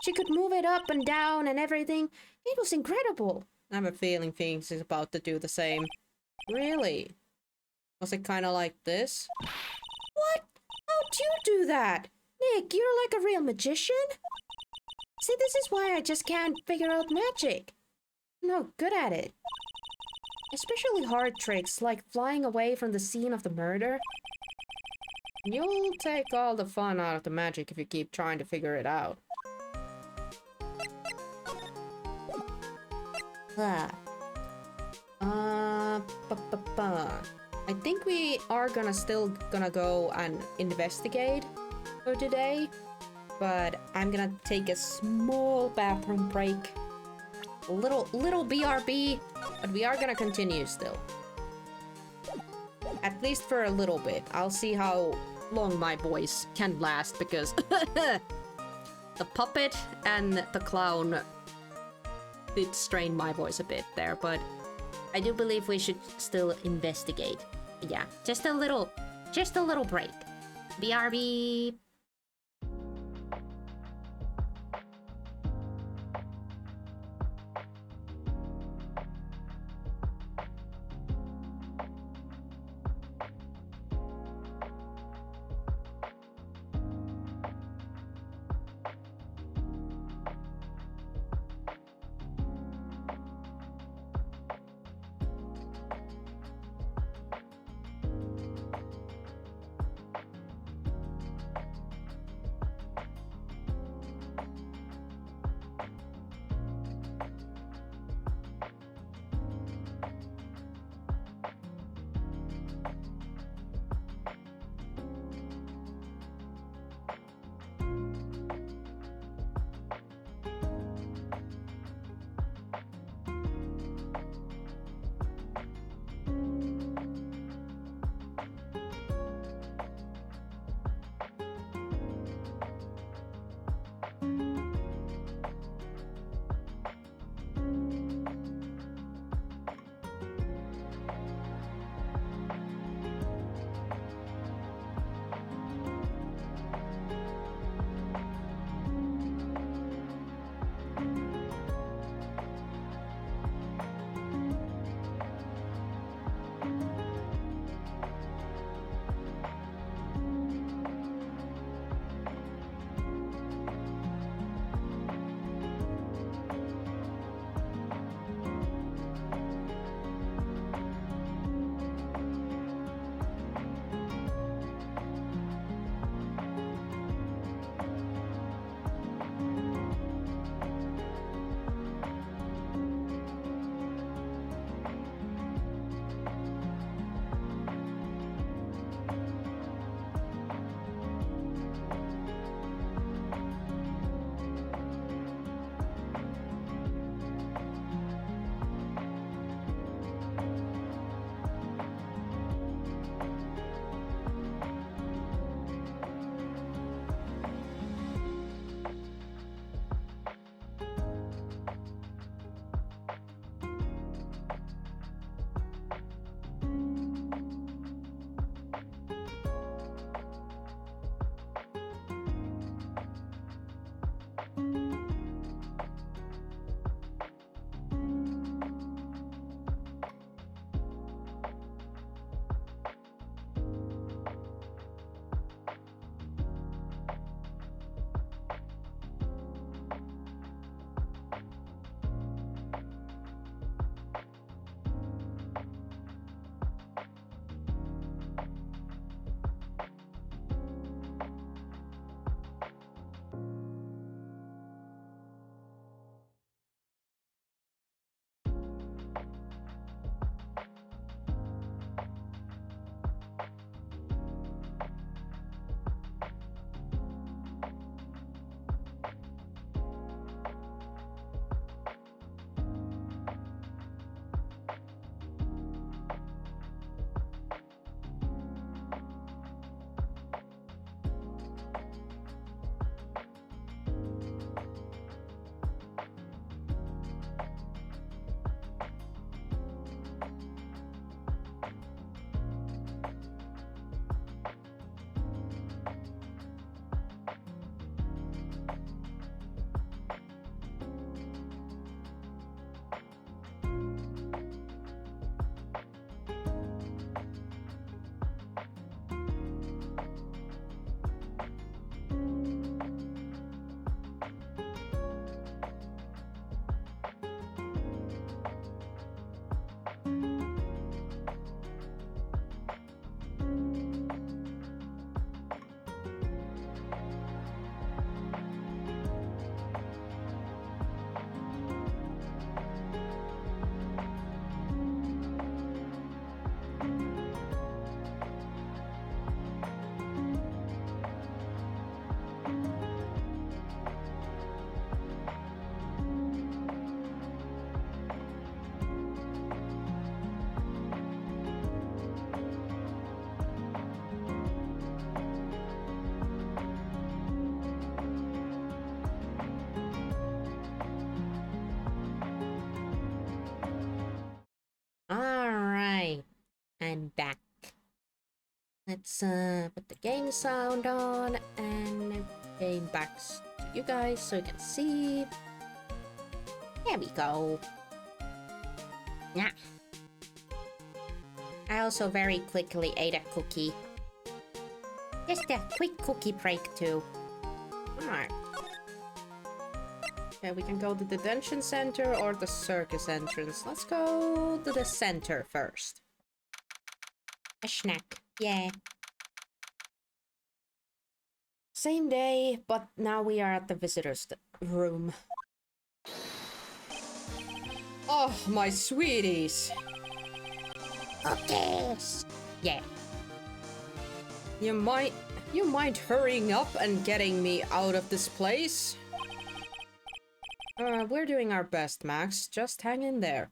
A: She could move it up and down and everything. It was incredible. I have a feeling Phoenix is about to do the same. Really? Was it kind of like this? What? How'd you do that? Nick, you're like a real magician? See, this is why I just can't figure out magic. I'm not good at it. Especially hard tricks, like flying away from the scene of the murder. You'll take all the fun out of the magic if you keep trying to figure it out. I think we are still gonna go and investigate for today, but I'm gonna take a small bathroom break. A little BRB, but we are gonna continue still. At least for a little bit. I'll see how long my voice can last, because the puppet and the clown did strain my voice a bit there, but I do believe we should still investigate. Yeah, just a little break. BRB. I'm back. Let's put the game sound on and game back to you guys so you can see. There we go. Yeah. I also very quickly ate a cookie. Just a quick cookie break too. Alright. Okay, we can go to the detention center or the circus entrance. Let's go to the center first. A snack. Yeah. Same day, but now we are at the visitors room. Oh, my sweeties. Cookies. Yeah. You mind hurrying up and getting me out of this place? We're doing our best, Max. Just hang in there.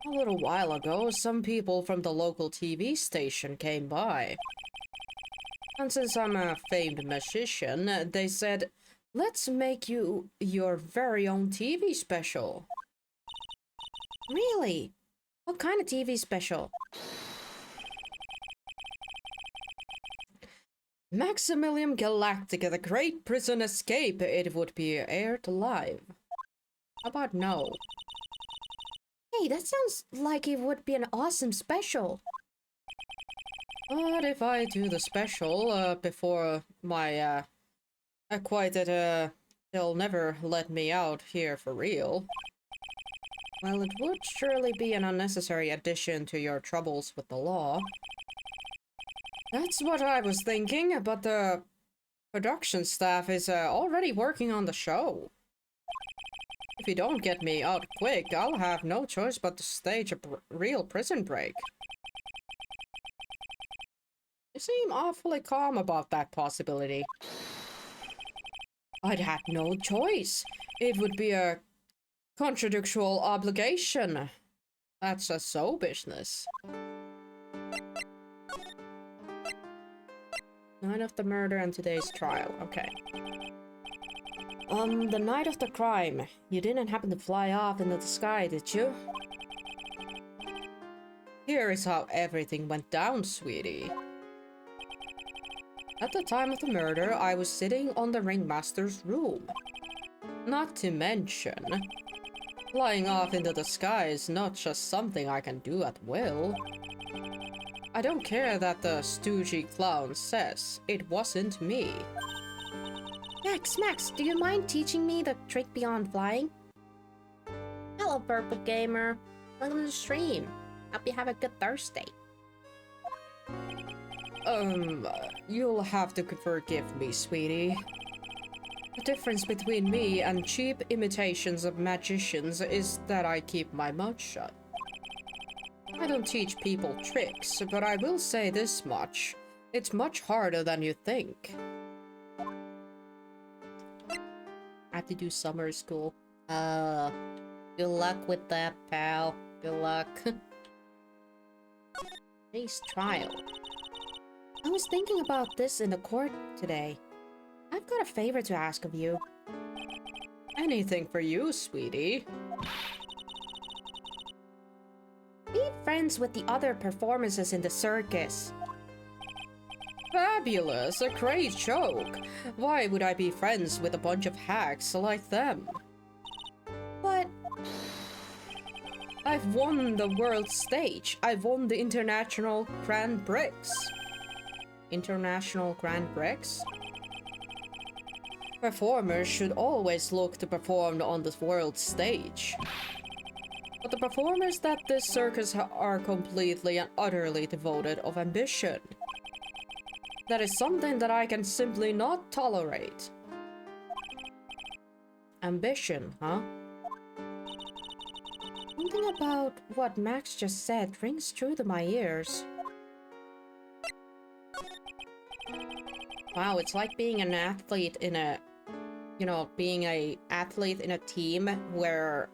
A: A little while ago, some people from the local TV station came by. And since I'm a famed magician, they said, let's make you your very own TV special. Really? What kind of TV special? Maximilian Galactica, the Great Prison Escape. It would be aired live. How about no? Hey, that sounds like it would be an awesome special. But if I do the special before my acquitted, they'll never let me out here for real. Well, it would surely be an unnecessary addition to your troubles with the law. That's what I was thinking, but the production staff is already working on the show. If you don't get me out quick, I'll have no choice but to stage a real prison break. You seem awfully calm about that possibility. I'd have no choice. It would be a contractual obligation. That's a so business. Night of the murder and today's trial. Okay. The night of the crime. You didn't happen to fly off into the sky, did you? Here is how everything went down, sweetie. At the time of the murder, I was sitting on the ringmaster's room. Not to mention, flying off into the sky is not just something I can do at will. I don't care that the stoogey clown says it wasn't me. Max, do you mind teaching me the trick beyond flying? Hello, Purple Gamer. Welcome to the stream. Hope you have a good Thursday. You'll have to forgive me, sweetie. The difference between me and cheap imitations of magicians is that I keep my mouth shut. I don't teach people tricks, but I will say this much. It's much harder than you think. I have to do summer school. Good luck with that, pal. Good luck. Today's trial. I was thinking about this in the court today. I've got a favor to ask of you. Anything for you, sweetie. Be friends with the other performances in the circus. Fabulous! A great joke! Why would I be friends with a bunch of hacks like them? But I've won the world stage. I've won the International Grand Prix. International Grand Prix? Performers should always look to perform on the world stage. But the performers that this circus are completely and utterly devoid of ambition. That is something that I can simply not tolerate. Ambition, huh? Something about what Max just said rings true to my ears. Wow, it's like being an athlete in a... being an athlete in a team where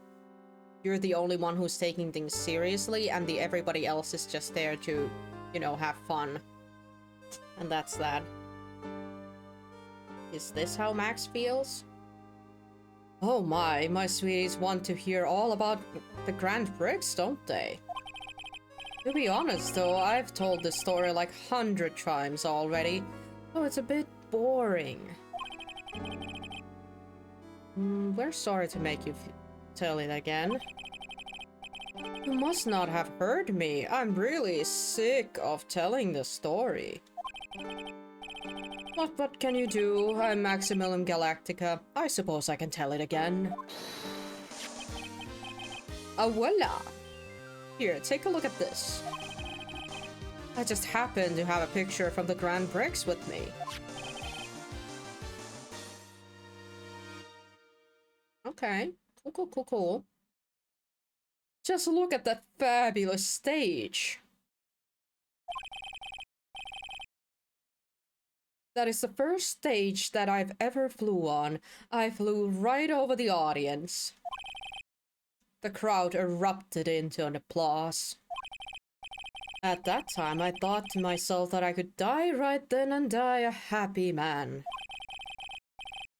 A: you're the only one who's taking things seriously and everybody else is just there to, have fun. And that's that. Is this how Max feels? Oh my sweeties want to hear all about the Grand Prix, don't they? To be honest though, I've told this story like 100 times already, so it's a bit boring. We're sorry to make you tell it again. You must not have heard me. I'm really sick of telling the story. What can you do? I'm Maximilian Galactica. I suppose I can tell it again. Ah, voila! Here, take a look at this. I just happen to have a picture from the Grand Prix with me. Okay, cool. Just look at that fabulous stage. That is the first stage that I've ever flew on. I flew right over the audience. The crowd erupted into an applause. At that time, I thought to myself that I could die right then and die a happy man.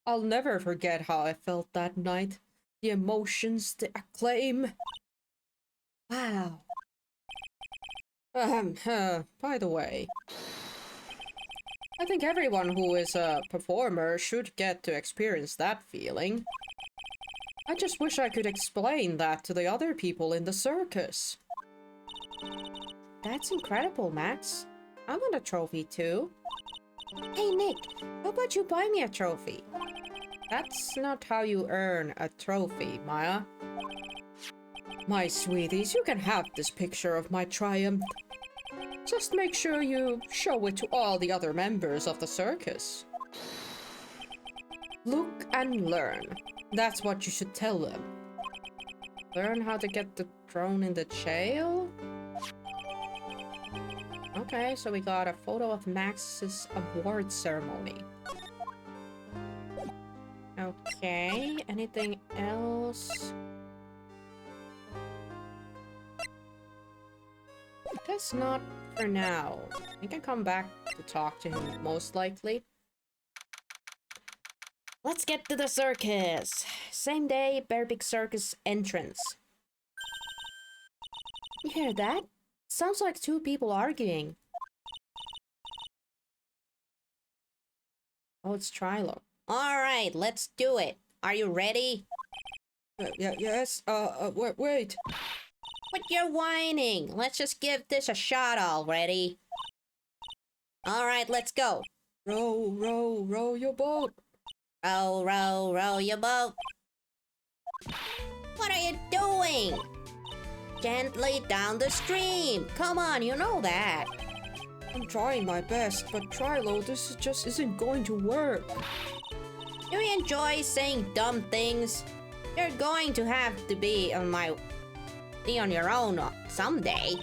A: I'll never forget how I felt that night. The emotions, the acclaim. Wow. By the way, I think everyone who is a performer should get to experience that feeling. I just wish I could explain that to the other people in the circus. That's incredible, Max. I want a trophy too. Hey Nick, how about you buy me a trophy? That's not how you earn a trophy, Maya. My sweeties, you can have this picture of my triumph. Just make sure you show it to all the other members of the circus. Look and learn. That's what you should tell them. Learn how to get the drone in the jail? Okay, so we got a photo of Max's award ceremony. Okay, anything else? Guess not for now. We can come back to talk to him, most likely. Let's get to the circus! Same day, Bear Big Circus entrance. You hear that? Sounds like two people arguing. Oh, it's Trilo. Alright, let's do it. Are you ready? Yes, wait. But you're whining. Let's just give this a shot already. Alright, let's go. Row your boat. Row your boat. What are you doing? Gently down the stream. Come on, you know that. I'm trying my best, but Trilo, this just isn't going to work. Do you enjoy saying dumb things? You're going to have to be on your own someday.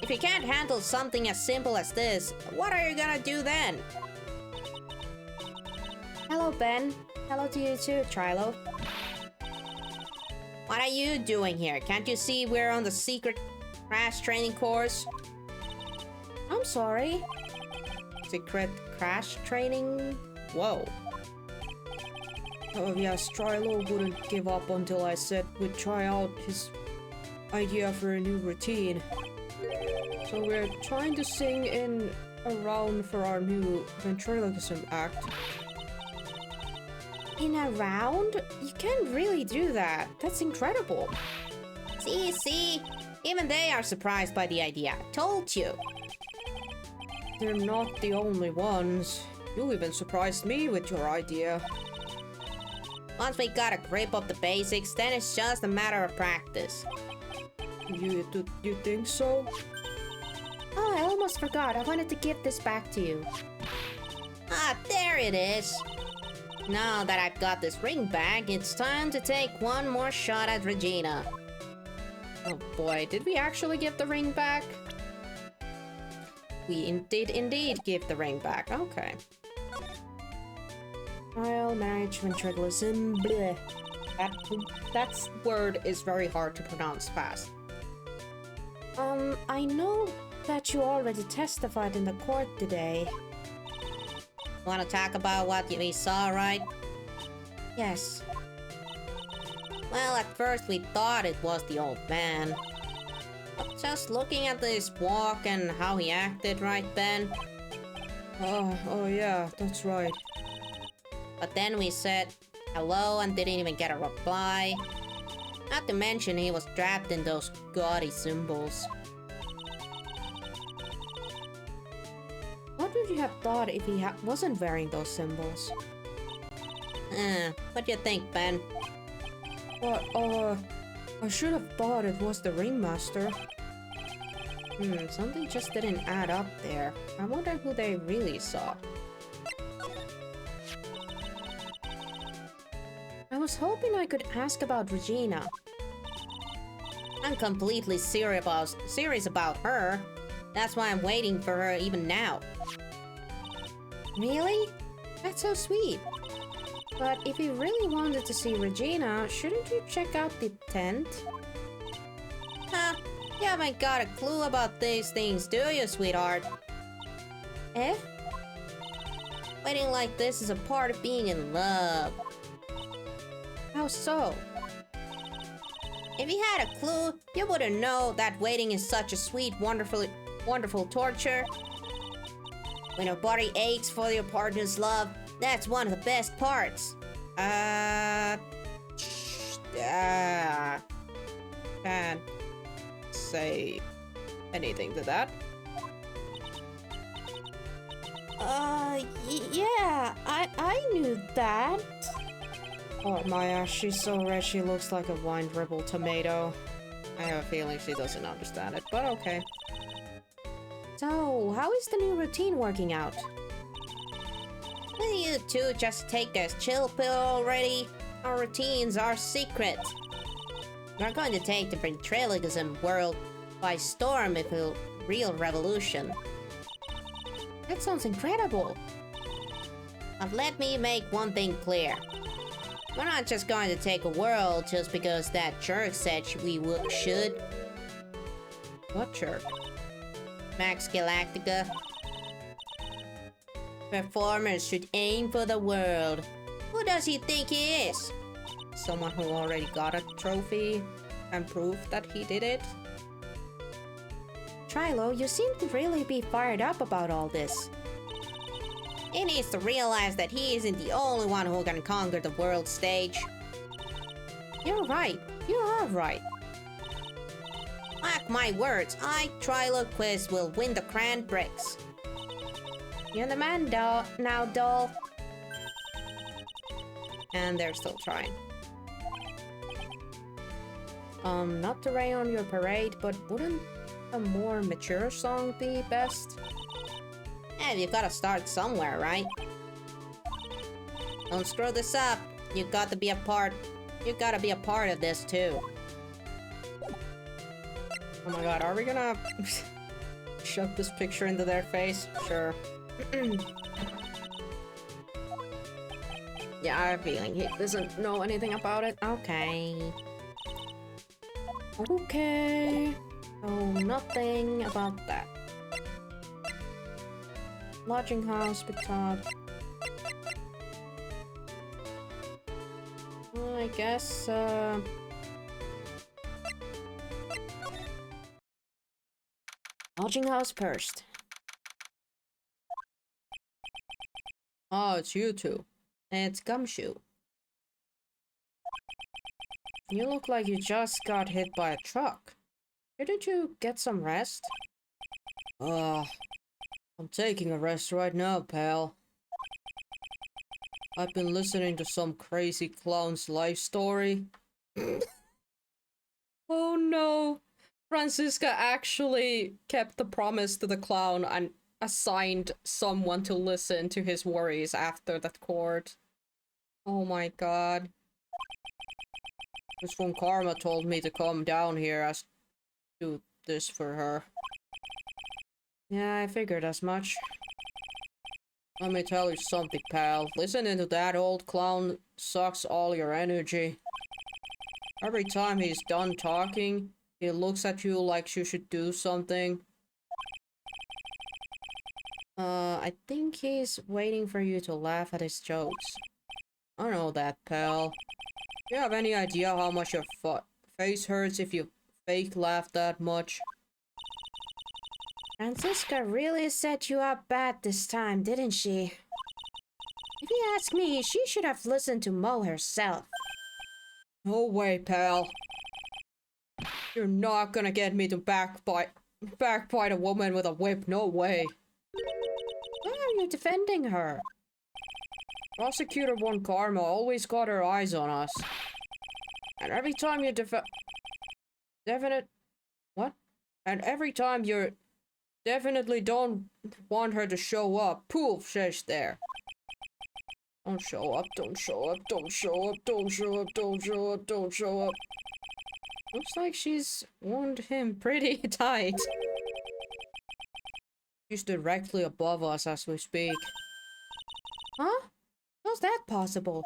A: If you can't handle something as simple as this, what are you gonna do then? Hello, Ben. Hello to you too, Trilo. What are you doing here? Can't you see we're on the secret crash training course? I'm sorry. Secret crash training? Whoa. Oh yes, Trilo wouldn't give up until I said we'd try out his idea for a new routine. So we're trying to sing in a round for our new ventriloquism act. In a round? You can't really do that. That's incredible. See? Even they are surprised by the idea. Told you. They're not the only ones. You even surprised me with your idea. Once we got a grip of the basics, then it's just a matter of practice. You think so? Oh, I almost forgot. I wanted to give this back to you. Ah, there it is. Now that I've got this ring back, it's time to take one more shot at Regina. Oh boy, did we actually give the ring back? We did indeed give the ring back. Okay. Trial, marriage, ventriloquism, bleh. That word is very hard to pronounce fast. I know that you already testified in the court today. Want to talk about what we saw, right? Yes. Well, at first we thought it was the old man.
B: Just looking at his walk and how he acted right then.
A: Oh yeah, that's right.
B: But then we said hello and didn't even get a reply. Not to mention he was trapped in those gaudy symbols.
A: What would you have thought if he wasn't wearing those symbols?
B: What do you think, Ben?
A: I should have thought it was the ringmaster. Something just didn't add up there. I wonder who they really saw. I was hoping I could ask about Regina.
B: I'm completely serious about her. That's why I'm waiting for her even now.
A: Really? That's so sweet. But if you really wanted to see Regina, shouldn't you check out the tent?
B: Huh? You haven't got a clue about these things, do you, sweetheart?
A: Eh?
B: Waiting like this is a part of being in love.
A: How so?
B: If you had a clue, you wouldn't know that waiting is such a sweet, wonderful torture. When your body aches for your partner's love, that's one of the best parts.
A: Can't say anything to that.
B: Yeah, I knew that.
A: Oh, Maya, she's so red she looks like a wine-dribbled tomato. I have a feeling she doesn't understand it, but okay. So, how is the new routine working out?
B: Will you two just take a chill pill already? Our routines are secret. We're going to take the ventriloquism world by storm with a real revolution.
A: That sounds incredible.
B: But let me make one thing clear. We're not just going to take a world just because that jerk said we should.
A: What jerk?
B: Max Galactica. Performers should aim for the world. Who does he think he is?
A: Someone who already got a trophy and proof that he did it? Trilo, you seem to really be fired up about all this.
B: He needs to realize that he isn't the only one who can conquer the world stage.
A: You're right. You are right.
B: Mark my words, Trilo Quiz will win the Grand Prix.
A: You're the man, now, doll. And they're still trying. Not to rain on your parade, but wouldn't a more mature song be best?
B: Yeah, you've got to start somewhere, right? Don't screw this up. You gotta be a part of this too.
A: Oh my god, are we gonna shove this picture into their face? Sure. Yeah, I have a feeling he doesn't know anything about it.
B: Okay.
A: Okay. Oh, nothing about that. Lodging house, big top. I guess, lodging house first. Oh, it's you two. It's Gumshoe. You look like you just got hit by a truck. Didn't you get some rest? I'm taking a rest right now, pal. I've been listening to some crazy clown's life story. Oh no! Franziska actually kept the promise to the clown and assigned someone to listen to his worries after that court. Oh my god. This one Karma told me to come down here as do this for her. Yeah, I figured as much. Let me tell you something, pal. Listening to that old clown sucks all your energy. Every time he's done talking, he looks at you like you should do something. I think he's waiting for you to laugh at his jokes. I know that, pal. Do you have any idea how much your face hurts if you fake laugh that much?
B: Francisca really set you up bad this time, didn't she? If you ask me, she should have listened to Mo herself.
A: No way, pal. You're not gonna get me to backbite a woman with a whip, no way.
B: Why are you defending her?
A: Prosecutor Von Karma always got her eyes on us. And every time you And every time you definitely don't want her to show up, poof, she's there. Don't show up, don't show up, don't show up, don't show up, don't show up, don't show up. Looks like she's wound him pretty tight. She's directly above us as we speak.
B: Huh? How's that possible?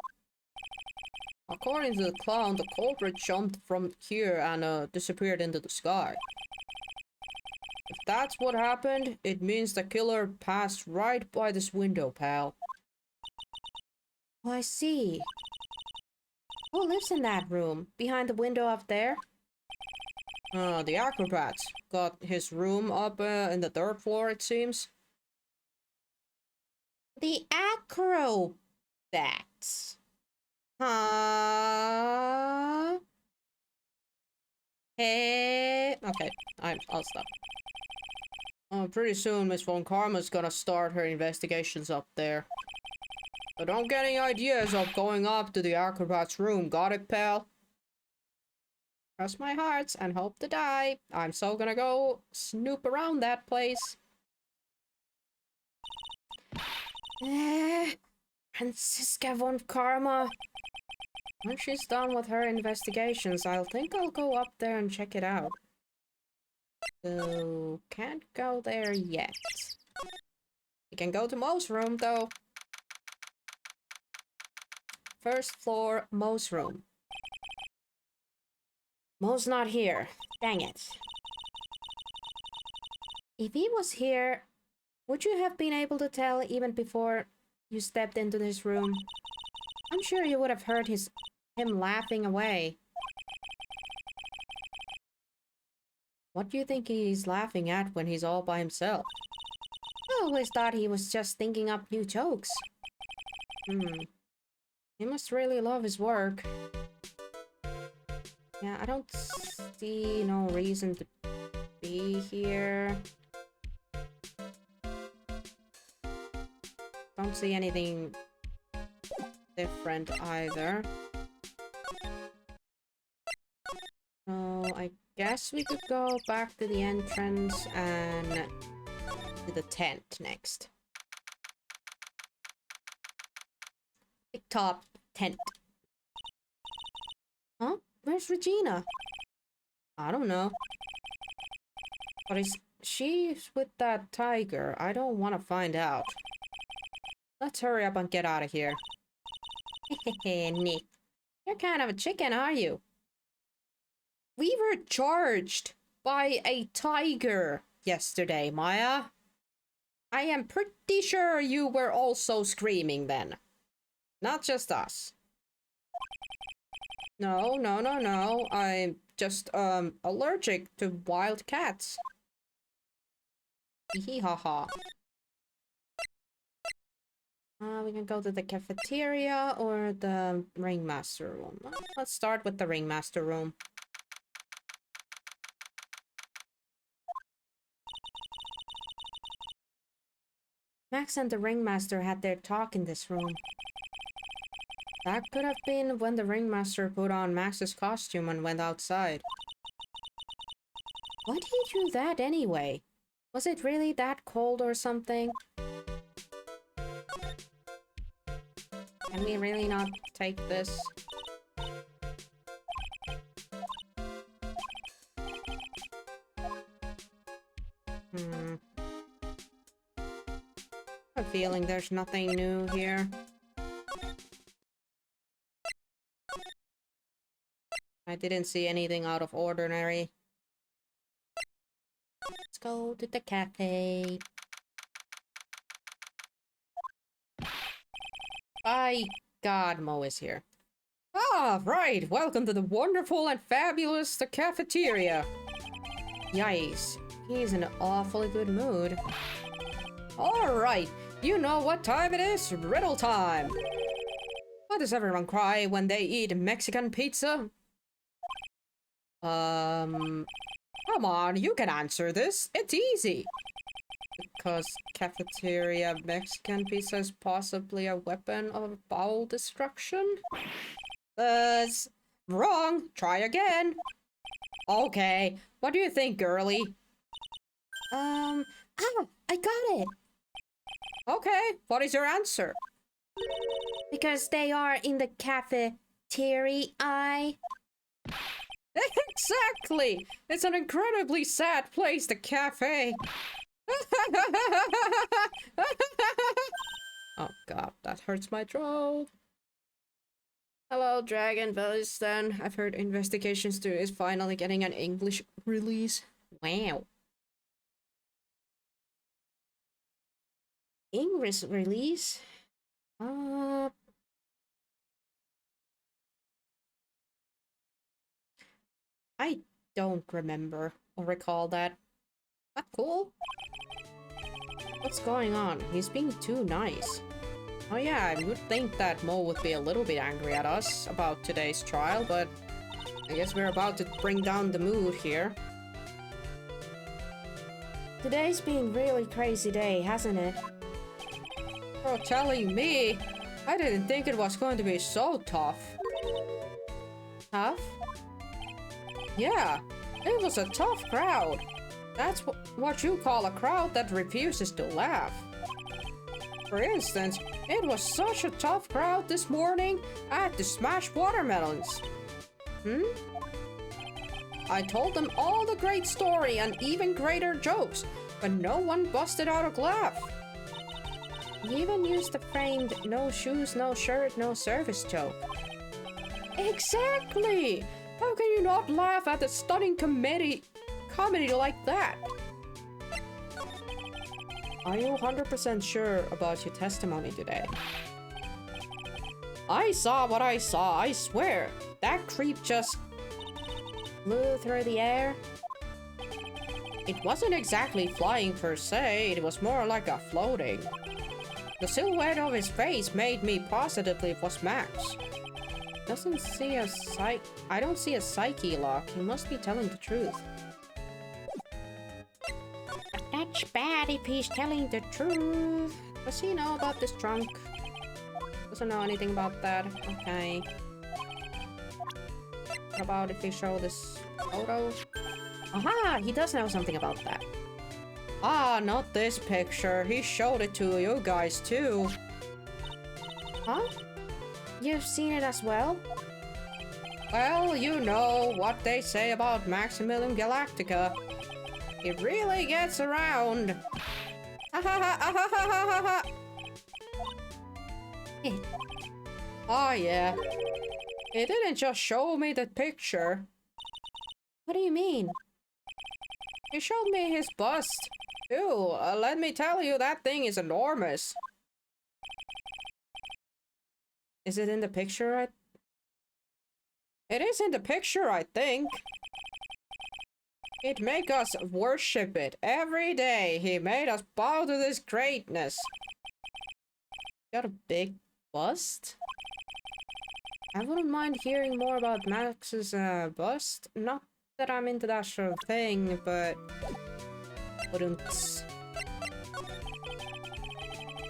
A: According to the clown, the culprit jumped from here and disappeared into the sky. If that's what happened, it means the killer passed right by this window, pal.
B: Oh, I see. Who lives in that room? Behind the window up there?
A: The acrobat got his room up in the third floor, it seems.
B: The acrobats. Huh? Hey.
A: Okay, I'll stop. Pretty soon Miss Von Karma's gonna start her investigations up there. But don't get any ideas of going up to the acrobat's room, got it, pal? Cross my hearts and hope to die. I'm so gonna go snoop around that place.
B: Francisca Von Karma.
A: When she's done with her investigations, I'll go up there and check it out. So, can't go there yet. We can go to Mo's room, though. First floor, Mo's room.
B: Mo's not here. Dang it. If he was here, would you have been able to tell even before you stepped into this room? I'm sure you would have heard him laughing away.
A: What do you think he's laughing at when he's all by himself?
B: I always thought he was just thinking up new jokes.
A: He must really love his work.
B: Yeah, I don't see no reason to be here.
A: Don't see anything different either. So I guess we could go back to the entrance and to the tent next.
B: Big top tent. Huh? Where's Regina?
A: I don't know. But she's with that tiger. I don't want to find out. Let's hurry up and get out of here.
B: Nick, you're kind of a chicken, are you?
A: We were charged by a tiger yesterday, Maya. I am pretty sure you were also screaming then. Not just us. No. I'm just, allergic to wild cats. Hee ha ha. We can go to the cafeteria or the ringmaster room. Let's start with the ringmaster room.
B: Max and the ringmaster had their talk in this room.
A: That could have been when the ringmaster put on Max's costume and went outside.
B: Why did he do that anyway? Was it really that cold or something?
A: Can we really not take this? I have a feeling there's nothing new here. I didn't see anything out of ordinary.
B: Let's go to the cafe.
A: By God, Mo is here. Ah, right. Welcome to the wonderful and fabulous cafeteria. Yikes. He's in an awfully good mood. Alright, you know what time it is? Riddle time! Why does everyone cry when they eat Mexican pizza? Come on, you can answer this. It's easy. Because cafeteria Mexican pizza is possibly a weapon of bowel destruction? Buzz. Wrong. Try again. Okay. What do you think, girly? I got it. Okay. What is your answer?
B: Because they are in the cafeteria.
A: Exactly! It's an incredibly sad place, the cafe. Oh god, that hurts my throat. Hello, Dragon Then. I've heard Investigation Studio is finally getting an English release. Wow. English release? I don't remember or recall that. Not cool? What's going on? He's being too nice. Oh yeah, I would think that Mo would be a little bit angry at us about today's trial, but I guess we're about to bring down the mood here.
B: Today's been really crazy day, hasn't it?
A: Oh, telling me! I didn't think it was going to be so tough. Tough? Yeah, it was a tough crowd. That's what you call a crowd that refuses to laugh. For instance, it was such a tough crowd this morning, I had to smash watermelons. I told them all the great story and even greater jokes, but no one busted out a laugh.
B: You even used the framed no shoes, no shirt, no service joke.
A: Exactly! How can you not laugh at a stunning comedy like that? Are you 100% sure about your testimony today? I saw what I saw, I swear. That creep just
B: flew through the air.
A: It wasn't exactly flying per se, it was more like a floating. The silhouette of his face made me positively it was Max. Doesn't see a I don't see a psyche lock. He must be telling the truth.
B: That's bad if he's telling the truth.
A: Does he know about this trunk? Doesn't know anything about that. Okay. What about if we show this photo? Aha! He does know something about that. Ah, not this picture. He showed it to you guys too.
B: Huh? You've seen it as well?
A: Well, you know what they say about Maximilian Galactica. It really gets around. Ha ha ha ha ha ha ha ha. Oh yeah. It didn't just show me the picture.
B: What do you mean?
A: He showed me his bust. Too. Let me tell you, that thing is enormous. Is it in the picture? It is in the picture, I think. He'd make us worship it every day. He made us bow to this greatness. Got a big bust? I wouldn't mind hearing more about Max's bust. Not that I'm into that sort of thing, but wouldn't.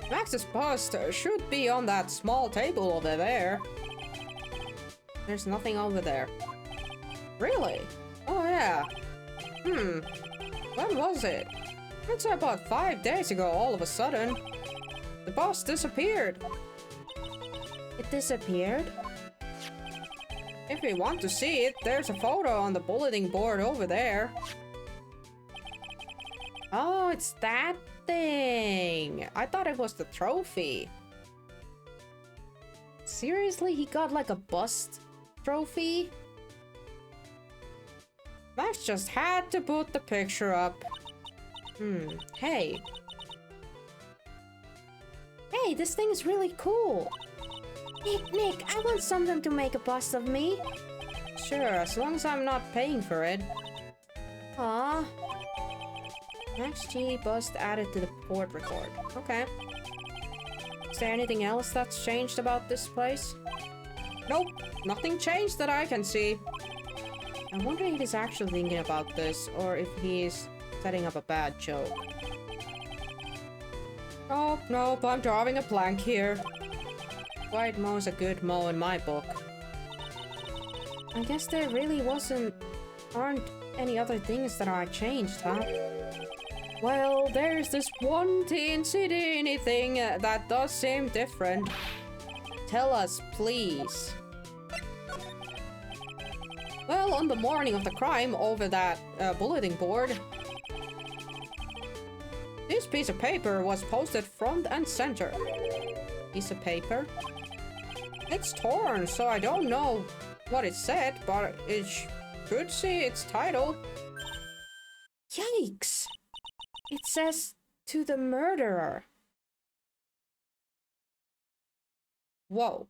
A: Max's bust should be on that small table over there. There's nothing over there. Really? Oh yeah. When was it? It's about 5 days ago all of a sudden. The bust disappeared.
B: It disappeared?
A: If you want to see it, there's a photo on the bulletin board over there. Oh, it's that thing. I thought it was the trophy. Seriously, he got like a bust trophy? Max just had to put the picture up. Hey.
B: Hey, this thing is really cool. Nick, I want someone to make a bust of me.
A: Sure, as long as I'm not paying for it.
B: Aw.
A: Max G bust added to the port record. Okay. Is there anything else that's changed about this place? Nope, nothing changed that I can see. I wonder if he's actually thinking about this or if he's setting up a bad joke. Oh, nope, I'm drawing a blank here. White Mo's a good Mo in my book. I guess there really aren't any other things that are changed, huh? Well, there's this one teensy teeny thing that does seem different. Tell us, please. Well, on the morning of the crime over that bulletin board, this piece of paper was posted front and center. Piece of paper? It's torn, so I don't know what it said, but it should see its title. Yikes! It says, "To the murderer." Whoa.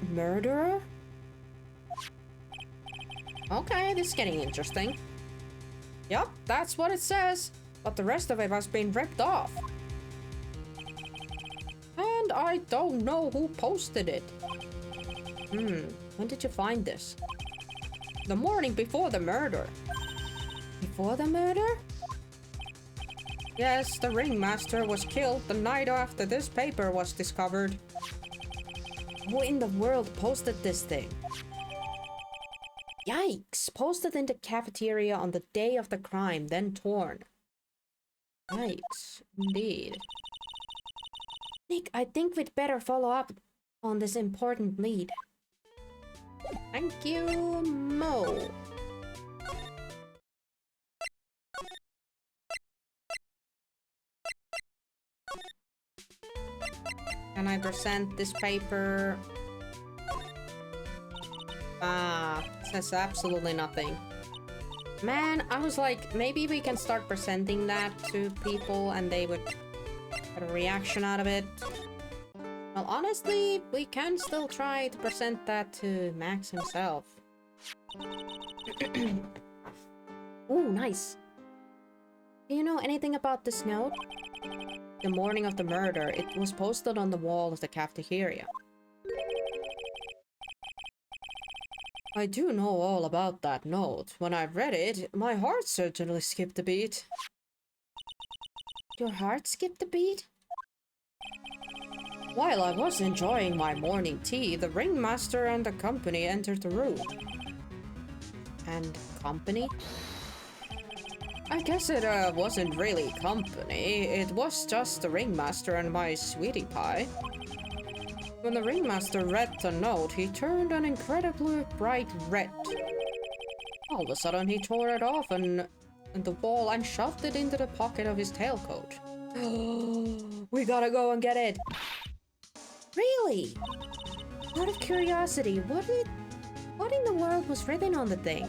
A: Murderer? Okay, this is getting interesting. Yup, that's what it says. But the rest of it has been ripped off. And I don't know who posted it. When did you find this? The morning before the murder. Before the murder? Yes, the ringmaster was killed the night after this paper was discovered. Who in the world posted this thing? Yikes! Posted in the cafeteria on the day of the crime, then torn. Yikes, indeed. Nick, I think we'd better follow up on this important lead. Thank you, Mo. Can I present this paper? Says absolutely nothing. Man, I was like, maybe we can start presenting that to people and they would get a reaction out of it. Well, honestly, we can still try to present that to Max himself. Ooh, nice. Do you know anything about this note? The morning of the murder, it was posted on the wall of the cafeteria. I do know all about that note. When I read it, my heart certainly skipped a beat. Your heart skipped a beat? While I was enjoying my morning tea, the ringmaster and the company entered the room. And company? I guess it wasn't really company. It was just the ringmaster and my sweetie pie. When the ringmaster read the note, he turned an incredibly bright red. All of a sudden, he tore it off and the wall and shoved it into the pocket of his tailcoat. We gotta go and get it. Really? Out of curiosity, what in the world was written on the thing?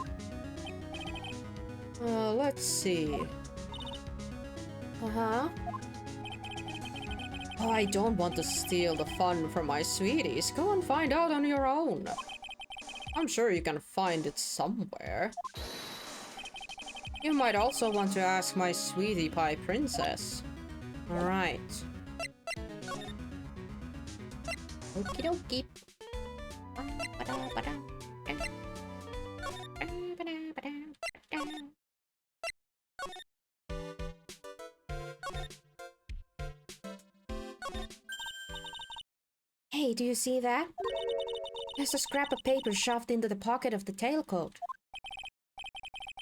A: Let's see. Oh, I don't want to steal the fun from my sweeties. Go and find out on your own. I'm sure you can find it somewhere. You might also want to ask my sweetie pie princess. Alright. Okie dokie. Hey, do you see that? There's a scrap of paper shoved into the pocket of the tailcoat.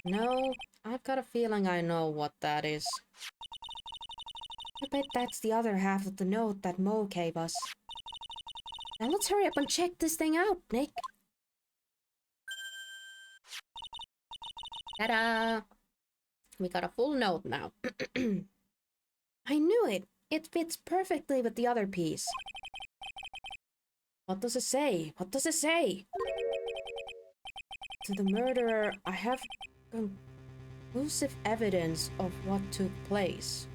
A: No, I've got a feeling I know what that is. I bet that's the other half of the note that Mo gave us. Now let's hurry up and check this thing out, Nick. Ta-da! We got a full note now. I knew it! It fits perfectly with the other piece. What does it say? What does it say? To the murderer, I have conclusive evidence of what took place.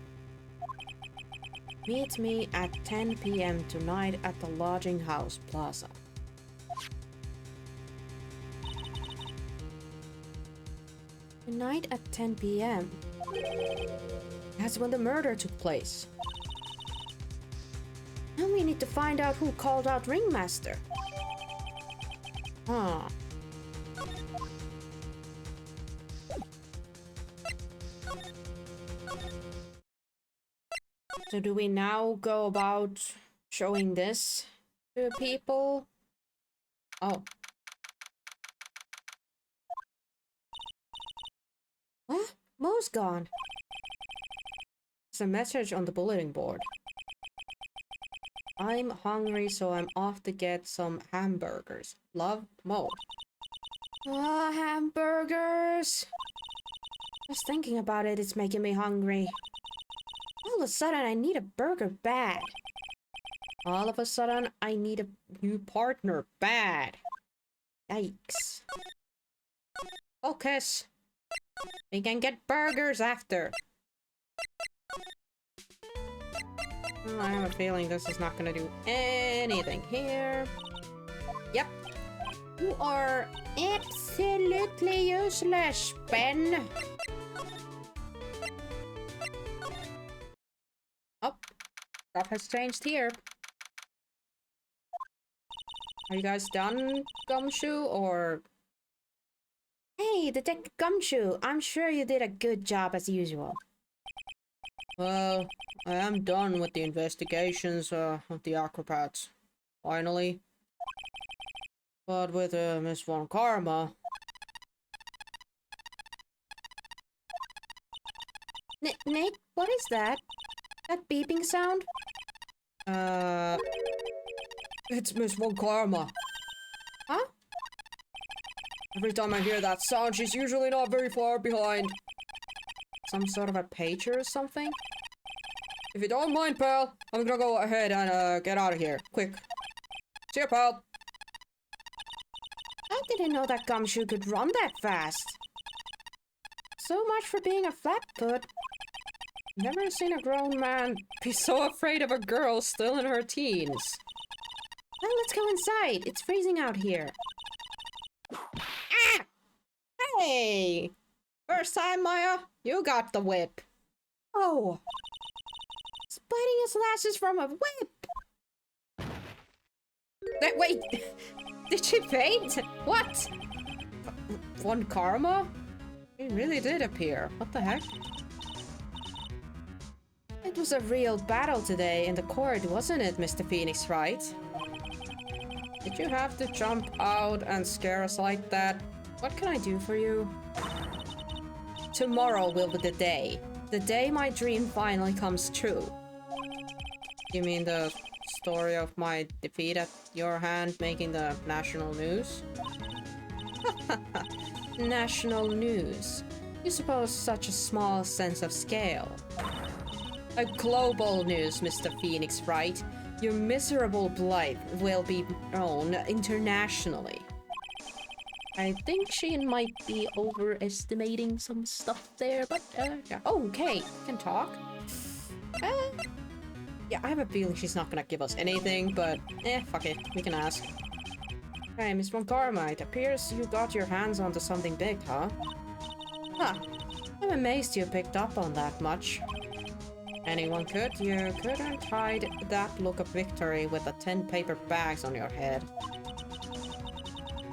A: Meet me at 10 p.m. tonight at the lodging house plaza. Tonight at 10 p.m. That's when the murder took place. Now we need to find out who called out Ringmaster. Huh. So do we now go about showing this to people? Oh. What? Mo's gone. There's a message on the bulletin board. I'm hungry, so I'm off to get some hamburgers. Love, Mo. Ah, hamburgers! Just thinking about it, it's making me hungry. All of a sudden, I need a burger bad. All of a sudden, I need a new partner bad. Yikes. Focus. We can get burgers after. I have a feeling this is not gonna do anything here. Yep. You are absolutely useless, Ben. Oh, stuff has changed here. Are you guys done, Gumshoe, or... Hey, Detective Gumshoe, I'm sure you did a good job as usual. Well, I am done with the investigations of the acrobats. Finally. But with Miss Von Karma... Nick, what is that? That beeping sound? It's Miss Von Karma. Huh? Every time I hear that sound, she's usually not very far behind. Some sort of a pager or something? If you don't mind, pal, I'm gonna go ahead and get out of here. Quick. See ya, pal. I didn't know that Gumshoe could run that fast. So much for being a flatfoot. Never seen a grown man be so afraid of a girl still in her teens. Well, let's go inside. It's freezing out here. Ah! Hey! First time, Maya, you got the whip. Oh. He's biting his lashes from a whip. Wait. Did she faint? What? Von Karma? He really did appear. What the heck? It was a real battle today in the court, wasn't it, Mr. Phoenix, right? Did you have to jump out and scare us like that? What can I do for you? Tomorrow will be the day. The day my dream finally comes true. You mean the story of my defeat at your hand making the national news? National news. You suppose such a small sense of scale. A global news, Mr. Phoenix, right? Your miserable blight will be known internationally. I think she might be overestimating some stuff there, but yeah. Oh, okay, can talk. Yeah, I have a feeling she's not gonna give us anything, but fuck it, we can ask. Hey, Miss Von Karma, it appears you got your hands onto something big, huh? Huh. I'm amazed you picked up on that much. Anyone could. You couldn't hide that look of victory with the 10 paper bags on your head.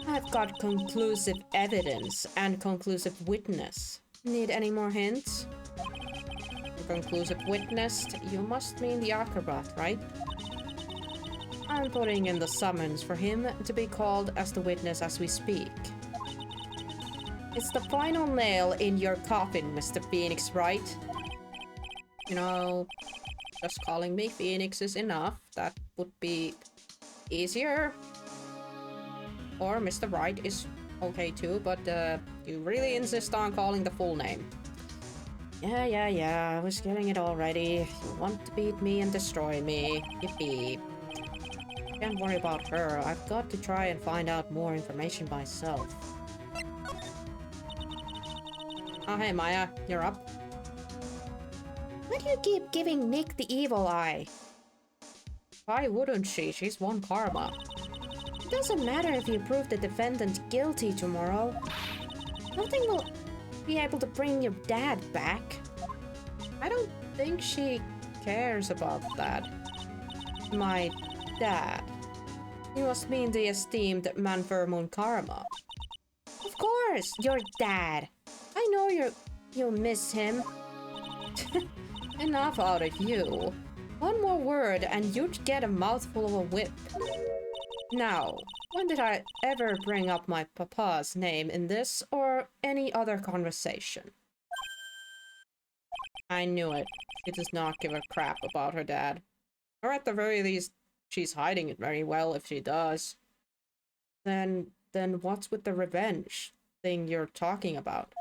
A: I've got conclusive evidence and conclusive witness. Need any more hints? Conclusive witness, you must mean the acrobat, right? I'm putting in the summons for him to be called as the witness as we speak. It's the final nail in your coffin, Mr. Phoenix, right? You know, just calling me Phoenix is enough. That would be easier. Or Mr. Wright is okay too, but you really insist on calling the full name. Yeah, I was getting it already. You want to beat me and destroy me. Yippee. Can't worry about her. I've got to try and find out more information myself. Oh, hey Maya, you're up. Why do you keep giving Nick the evil eye? Why wouldn't she? She's Von Karma. It doesn't matter if you prove the defendant guilty tomorrow. Nothing will Be able to bring your dad back? I don't think she cares about that. My dad. You must mean the esteemed Manvermoon Karma. Of course, your dad. I know you'll miss him. Enough out of you. One more word and you'd get a mouthful of a whip. Now, when did I ever bring up my papa's name in this or any other conversation? I knew it. She does not give a crap about her dad. Or at the very least, she's hiding it very well if she does. Then what's with the revenge thing you're talking about?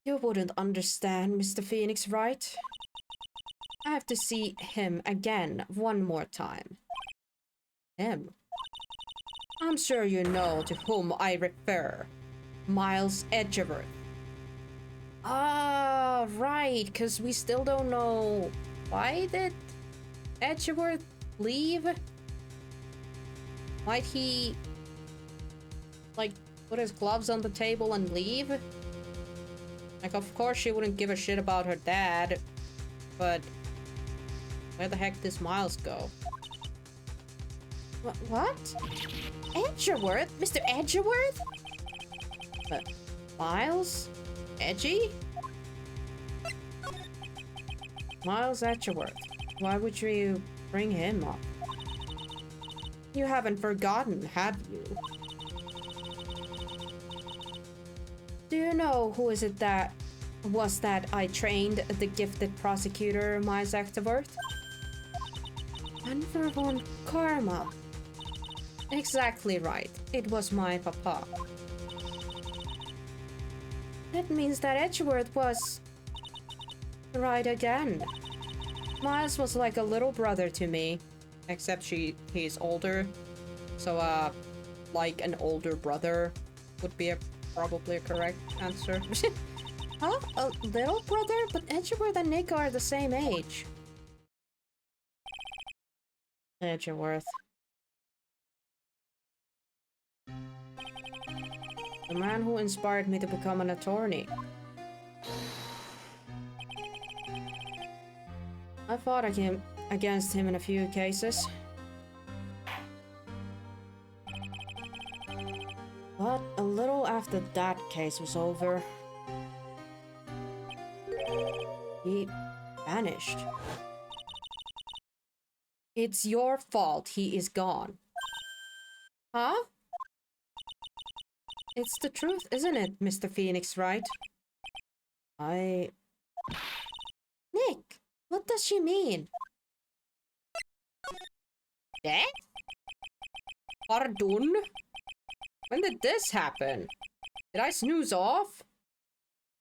A: You wouldn't understand, Mr. Phoenix, right? I have to see him again one more time. Him? I'm sure you know to whom I refer. Miles Edgeworth. Ah, right, because we still don't know why did Edgeworth leave? Might he, like, put his gloves on the table and leave? Like, of course she wouldn't give a shit about her dad, but where the heck does Miles go? What? Edgeworth? Mr. Edgeworth? Miles? Edgy? Miles Edgeworth. Why would you bring him up? You haven't forgotten, have you? Do you know who is it that I trained the gifted prosecutor, Miles Edgeworth? Manvermoon Karma. Exactly right. It was my papa. That means that Edgeworth was right again. Miles was like a little brother to me. Except he's older. So, like an older brother would be probably a correct answer. Huh? A little brother? But Edgeworth and Nick are the same age. Edgeworth. The man who inspired me to become an attorney. I fought against him in a few cases. But a little after that case was over, he vanished. It's your fault he is gone. Huh? It's the truth, isn't it, Mr. Phoenix, right? Nick, what does she mean? Dead? Pardon? When did this happen? Did I snooze off?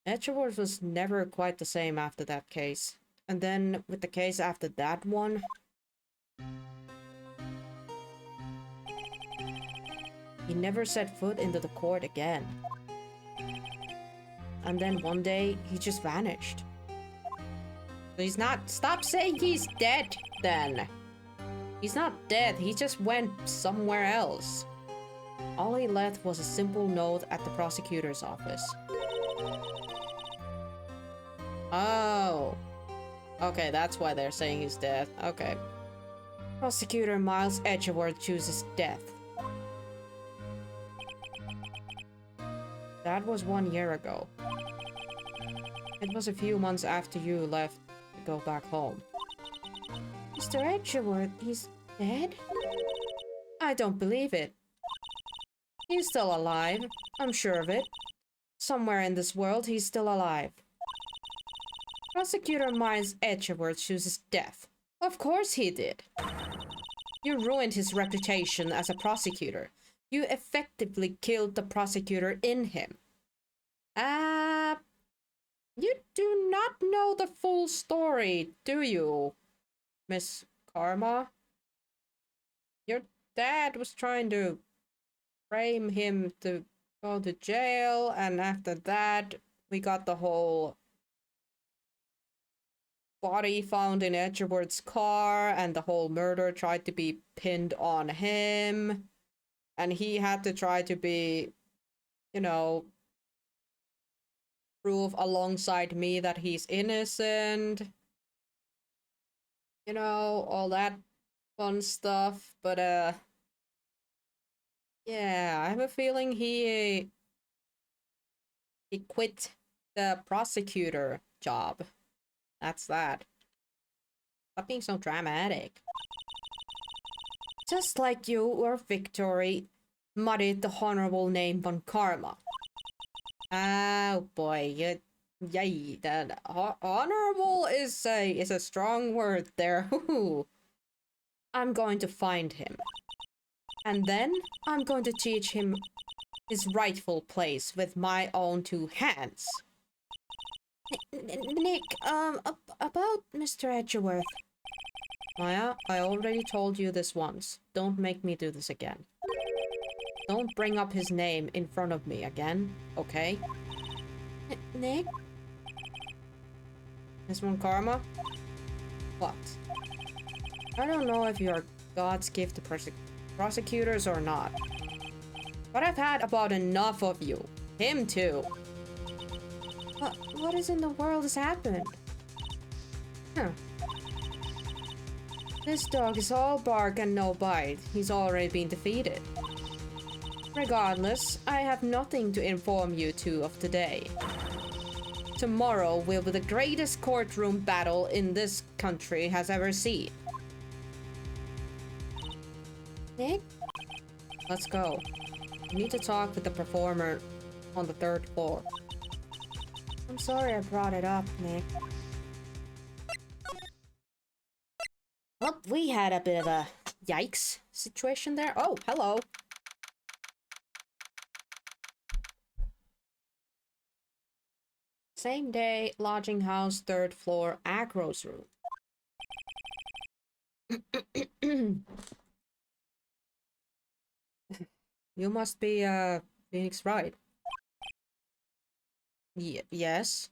A: Edgeworth was never quite the same after that case. And then with the case after that one, he never set foot into the court again. And then one day, he just vanished. He's not— stop saying he's dead, then. He's not dead, he just went somewhere else. All he left was a simple note at the prosecutor's office. Oh. Okay, that's why they're saying he's dead. Okay. Prosecutor Miles Edgeworth chooses death. That was 1 year ago. It was a few months after you left to go back home. Mr. Edgeworth, he's dead? I don't believe it. He's still alive. I'm sure of it. Somewhere in this world, he's still alive. Prosecutor Miles Edgeworth chooses death. Of course he did. You ruined his reputation as a prosecutor. You effectively killed the prosecutor in him. You do not know the full story, do you, Miss Karma? Your dad was trying to frame him to go to jail, and after that, we got the whole body found in Edgeworth's car, and the whole murder tried to be pinned on him. And he had to try to be, you know, prove alongside me that he's innocent. You know, all that fun stuff. But, yeah, I have a feeling he quit the prosecutor job. That's that. Stop being so dramatic. Just like you or Victory muddied the honorable name von Karma. Oh boy, yay, that honorable is a strong word there. I'm going to find him. And then I'm going to teach him his rightful place with my own two hands. Nick, about Mr. Edgeworth. Maya, I already told you this once. Don't make me do this again. Don't bring up his name in front of me again, okay? Nick? Miss Von Karma? What? I don't know if you're God's gift to prosecutors or not. But I've had about enough of you. Him too. What in the world has happened? Huh. This dog is all bark and no bite. He's already been defeated. Regardless, I have nothing to inform you two of today. Tomorrow will be the greatest courtroom battle in this country has ever seen. Nick? Let's go. We need to talk with the performer on the 3rd floor. I'm sorry I brought it up, Nick. Well, we had a bit of a yikes situation there. Oh, hello. Same day, lodging house, 3rd floor, Agro's room. You must be, Phoenix Wright. Yes.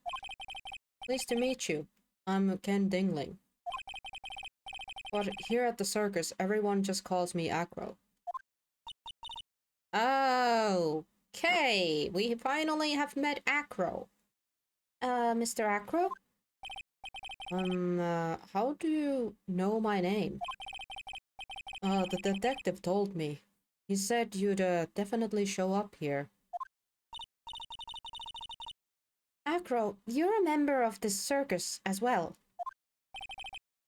A: Pleased to meet you. I'm Ken Dingling. But here at the circus, everyone just calls me Acro. Okay, we finally have met Acro. Mr. Acro? How do you know my name? The detective told me. He said you'd, definitely show up here. Acro, you're a member of this circus as well.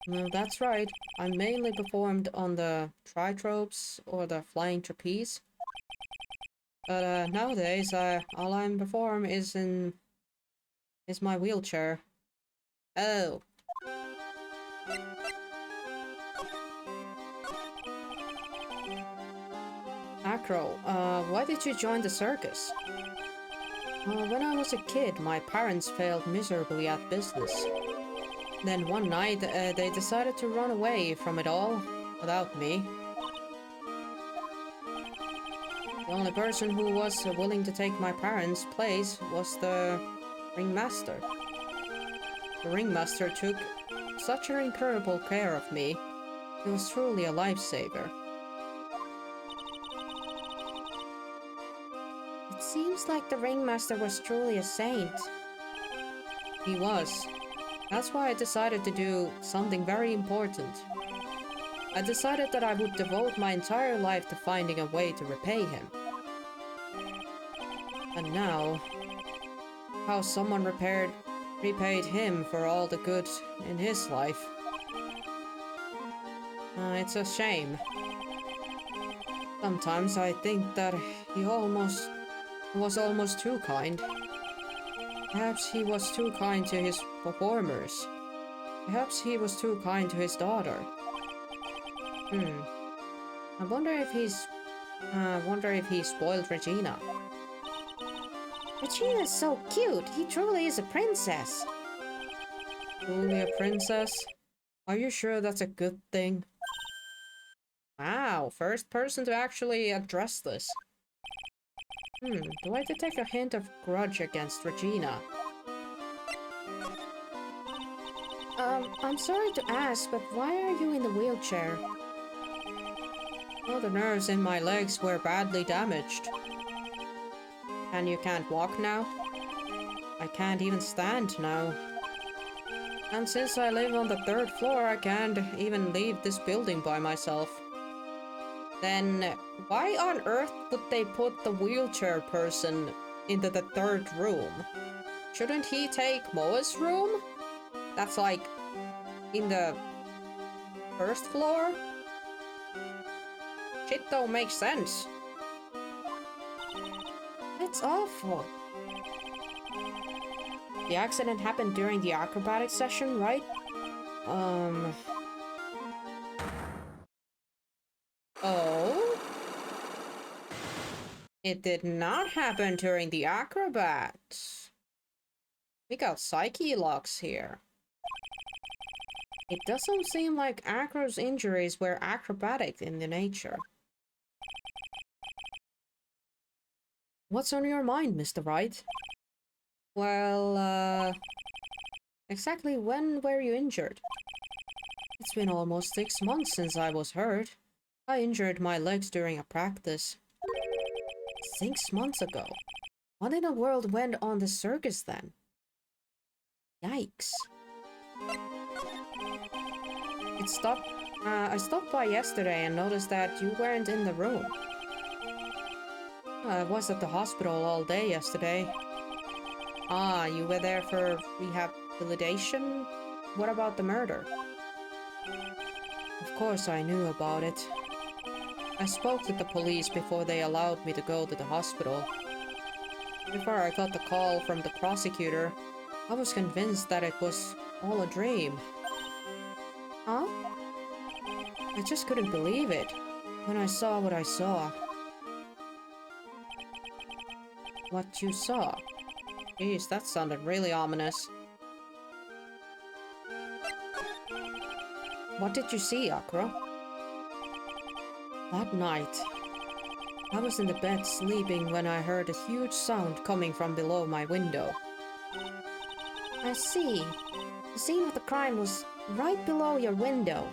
A: No, that's right. I mainly performed on the tritropes or the flying trapeze. But nowadays, all I'm perform is my wheelchair. Oh. Acro, why did you join the circus? When I was a kid, my parents failed miserably at business. Then one night, they decided to run away from it all, without me. The only person who was willing to take my parents' place was the ringmaster. The ringmaster took such an incredible care of me. He was truly a lifesaver. It seems like the ringmaster was truly a saint. He was. That's why I decided to do something very important. I decided that I would devote my entire life to finding a way to repay him. And now, how someone repaid him for all the good in his life. It's a shame. Sometimes I think that he was almost too kind. Perhaps he was too kind to his performers. Perhaps he was too kind to his daughter. I wonder if he spoiled Regina. Regina's so cute. He truly is a princess. Truly a princess? Are you sure that's a good thing? Wow, first person to actually address this. Do I detect a hint of grudge against Regina? I'm sorry to ask, but why are you in the wheelchair? Well, the nerves in my legs were badly damaged. And you can't walk now? I I can't even stand now. And since I live on the 3rd floor, I can't even leave this building by myself. Then why on earth would they put the wheelchair person into the 3rd room? Shouldn't he take Moa's room? That's like in the 1st floor? Shit don't make sense. It's awful. The accident happened during the acrobatic session, right? Oh? It did not happen during the acrobats. We got psyche locks here. It doesn't seem like Acro's injuries were acrobatic in the nature. What's on your mind, Mr. Wright? Well, exactly when were you injured? It's been almost 6 months since I was hurt. I injured my legs during a practice. 6 months ago? What in the world went on the circus then? Yikes. I stopped by yesterday and noticed that you weren't in the room. I was at the hospital all day yesterday. Ah, you were there for rehabilitation? What about the murder? Of course I knew about it. I spoke with the police before they allowed me to go to the hospital. Before I got the call from the prosecutor, I was convinced that it was all a dream. Huh? I just couldn't believe it when I saw what I saw. What you saw? Jeez, that sounded really ominous. What did you see, Akra? That night, I was in the bed sleeping when I heard a huge sound coming from below my window. I see. The scene of the crime was right below your window.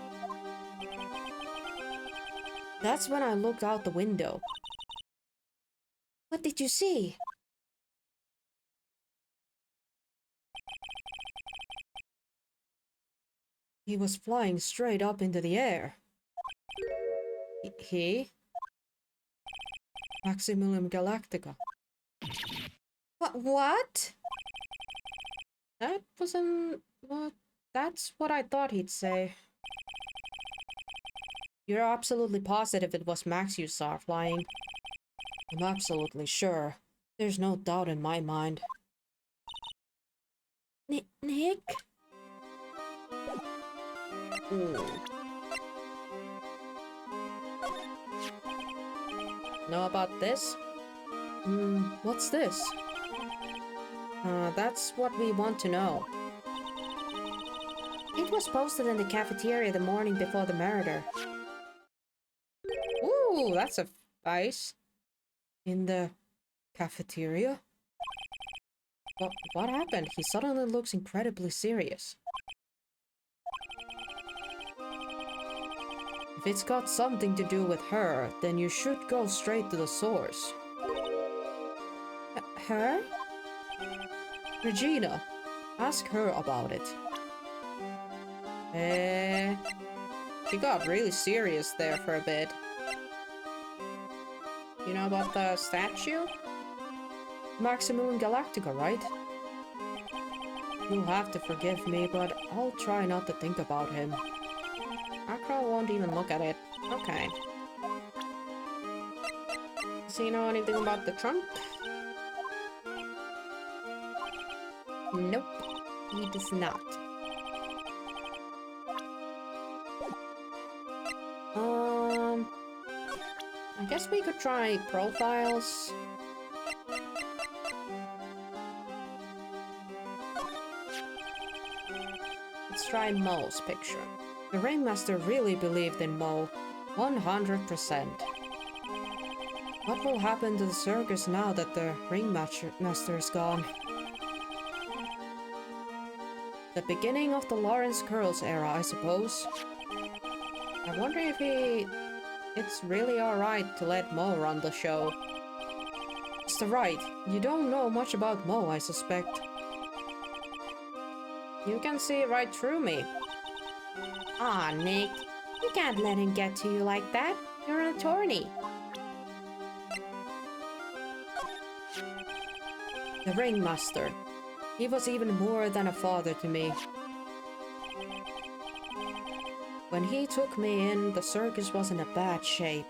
A: That's when I looked out the window. What did you see? He was flying straight up into the air. He? Maximum Galactica. What? That wasn't... Well, that's what I thought he'd say. You're absolutely positive it was Max you saw flying? I'm absolutely sure. There's no doubt in my mind. Nick? Know about this? What's this? That's what we want to know. It was posted in the cafeteria the morning before the murder. Ooh, that's a nice. In the cafeteria? What happened? He suddenly looks incredibly serious. If it's got something to do with her, then you should go straight to the source. Her? Regina. Ask her about it. She got really serious there for a bit. You know about the statue? Maximum Galactica, right? You'll have to forgive me, but I'll try not to think about him. Akra won't even look at it. Okay. Does he know anything about the trunk? Nope, he does not. I guess we could try profiles. Let's try Mo's picture. The ringmaster really believed in Mo, 100%. What will happen to the circus now that the ringmaster is gone? The beginning of the Lawrence Curls era, I suppose. I wonder if it's really alright to let Mo run the show. Mr. Wright, you don't know much about Mo, I suspect. You can see right through me.
B: Aw, Nick. You can't let him get to you like that. You're an attorney.
A: The ringmaster. He was even more than a father to me. When he took me in, the circus was in a bad shape.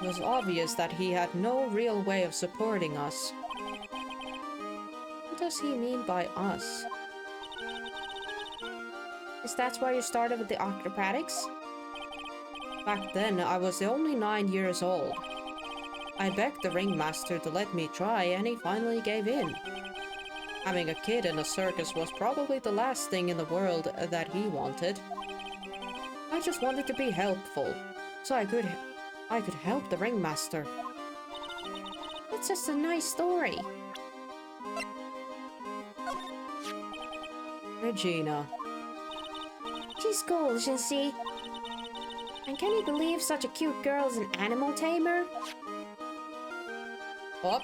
A: It was obvious that he had no real way of supporting us. What does he mean by us?
B: Is that why you started with the acrobatics?
A: Back then, I was only 9 years old. I begged the ringmaster to let me try, and he finally gave in. Having a kid in a circus was probably the last thing in the world that he wanted. I just wanted to be helpful, so I could help the ringmaster.
B: It's just a nice story.
A: Regina.
B: She's cool, isn't she? And can you believe such a cute girl is an animal tamer?
A: Oh,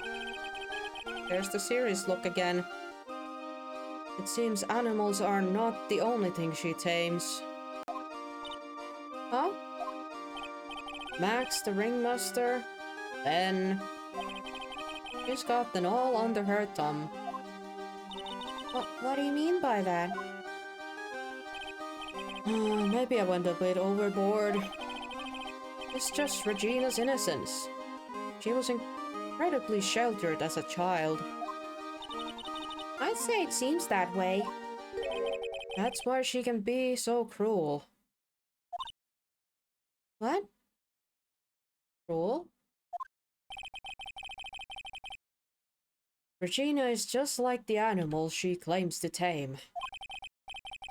A: there's the serious look again. It seems animals are not the only thing she tames. Huh? Max the ringmaster, Ben. She's got them all under her thumb.
B: What do you mean by that?
A: Maybe I went a bit overboard. It's just Regina's innocence. She was incredibly sheltered as a child.
B: I'd say it seems that way.
A: That's why she can be so cruel.
B: What?
A: Cruel? Regina is just like the animals she claims to tame.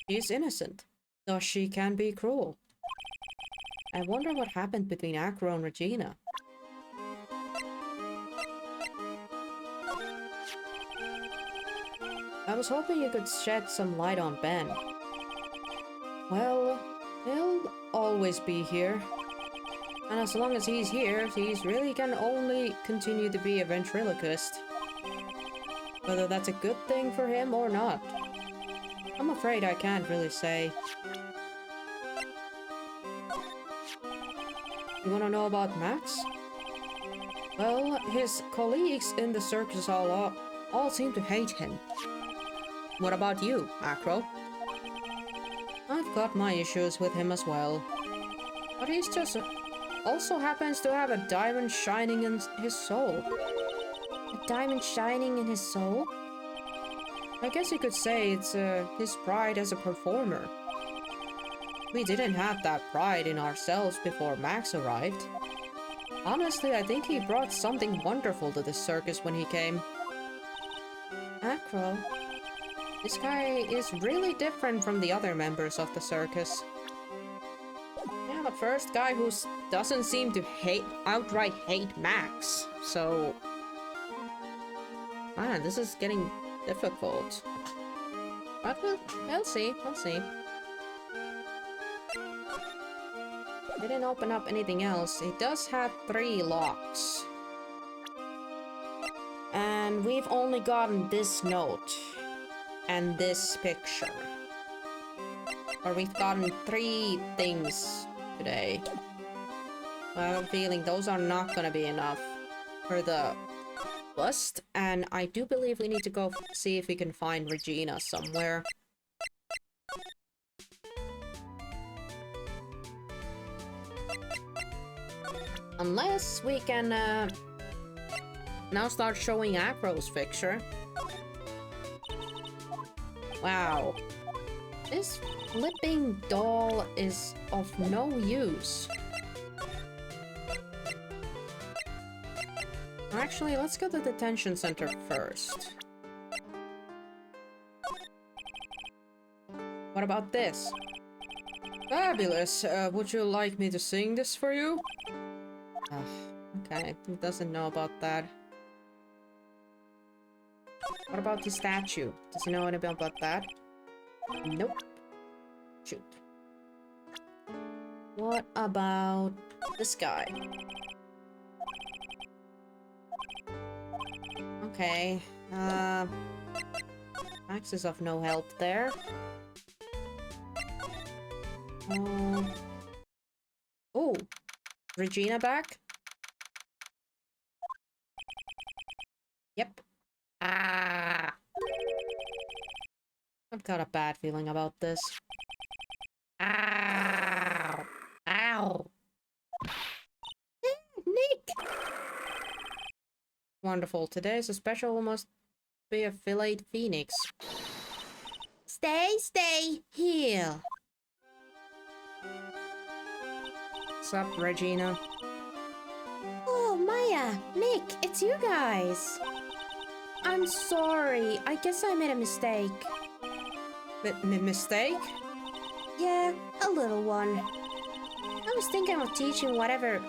A: She's innocent, thus she can be cruel. I wonder what happened between Acro and Regina. I was hoping you could shed some light on Ben. Well, he'll always be here. And as long as he's here, he's really can only continue to be a ventriloquist. Whether that's a good thing for him or not, I'm afraid I can't really say. You wanna know about Max? Well, his colleagues in the circus all seem to hate him. What about you, Acro? I've got my issues with him as well. But he's just also happens to have a diamond shining in his soul.
B: A diamond shining in his soul?
A: I guess you could say it's his pride as a performer. We didn't have that pride in ourselves before Max arrived. Honestly, I think he brought something wonderful to the circus when he came.
B: Acro?
A: This guy is really different from the other members of the circus. Yeah, the first guy who doesn't seem to outright hate Max, so... Man, this is getting difficult. But we'll see, we'll see. Didn't open up anything else. It does have 3 locks. And we've only gotten this note. And this picture. Or we've gotten 3 things today. I have a feeling those are not gonna be enough for the bust. And I do believe we need to go see if we can find Regina somewhere. Unless we can now start showing Acro's picture. Wow. This flipping doll is of no use. Actually, let's go to the detention center first. What about this? Fabulous! Would you like me to sing this for you? Okay, he doesn't know about that. What about the statue? Does he know anything about that? Nope. Shoot. What about this guy? Okay, I Max is of no help there. Oh, Regina back? Yep. Ah! I've got a bad feeling about this. Ow! Ow! Nick! Wonderful. Today's a special must be a filleted phoenix. Stay here. What's up, Regina?
B: Oh, Maya, Nick, it's you guys. I'm sorry. I guess I made a mistake.
A: Mistake?
B: Yeah, a little one. I was thinking of teaching whatever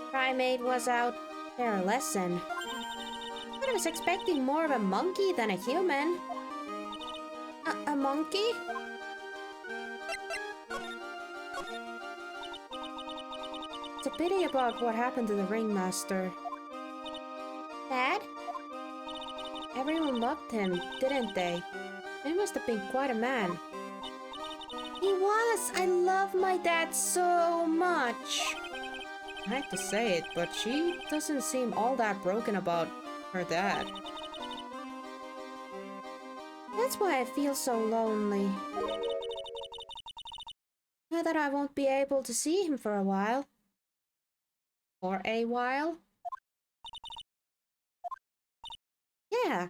B: primate was out there a lesson. But I was expecting more of a monkey than a human. A monkey? It's a pity about what happened to the ringmaster. Dad? Everyone loved him, didn't they? He must have been quite a man. He was! I love my dad so much!
A: I hate to say it, but she doesn't seem all that broken about her dad.
B: That's why I feel so lonely. Now that I won't be able to see him for a while.
A: For a while?
B: Yeah.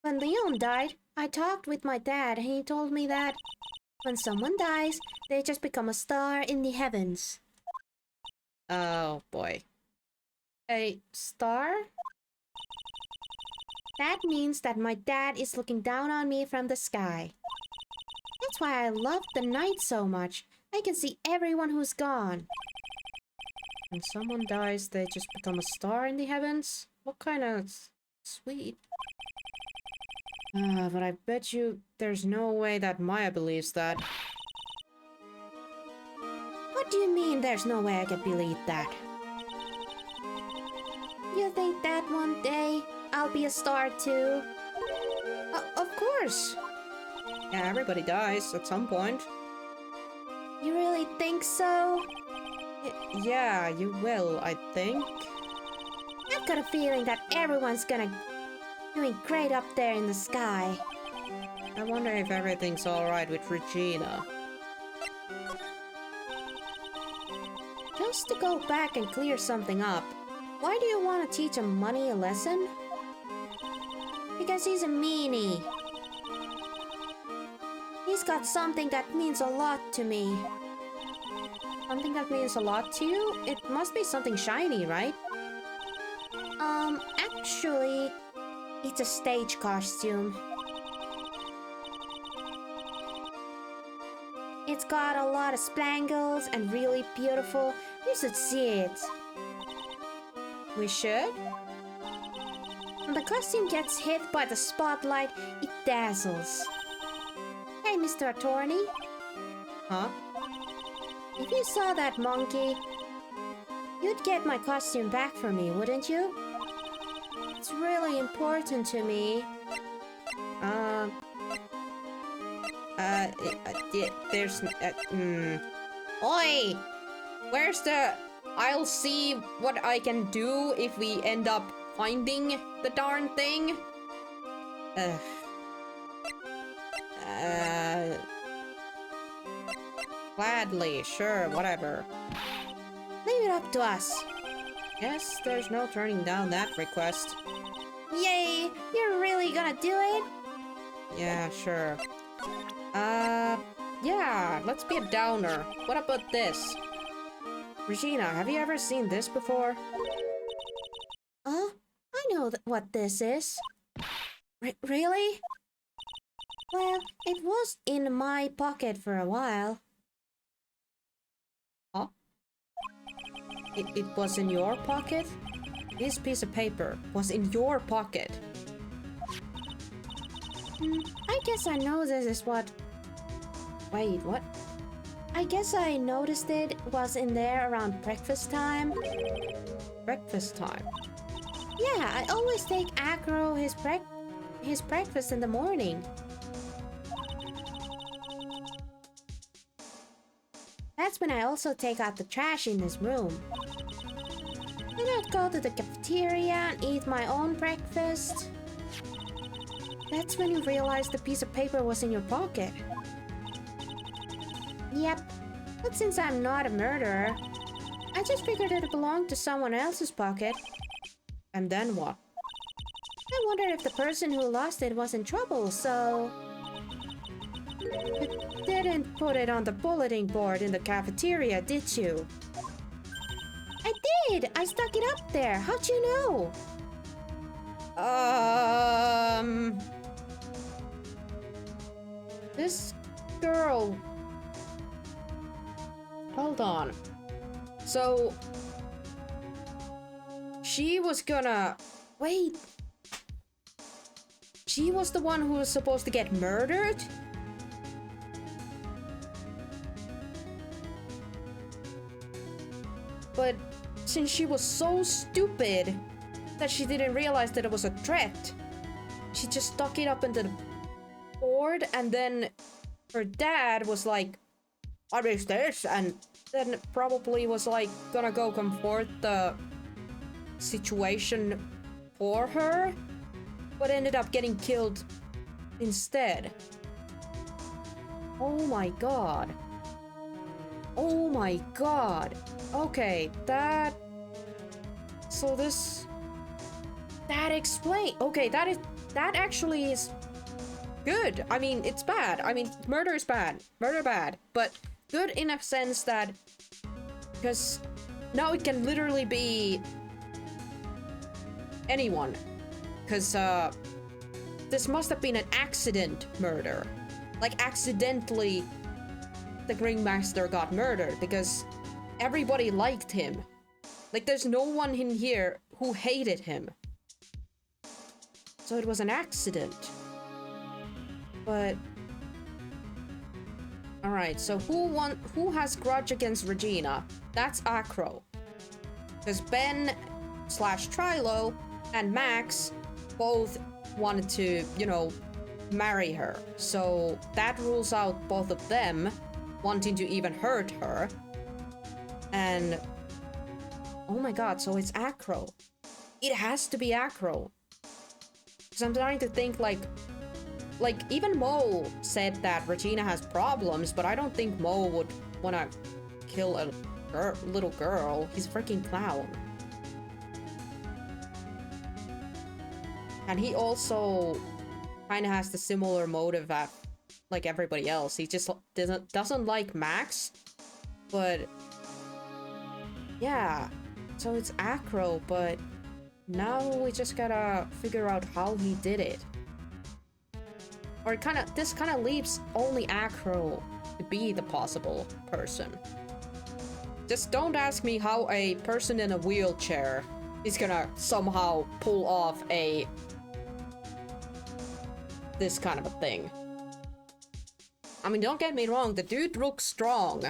B: When Leon died, I talked with my dad and he told me that when someone dies, they just become a star in the heavens.
A: Oh boy. A star?
B: That means that my dad is looking down on me from the sky. That's why I love the night so much. I can see everyone who's gone.
A: When someone dies, they just become a star in the heavens? What kind of sweet? But I bet you there's no way that Maya believes that.
B: What do you mean there's no way I can believe that? You think that one day I'll be a star too? Of course.
A: Yeah, everybody dies at some point.
B: You really think so?
A: Yeah, you will, I think.
B: I've got a feeling that everyone's gonna doing great up there in the sky.
A: I wonder if everything's alright with Regina.
B: Just to go back and clear something up, why do you want to teach a money a lesson? Because he's a meanie. He's got something that means a lot to me.
A: Something that means a lot to you? It must be something shiny, right?
B: Actually, it's a stage costume. It's got a lot of spangles and really beautiful. You should see it.
A: We should?
B: When the costume gets hit by the spotlight, it dazzles. Hey, Mr. Attorney.
A: Huh?
B: If you saw that monkey, you'd get my costume back for me, wouldn't you? It's really important to me.
A: There's... Oi! Where's the... I'll see what I can do if we end up finding the darn thing. Gladly, sure, whatever.
B: Leave it up to us.
A: Guess there's no turning down that request.
B: Yay! You're really gonna do it?
A: Yeah, sure. Yeah, let's be a downer. What about this? Regina, have you ever seen this before?
B: I know what this is. Really? Well, it was in my pocket for a while.
A: Huh? It was in your pocket? This piece of paper was in your pocket.
B: I guess I know this is what...
A: Wait, what?
B: I guess I noticed it was in there around breakfast time.
A: Breakfast time?
B: Yeah, I always take Acro his
A: his breakfast in the morning. That's when I also take out the trash in this room. Then I'd go to the cafeteria and eat my own breakfast. That's when you realize the piece of paper was in your pocket. Yep, but since I'm not a murderer, I just figured it belonged to someone else's pocket.
B: And then what?
A: I wondered if the person who lost it was in trouble, so... You didn't put it on the bulletin board in the cafeteria, did you? I did! I stuck it up there. How'd you know?
B: This girl... Hold on. So... She was gonna...
A: Wait.
B: She was the one who was supposed to get murdered? But since she was so stupid that she didn't realize that it was a threat, she just stuck it up into the board, and then her dad was like, "What is this?" And then probably was like gonna go comfort the situation for her, but ended up getting killed instead. Oh my god. Oh my god. Okay, that... So this... That explains... Okay, that actually is good. I mean, it's bad. I mean, murder is bad. Murder bad. But good in a sense that... Because now it can literally be... anyone. Because, this must have been an accident murder. Like, accidentally, the Ringmaster got murdered, because everybody liked him. Like, there's no one in here who hated him. So it was an accident. But... Alright, so who has grudge against Regina? That's Acro. Because Ben / Trilo and Max both wanted to, you know, marry her. So that rules out both of them wanting to even hurt her. And... Oh my god, so it's Acro. It has to be Acro. Because I'm starting to think, like, even Mo said that Regina has problems, but I don't think Mo would want to kill a little girl. He's a freaking clown. And he also kind of has the similar motive that, like everybody else. He just doesn't like Max, but yeah. So it's Acro, but now we just gotta figure out how he did it. Or this kind of leaves only Acro to be the possible person. Just don't ask me how a person in a wheelchair is gonna somehow pull off this kind of a thing. I mean, don't get me wrong, the dude looks strong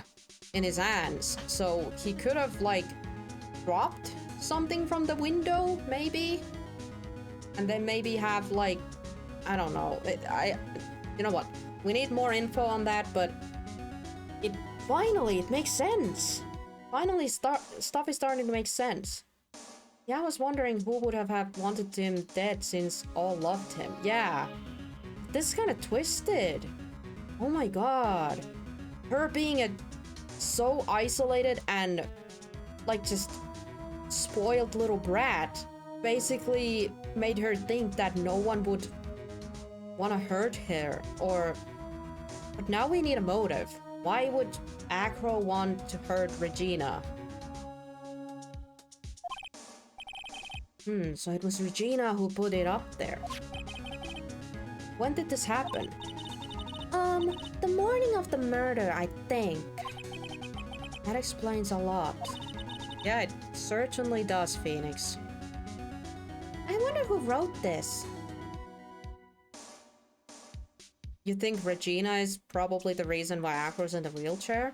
B: in his hands, so he could have, like, dropped something from the window, maybe? And then maybe have, like, I don't know. You know what? We need more info on that, but finally, it makes sense. Finally, stuff is starting to make sense. Yeah, I was wondering who would have wanted him dead since all loved him. Yeah. This is kind of twisted. Oh my god. Her being so isolated and, like, just spoiled little brat basically made her think that no one would want to hurt her, but now we need a motive. Why would Acro want to hurt Regina? So it was Regina who put it up there. When did this happen?
A: The morning of the murder, I think.
B: That explains a lot. Yeah, it certainly does, Phoenix.
A: I wonder who wrote this.
B: You think Regina is probably the reason why Acro's in the wheelchair?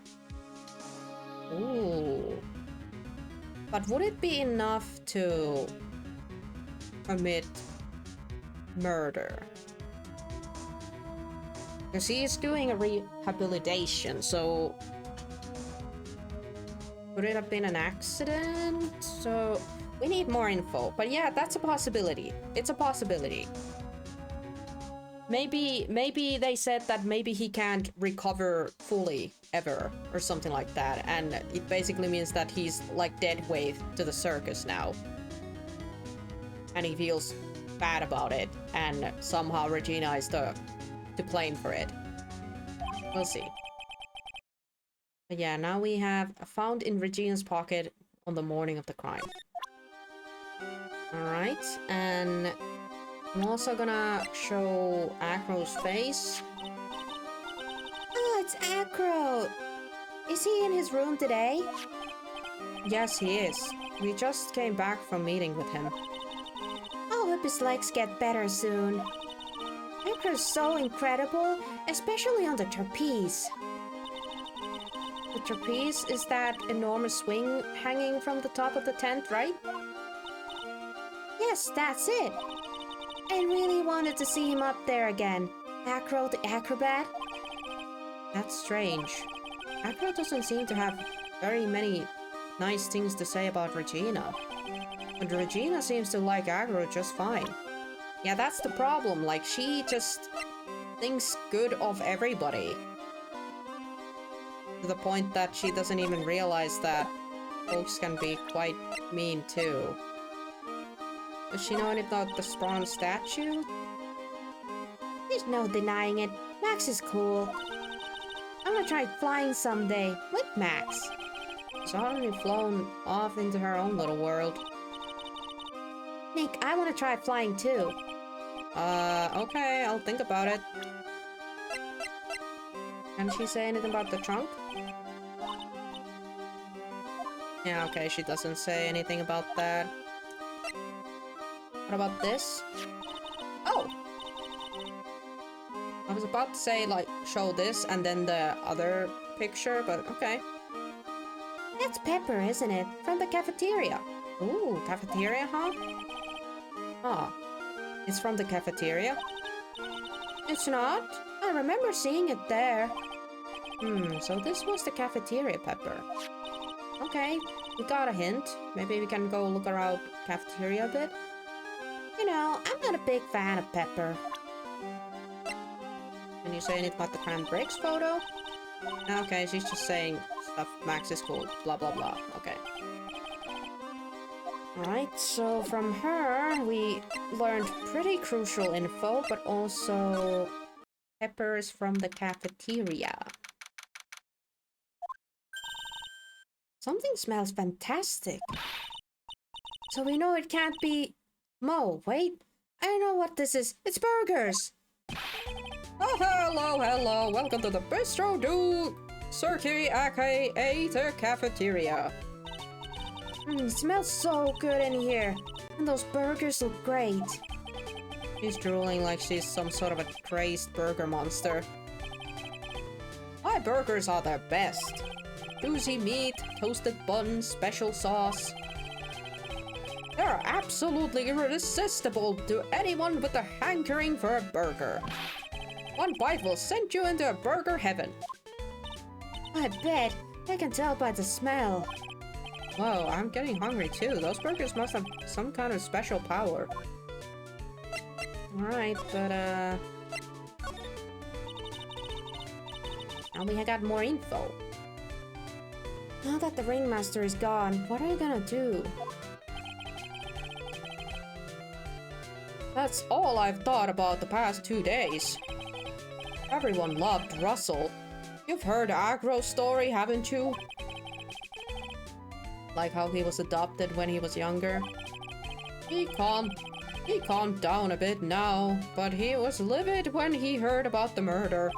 B: Ooh. But would it be enough to commit
A: murder? Because he is doing a rehabilitation, so could it have been an accident? So we need more info. But yeah, that's a possibility. It's a possibility. Maybe they said that maybe he can't recover fully ever or something like that, and it basically means that he's like dead weight to the circus now. And he feels bad about it, and somehow Regina is to blame for it. We'll see. But yeah, now we have found in Regina's pocket on the morning of the crime. Alright, and I'm also gonna show Acro's face.
B: Oh, it's Acro! Is he in his room today?
A: Yes, he is. We just came back from meeting with him.
B: I hope his legs get better soon. Acro's so incredible, especially on the trapeze.
A: The trapeze is that enormous swing hanging from the top of the tent, right?
B: Yes, that's it. I really wanted to see him up there again. Acro the acrobat.
A: That's strange. Acro doesn't seem to have very many nice things to say about Regina. But Regina seems to like Acro just fine. Yeah, that's the problem. Like, she just thinks good of everybody. To the point that she doesn't even realize that folks can be quite mean too. Does she know anything about the bronze statue?
B: There's no denying it. Max is cool. I'm gonna try flying someday with Max.
A: She's already flown off into her own little world.
B: Nick, I want to try flying too.
A: Okay, I'll think about it. Can she say anything about the trunk? Yeah, okay, she doesn't say anything about that. What about this? Oh! I was about to say, like, show this and then the other picture, but okay.
B: That's Pepper, isn't it? From the cafeteria.
A: Ooh, cafeteria, huh? Ah, it's from the cafeteria?
B: It's not? I remember seeing it there.
A: So this was the cafeteria, Pepper. Okay, we got a hint. Maybe we can go look around cafeteria a bit.
B: You know, I'm not a big fan of Pepper.
A: Can you say anything about the canned bricks photo? Okay, she's just saying stuff. Max is cool. Blah, blah, blah. Okay. Alright, so from her, we learned pretty crucial info, but also Pepper is from the cafeteria.
B: Something smells fantastic. So we know it can't be... Mo, wait. I know what this is. It's burgers.
A: Oh, hello. Welcome to the Bistro du Circuit, aka the cafeteria.
B: It smells so good in here. And those burgers look great.
A: She's drooling like she's some sort of a crazed burger monster. My burgers are the best. Juicy meat, toasted buns, special sauce. They're absolutely irresistible to anyone with a hankering for a burger. One bite will send you into a burger heaven.
B: I bet. I can tell by the smell.
A: Whoa, I'm getting hungry too. Those burgers must have some kind of special power. Alright, but now we got more info.
B: Now that the ringmaster is gone, what are you gonna do?
A: That's all I've thought about the past 2 days. Everyone loved Russell. You've heard Agro's story, haven't you? Like how he was adopted when he was younger. He calmed down a bit now, but he was livid when he heard about the murder.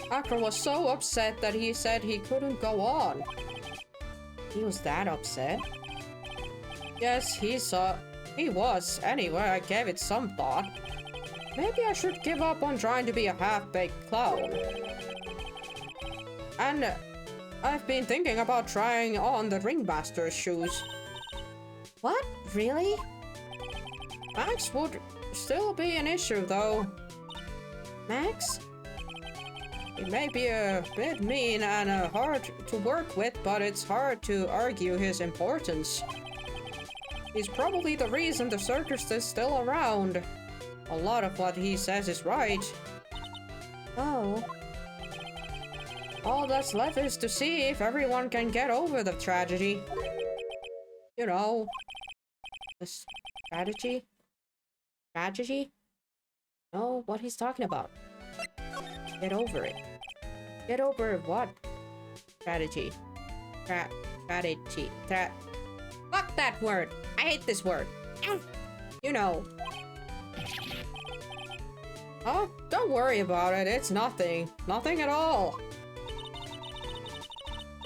A: Agro was so upset that he said he couldn't go on. He was that upset? Yes, he was. Anyway, I gave it some thought. Maybe I should give up on trying to be a half-baked clown. And I've been thinking about trying on the ringmaster's shoes.
B: What? Really?
A: Max would still be an issue, though.
B: Max?
A: He may be a bit mean and hard to work with, but it's hard to argue his importance. He's probably the reason the circus is still around. A lot of what he says is right.
B: Oh.
A: All that's left is to see if everyone can get over the tragedy. You know,
B: The strategy? Tragedy? No, what he's talking about. Get over it.
A: get over what?
B: Strategy. Strategy.
A: Fuck that word! I hate this word. You know. Oh, don't worry about it. It's nothing. Nothing at all.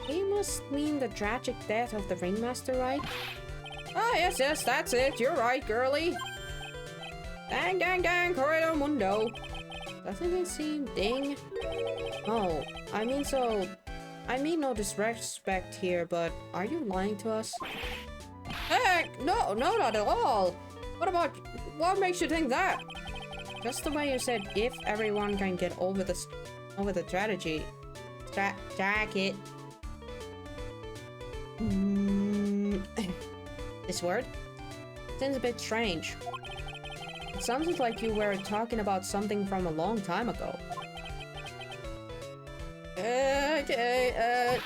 B: He must mean the tragic death of the ringmaster, right?
A: Ah, yes, that's it. You're right, girly. Dang, corrido mundo.
B: Doesn't it seem ding? Oh, I mean no disrespect here, but are you lying to us?
A: Heck, no, not at all. What makes you think that?
B: Just the way you said, if everyone can get over the tragedy. Jacket. This word? Seems a bit strange. It sounds like you were talking about something from a long time ago.
A: Okay,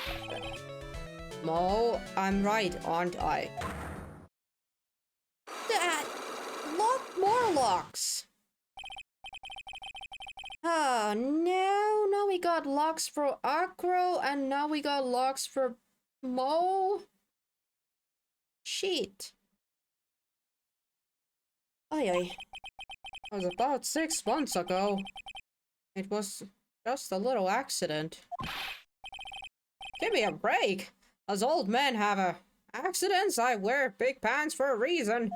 A: Mo, I'm right, aren't I? More locks!
B: Oh no, now we got locks for Acro and now we got locks for Mo. Shit. Ay.
A: It was about 6 months ago. It was just a little accident. Give me a break! As old men have accidents, I wear big pants for a reason.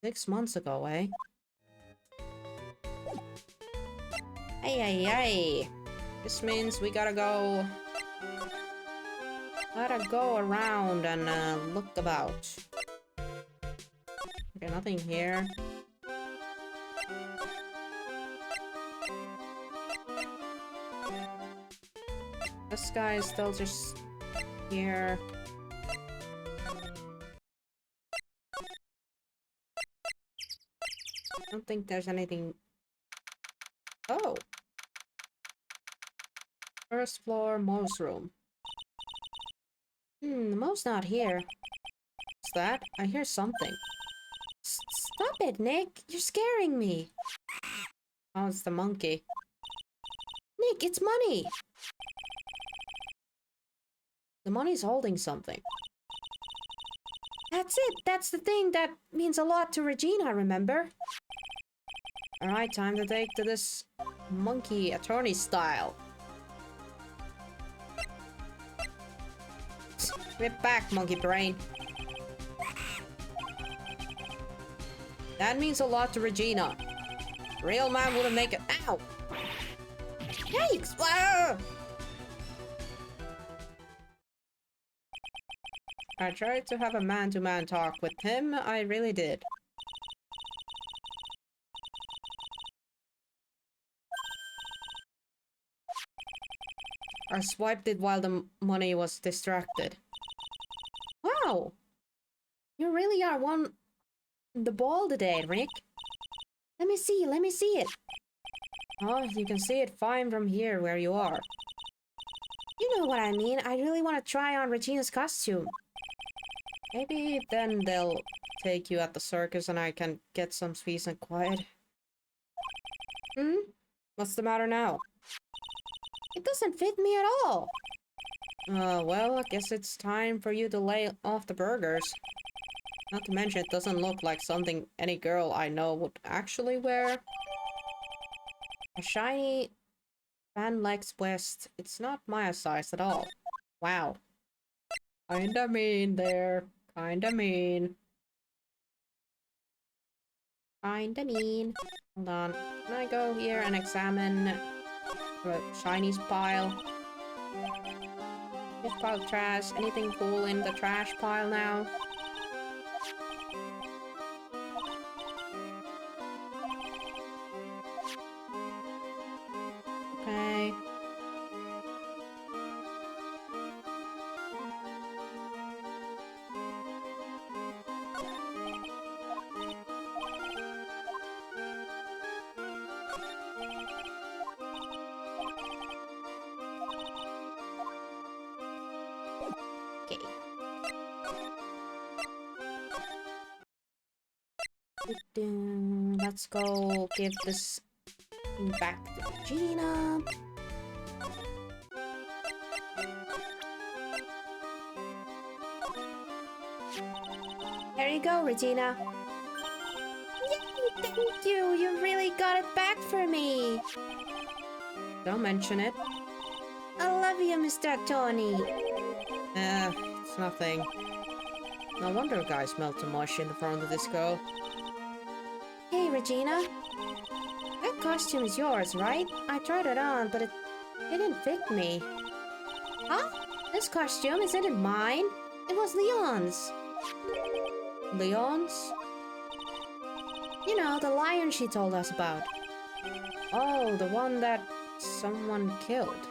B: 6 months ago, eh? Ay.
A: This means we gotta go around and look about. Okay, nothing here. This guy is still just here. I don't think there's anything. Oh! First floor, Mo's room.
B: Mo's not here.
A: What's that? I hear something.
B: Stop it, Nick! You're scaring me!
A: Oh, it's the monkey.
B: Nick, it's money!
A: The money's holding something.
B: That's it! That's the thing that means a lot to Regina, remember?
A: Alright, time to take to this monkey attorney style. Get back, monkey brain. That means a lot to Regina. Real man wouldn't make it. Ow!
B: Yikes!
A: Ah! I tried to have a man-to-man talk with him. I really did. I swiped it while the money was distracted.
B: Wow! You really are on the ball today, Rick. Let me see it.
A: Oh, you can see it fine from here where you are.
B: You know what I mean. I really want to try on Regina's costume.
A: Maybe then they'll take you at the circus and I can get some peace and quiet. What's the matter now?
B: It doesn't fit me at all.
A: Well, I guess it's time for you to lay off the burgers. Not to mention, it doesn't look like something any girl I know would actually wear. A shiny Van Legs West. It's not my size at all. Wow. Kinda mean there. Kinda mean. Hold on. Can I go here and examine the shinies pile? This pile of trash. Anything cool in the trash pile now? let's go give this thing back to Regina. There you go, Regina. Yay, thank you! You really got it back for me! Don't mention it. I love you, Mr. Tony. It's nothing. No wonder guys melt too much in the front of this girl. Hey, Regina. That costume is yours, right? I tried it on, but it didn't fit me. Huh? This costume, isn't it mine? It was Leon's. Leon's? You know, the lion she told us about. Oh, the one that someone killed.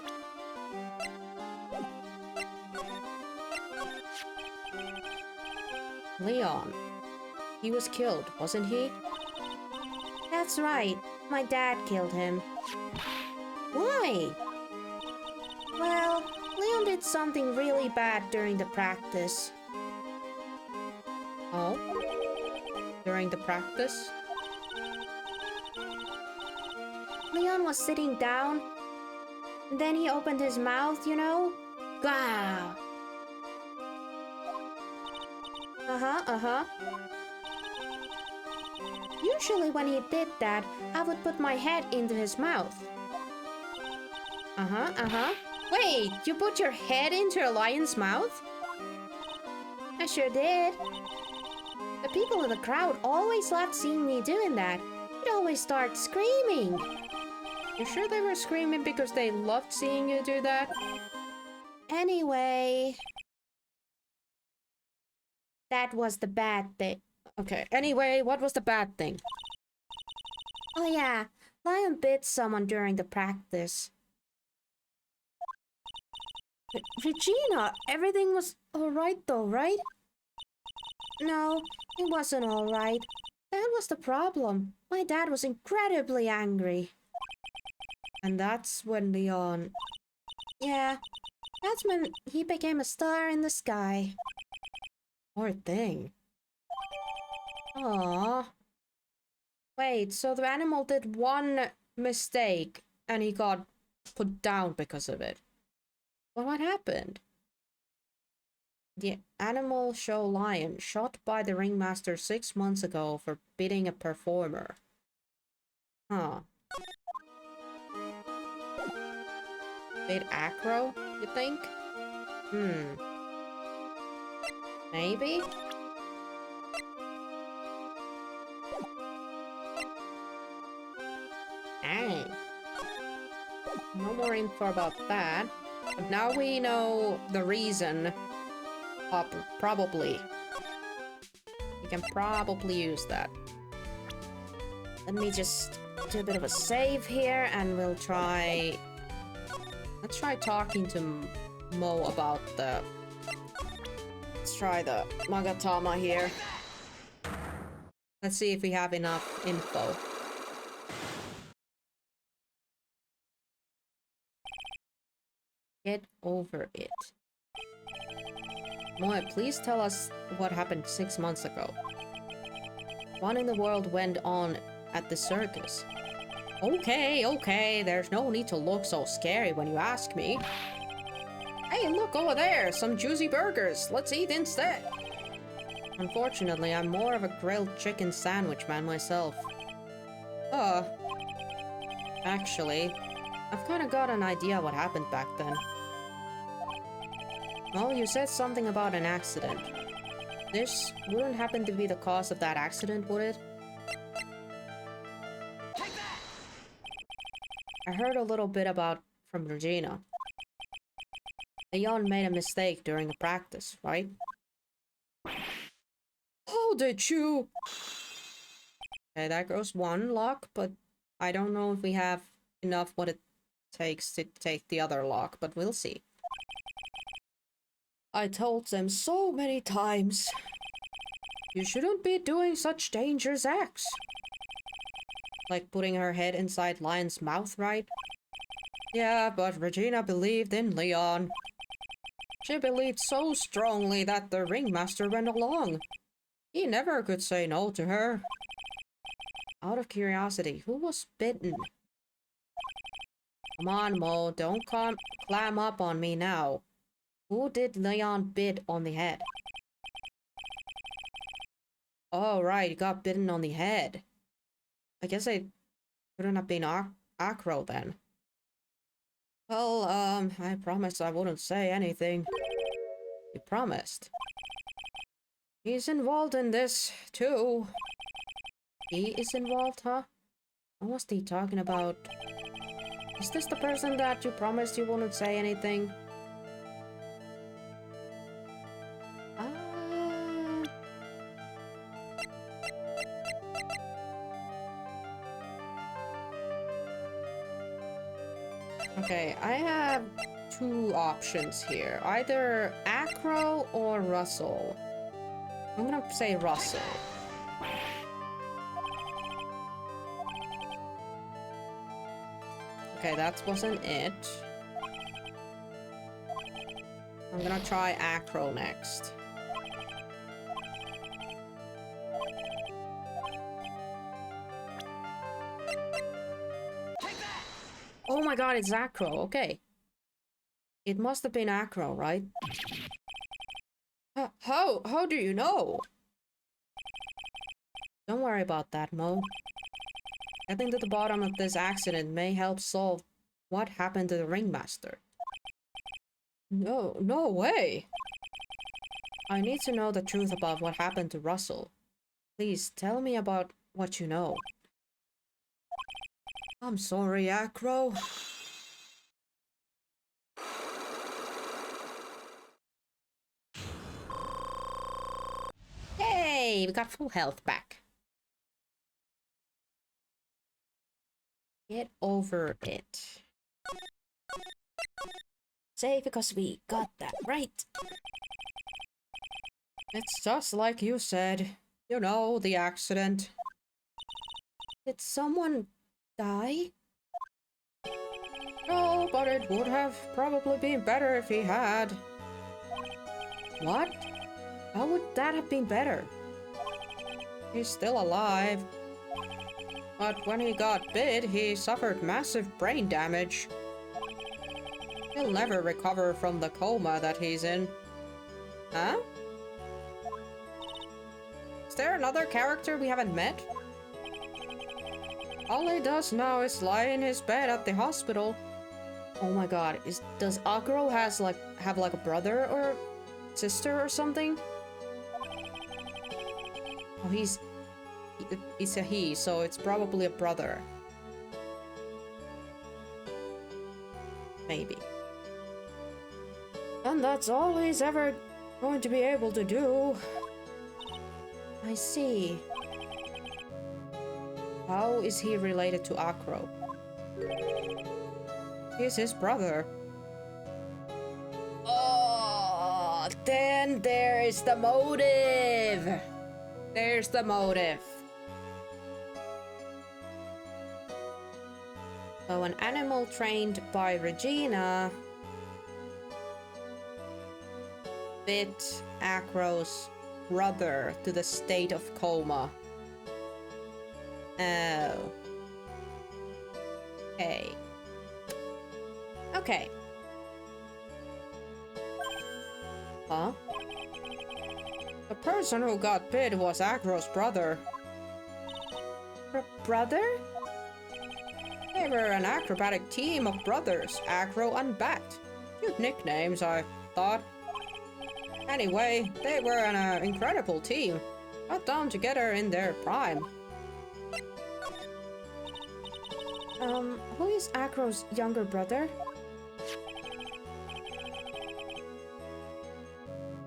A: Leon. He was killed, wasn't he? That's right. My dad killed him. Why? Well, Leon did something really bad during the practice. Oh? During the practice? Leon was sitting down, and then he opened his mouth, you know? Gah! Uh-huh. Usually when he did that, I would put my head into his mouth. Wait, you put your head into a lion's mouth? I sure did. The people in the crowd always loved seeing me doing that. They'd always start screaming. You sure they were screaming because they loved seeing you do that? Anyway... that was the bad thing. Okay, anyway, what was the bad thing? Oh yeah, Lion bit someone during the practice. Regina, everything was alright though, right? No, it wasn't alright. That was the problem. My dad was incredibly angry. And that's when Leon... yeah, that's when he became a star in the sky. Poor thing. Aww. Wait, so the animal did one mistake and he got put down because of it. Well, what happened? The animal show lion shot by the ringmaster 6 months ago for biting a performer. Huh. Bit aggro, you think? Maybe? Hey. No more info about that. But now we know the reason. Probably. We can probably use that. Let me just do a bit of a save here and we'll try... let's try talking to Mo about the... let's try the Magatama here. Let's see if we have enough info. Get over it. Moe, please tell us what happened 6 months ago. What in the world went on at the circus? Okay, there's no need to look so scary when you ask me. Hey, look over there, some juicy burgers. Let's eat instead. Unfortunately, I'm more of a grilled chicken sandwich man myself. Actually, I've kind of got an idea what happened back then. Well, you said something about an accident. This wouldn't happen to be the cause of that accident, would it? I heard a little bit from Regina. Leon made a mistake during the practice, right? How did you? Okay, that goes one lock, but I don't know if we have enough what it takes to take the other lock, but we'll see. I told them so many times. You shouldn't be doing such dangerous acts. Like putting her head inside Lion's mouth, right? Yeah, but Regina believed in Leon. She believed so strongly that the ringmaster went along. He never could say no to her. Out of curiosity, who was bitten? Come on, Mo, don't clam up on me now. Who did Leon bit on the head? Oh, right, he got bitten on the head. I guess I couldn't have been Acro then. Well, I promised I wouldn't say anything. You promised. He's involved in this, too. He is involved, huh? What was he talking about? Is this the person that you promised you wouldn't say anything? Okay, I have two options here. Either Acro or Russell. I'm gonna say Russell. Okay, that wasn't it. I'm gonna try Acro next. Oh my god, it's Acro, okay. It must have been Acro, right? How do you know? Don't worry about that, Mo. Getting to the bottom of this accident may help solve what happened to the ringmaster. No way! I need to know the truth about what happened to Russell. Please, tell me about what you know. I'm sorry, Acro. Hey, we got full health back. Get over it. Save because we got that right. It's just like you said. You know, the accident. Did someone die? No, but it would have probably been better if he had. What? How would that have been better? He's still alive. But when he got bit, he suffered massive brain damage. He'll never recover from the coma that he's in. Huh? Is there another character we haven't met? All he does now is lie in his bed at the hospital. Oh my god, does Agro have like a brother or sister or something? Oh, it's a he, so it's probably a brother. Maybe. And that's all he's ever going to be able to do. I see. How is he related to Acro? He's his brother. Oh, then there is the motive. There's the motive. So an animal trained by Regina bit Acro's brother to the state of coma. Oh. Okay. Okay. Huh? The person who got bit was Acro's brother. Brother? They were an acrobatic team of brothers, Acro and Bat. Cute nicknames, I thought. Anyway, they were an incredible team. Got down together in their prime. Who is Acro's younger brother?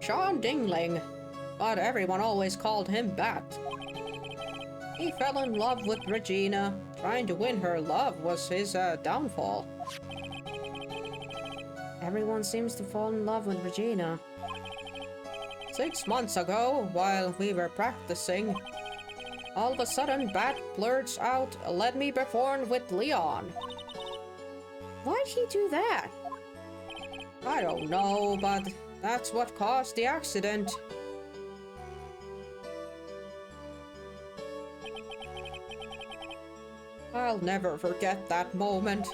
A: Sean Dingling, but everyone always called him Bat. He fell in love with Regina. Trying to win her love was his downfall. Everyone seems to fall in love with Regina. 6 months ago, while we were practicing, all of a sudden Bat blurts out, "Let me perform with Leon." Why'd he do that? I don't know, but that's what caused the accident. I'll never forget that moment.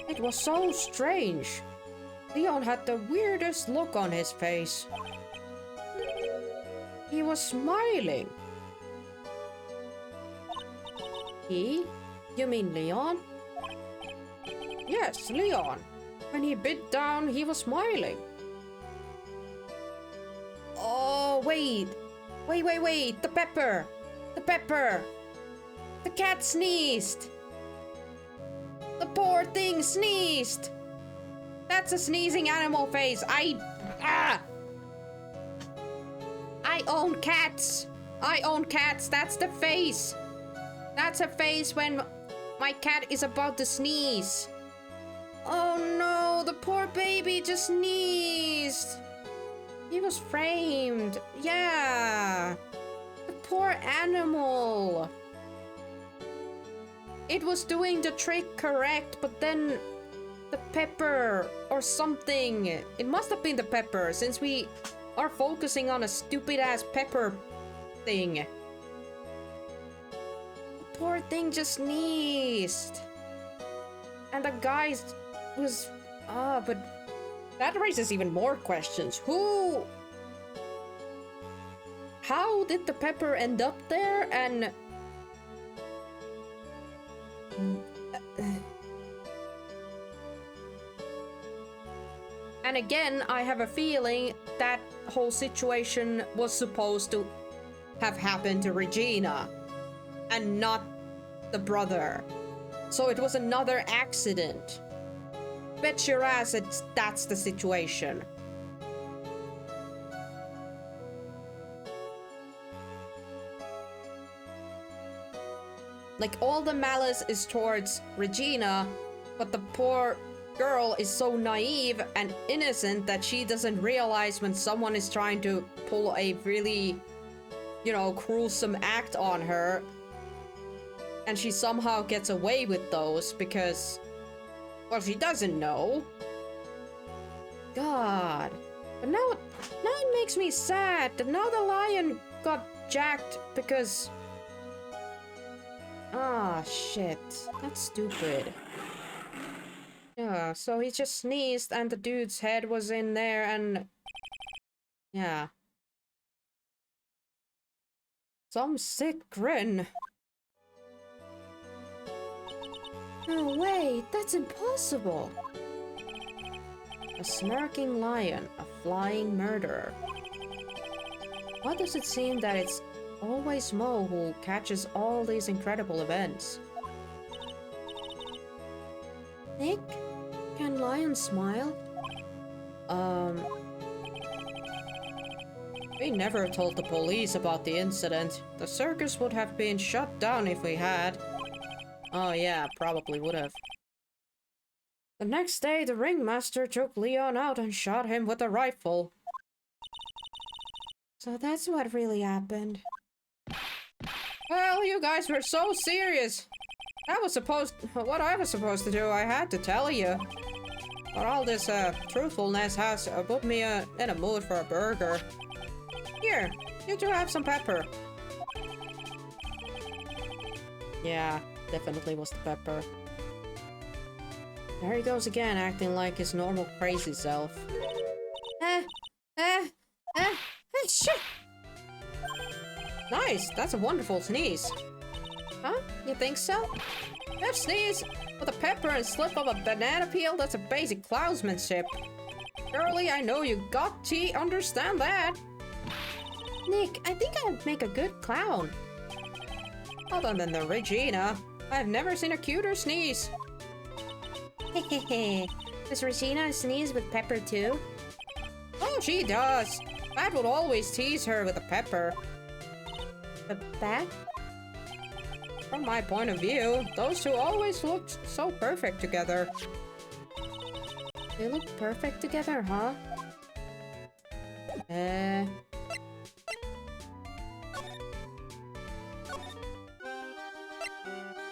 A: It was so strange. Leon had the weirdest look on his face. He was smiling. He? You mean Leon? Yes, Leon. When he bit down, he was smiling. Oh, wait. Wait. The pepper. The pepper. The cat sneezed. The poor thing sneezed. That's a sneezing animal face. I own cats. I own cats. That's the face. That's a face when my cat is about to sneeze. Oh no, the poor baby just sneezed. He was framed. Yeah. The poor animal. It was doing the trick correct, but then the pepper or something. It must have been the pepper, since we are focusing on a stupid ass pepper thing. The poor thing just sneezed. And the guy was... but that raises even more questions. Who... How did the pepper end up there? And... And again, I have a feeling that whole situation was supposed to have happened to Regina and not the brother. So it was another accident. Bet your ass that's the situation. Like, all the malice is towards Regina, but the poor girl is so naive and innocent that she doesn't realize when someone is trying to pull a really, you know, gruesome act on her. And she somehow gets away with those because, well, she doesn't know. God. But now it makes me sad that now the lion got jacked because... Ah, shit. That's stupid. Yeah, so he just sneezed and the dude's head was in there and... Yeah. Some sick grin. No way, that's impossible. A smirking lion, a flying murderer. Why does it seem that it's always Mo who catches all these incredible events? Nick? Can lions smile? We never told the police about the incident. The circus would have been shut down if we had. Oh yeah, probably would have. The next day, the ringmaster took Leon out and shot him with a rifle. So that's what really happened. Well, you guys were so serious. What I was supposed to do, I had to tell you. But all this truthfulness has put me in a mood for a burger. Here, you two have some pepper. Yeah, definitely was the pepper. There he goes again, acting like his normal crazy self. Shit! Nice, that's a wonderful sneeze. Huh? You think so? That sneeze with a pepper and slip of a banana peel, that's a basic clownsmanship. Surely I know you got to understand that. Nick, I think I'd make a good clown. Other than the Regina, I've never seen a cuter sneeze. Hehehe. Does Regina sneeze with pepper too? Oh, she does. Bat would always tease her with a pepper. The bat? From my point of view, those two always looked so perfect together. They look perfect together, huh?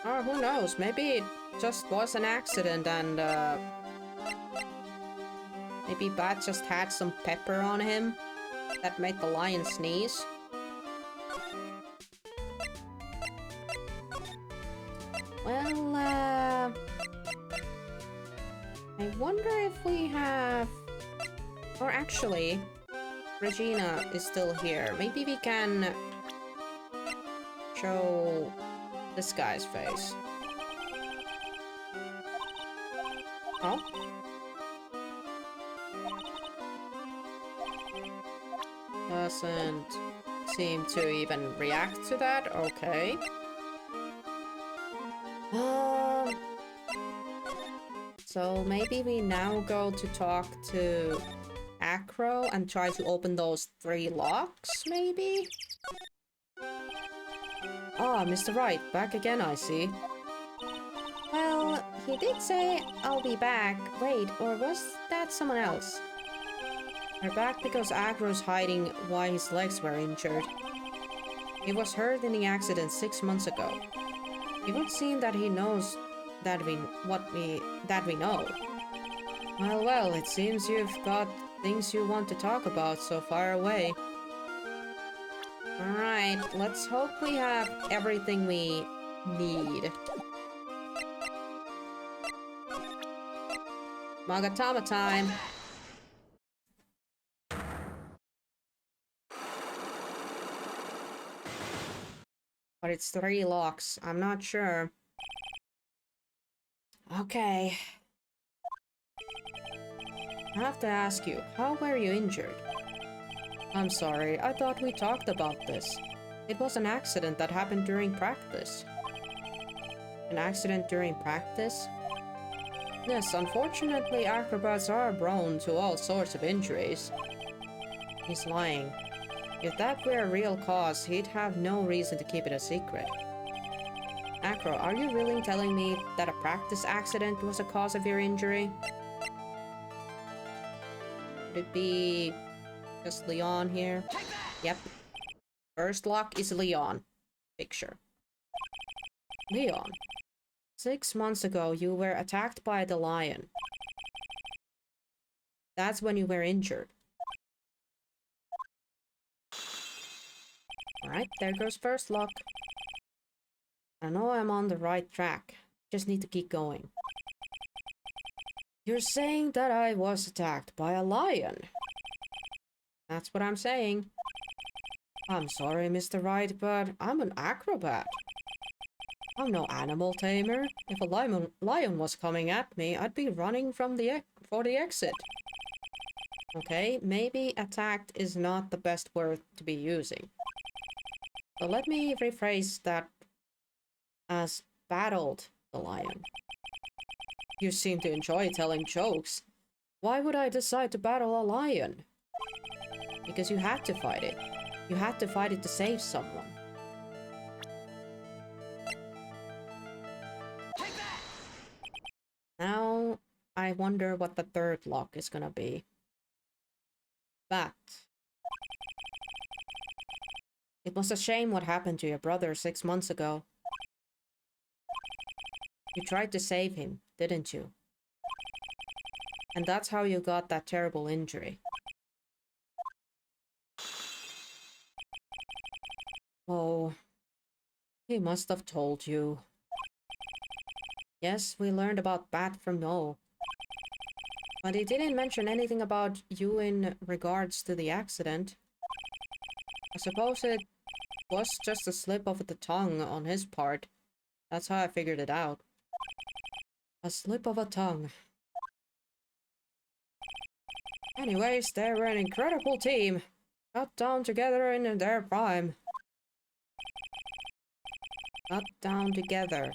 A: Oh, who knows? Maybe it just was an accident and, maybe Bat just had some pepper on him that made the lion sneeze. Well, I wonder if we have... Or actually, Regina is still here. Maybe we can show this guy's face. Oh? Doesn't seem to even react to that. Okay. So maybe we now go to talk to Acro and try to open those 3 locks, maybe? Ah, Mr. Wright, back again, I see. Well, he did say I'll be back. Wait, or was that someone else? We're back because Acro's hiding why his legs were injured. He was hurt in the accident 6 months ago. It would seem that he knows that we know. Well, it seems you've got things you want to talk about so far away. Alright, let's hope we have everything we need. Magatama time! But it's 3 locks, I'm not sure. Okay. I have to ask you, how were you injured? I'm sorry, I thought we talked about this. It was an accident that happened during practice. An accident during practice? Yes, unfortunately, acrobats are prone to all sorts of injuries. He's lying. If that were a real cause, he'd have no reason to keep it a secret. Acro, are you really telling me that a practice accident was a cause of your injury? Could it be just Leon here? Yep. First lock is Leon. Picture. Leon. 6 months ago, you were attacked by the lion. That's when you were injured. Alright, there goes first lock. I know I'm on the right track. Just need to keep going. You're saying that I was attacked by a lion? That's what I'm saying. I'm sorry, Mr. Wright, but I'm an acrobat. I'm no animal tamer. If a lion was coming at me, I'd be running from for the exit. Okay, maybe attacked is not the best word to be using. So let me rephrase that as battled the lion. You seem to enjoy telling jokes. Why would I decide to battle a lion? Because you had to fight it. You had to fight it to save someone. Now, I wonder what the 3rd lock is gonna be. But it was a shame what happened to your brother 6 months ago. You tried to save him, didn't you? And that's how you got that terrible injury. Oh, he must have told you. Yes, we learned about Bat from No. But he didn't mention anything about you in regards to the accident. I suppose it was just a slip of the tongue on his part. That's how I figured it out. A slip of a tongue. Anyways, they were an incredible team. Got down together in their prime. Got down together.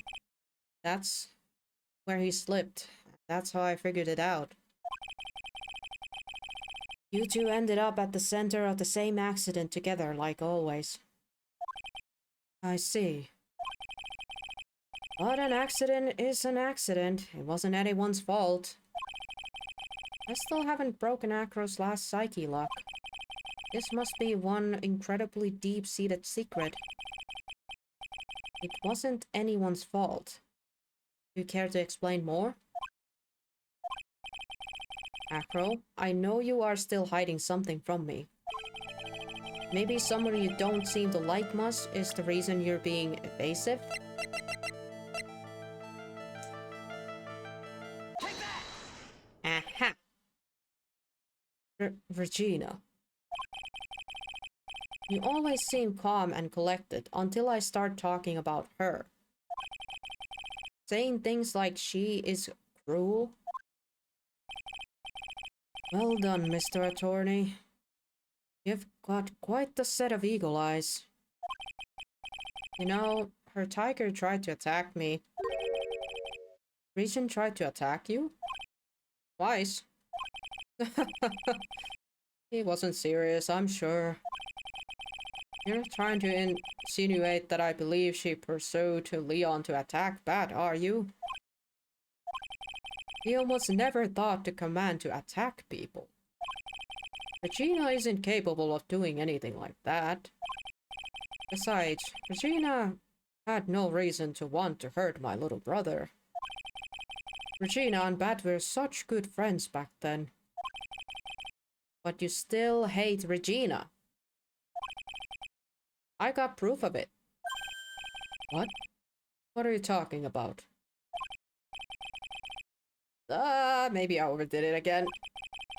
A: That's where he slipped. That's how I figured it out. You two ended up at the center of the same accident together, like always. I see. But an accident is an accident. It wasn't anyone's fault. I still haven't broken Acro's last psyche lock. This must be one incredibly deep-seated secret. It wasn't anyone's fault. Do you care to explain more? Acro, I know you are still hiding something from me. Maybe someone you don't seem to like much is the reason you're being evasive? Regina. You always seem calm and collected until I start talking about her. Saying things like she is cruel. Well done, Mr. Attorney. You've got quite the set of eagle eyes. You know, her tiger tried to attack me. Regent tried to attack you? Twice. He wasn't serious, I'm sure. You're not trying to insinuate that I believe she pursued Leon to attack Bat, are you? He almost never thought to command to attack people. Regina isn't capable of doing anything like that. Besides, Regina had no reason to want to hurt my little brother. Regina and Bat were such good friends back then. But you still hate Regina. I got proof of it. What? What are you talking about? Maybe I overdid it again.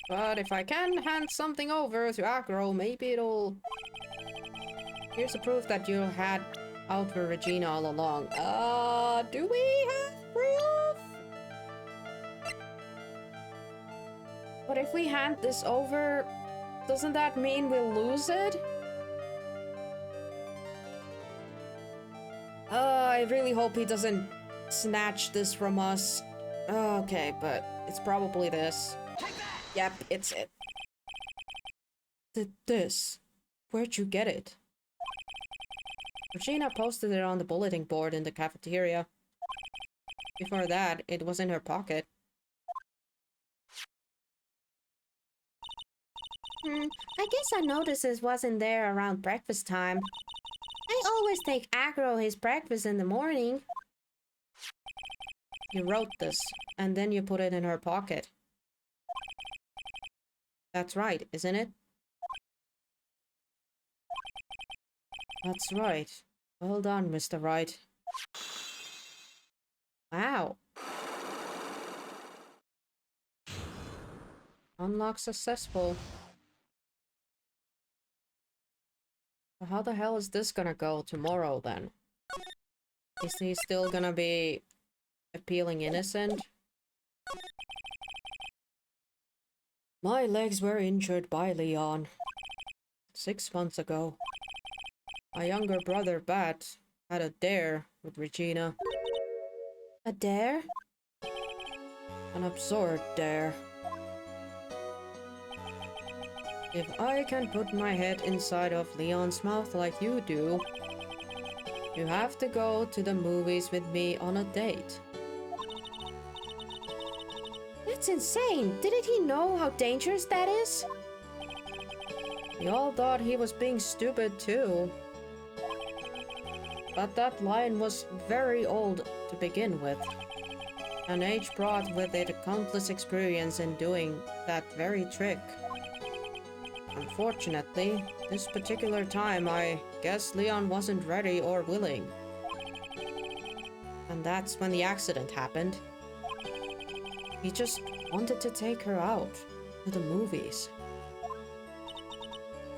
A: But if I can hand something over to Agro, maybe it'll... Here's the proof that you had out for Regina all along. Do we have proof? But if we hand this over, doesn't that mean we'll lose it? I really hope he doesn't snatch this from us. Okay, but it's probably this. Yep, it's it. This? Where'd you get it? Regina posted it on the bulletin board in the cafeteria. Before that, it was in her pocket. I guess I noticed it wasn't there around breakfast time. I always take Agro his breakfast in the morning. You wrote this, and then you put it in her pocket. That's right, isn't it? That's right. Well done, Mr. Wright. Wow. Unlock successful. How the hell is this gonna go tomorrow, then? Is he still gonna be appealing innocent? My legs were injured by Leon 6 months ago. My younger brother, Bat, had a dare with Regina. A dare? An absurd dare. If I can put my head inside of Leon's mouth like you do, you have to go to the movies with me on a date. That's insane! Didn't he know how dangerous that is? We all thought he was being stupid too. But that line was very old to begin with. And age brought with it countless experience in doing that very trick. Unfortunately, this particular time I guess Leon wasn't ready or willing. And that's when the accident happened. He just wanted to take her out to the movies.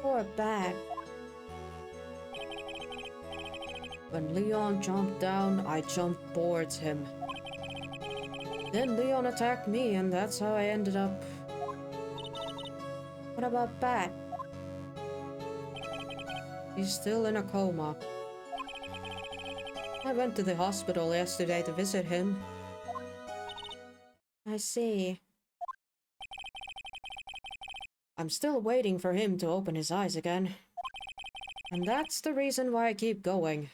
A: Poor Bat. When Leon jumped down, I jumped towards him. Then Leon attacked me, and that's how I ended up. What about Bat? He's still in a coma. I went to the hospital yesterday to visit him. I see. I'm still waiting for him to open his eyes again. And that's the reason why I keep going.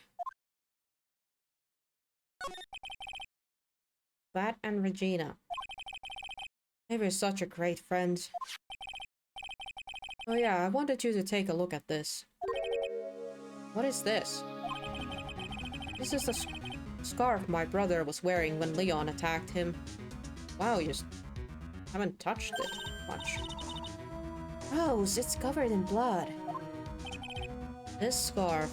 A: Bat and Regina. They were such a great friend. Oh yeah, I wanted you to take a look at this. What is this? This is the scarf my brother was wearing when Leon attacked him. Wow, you haven't touched it much. Gross, it's covered in blood. This scarf.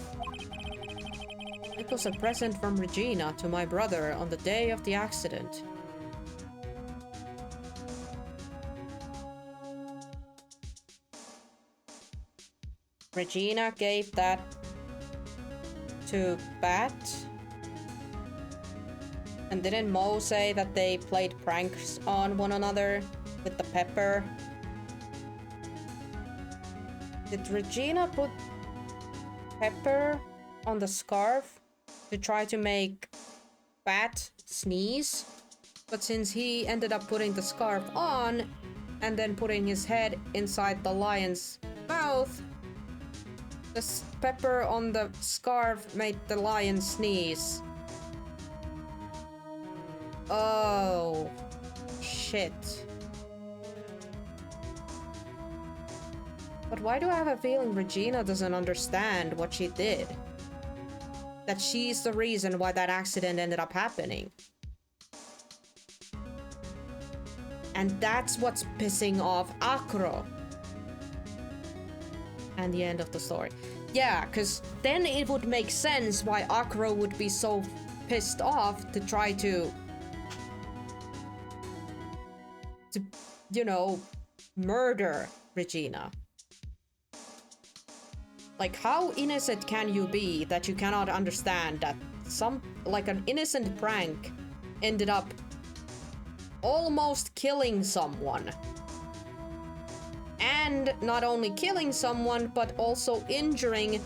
A: It was a present from Regina to my brother on the day of the accident. Regina gave that to Bat. And didn't Mo say that they played pranks on one another with the pepper? Did Regina put pepper on the scarf to try to make Bat sneeze? But since he ended up putting the scarf on and then putting his head inside the lion's mouth, the pepper on the scarf made the lion sneeze. Oh, shit. But why do I have a feeling Regina doesn't understand what she did? That she's the reason why that accident ended up happening. And that's what's pissing off Acro. And the end of the story. Yeah, because then it would make sense why Acro would be so pissed off to try to, you know, murder Regina. Like, how innocent can you be that you cannot understand that like an innocent prank ended up almost killing someone? And not only killing someone, but also injuring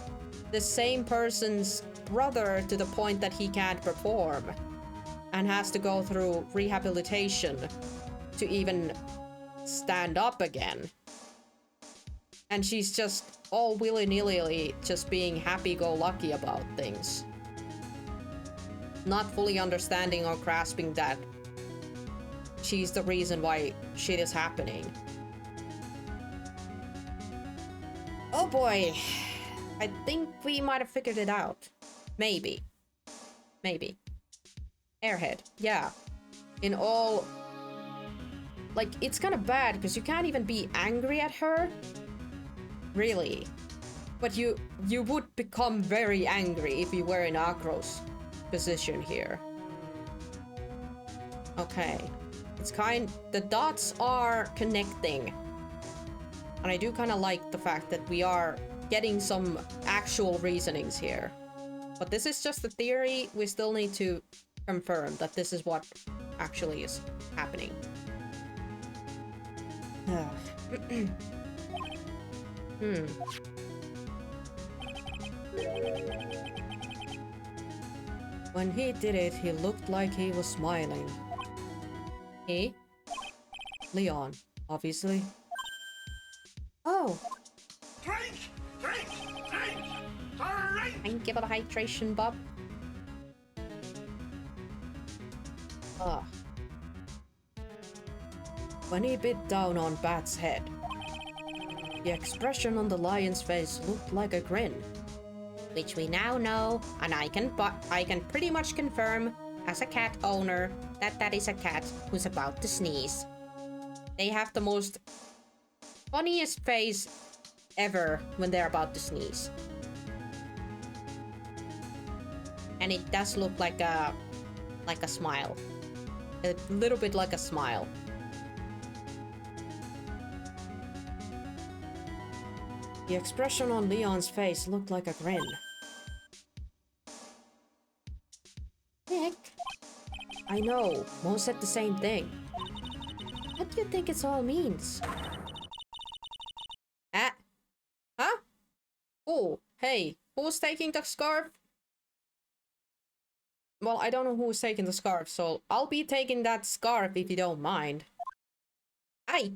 A: the same person's brother to the point that he can't perform and has to go through rehabilitation to even stand up again. And she's just all willy-nilly just being happy-go-lucky about things. Not fully understanding or grasping that she's the reason why shit is happening. Oh boy. I think we might have figured it out. Maybe. Maybe. Airhead. Yeah. In all... Like, it's kind of bad because you can't even be angry at her. Really. But you would become very angry if you were in Acro's position here. Okay. It's the dots are connecting. And I do kind of like the fact that we are getting some actual reasonings here. But this is just a theory. We still need to confirm that this is what actually is happening. When he did it, he looked like he was smiling. He? Leon, obviously. Oh!
C: Drink! Drink! Drink! Drink!
A: Thank you for the hydration, Bob. Ah. When he bit down on Bat's head, the expression on the lion's face looked like a grin. Which we now know, and I can pretty much confirm, as a cat owner, that is a cat who's about to sneeze. They have the most funniest face ever when they're about to sneeze. And it does look like a smile. A little bit like a smile. The expression on Leon's face looked like a grin. Nick? I know, Mo said the same thing. What do you think it all means? Huh? Oh, hey, who's taking the scarf? Well, I don't know who's taking the scarf, so I'll be taking that scarf if you don't mind. I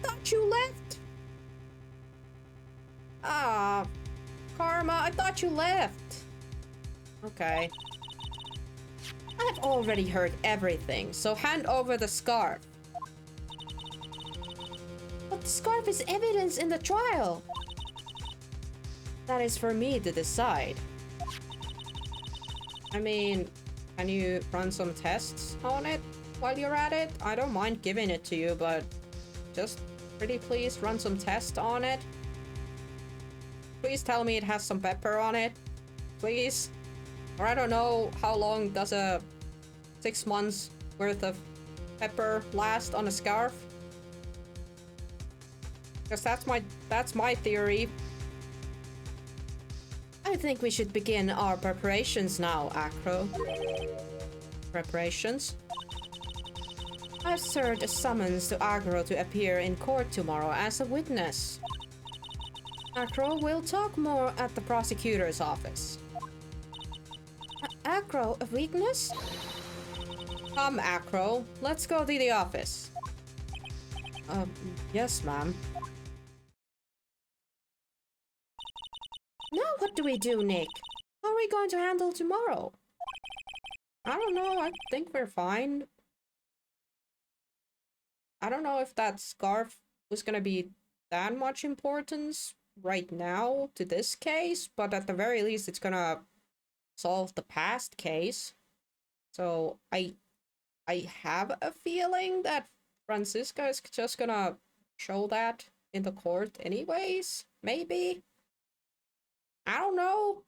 A: thought you left. Ah, Karma, I thought you left. Okay. I've already heard everything, so hand over the scarf. But the scarf is evidence in the trial. That is for me to decide. I mean, can you run some tests on it while you're at it? I don't mind giving it to you, but just pretty please run some tests on it. Please tell me it has some pepper on it. Please. Or I don't know, how long does a 6 months worth of pepper last on a scarf? Because that's my theory.
B: I think we should begin our preparations now, Acro.
A: Preparations?
B: I've served a summons to Agro to appear in court tomorrow as a witness.
A: Acro, we'll talk more at the prosecutor's office.
B: Acro, a witness?
A: Come, Acro. Let's go to the office. Yes, ma'am.
B: Now what do we do, Nick? How are we going to handle tomorrow?
A: I don't know. I think we're fine. I don't know if that scarf was gonna be that much importance right now to this case, but at the very least it's gonna solve the past case. So I have a feeling that Francisca is just gonna show that in the court anyways, maybe? I don't know.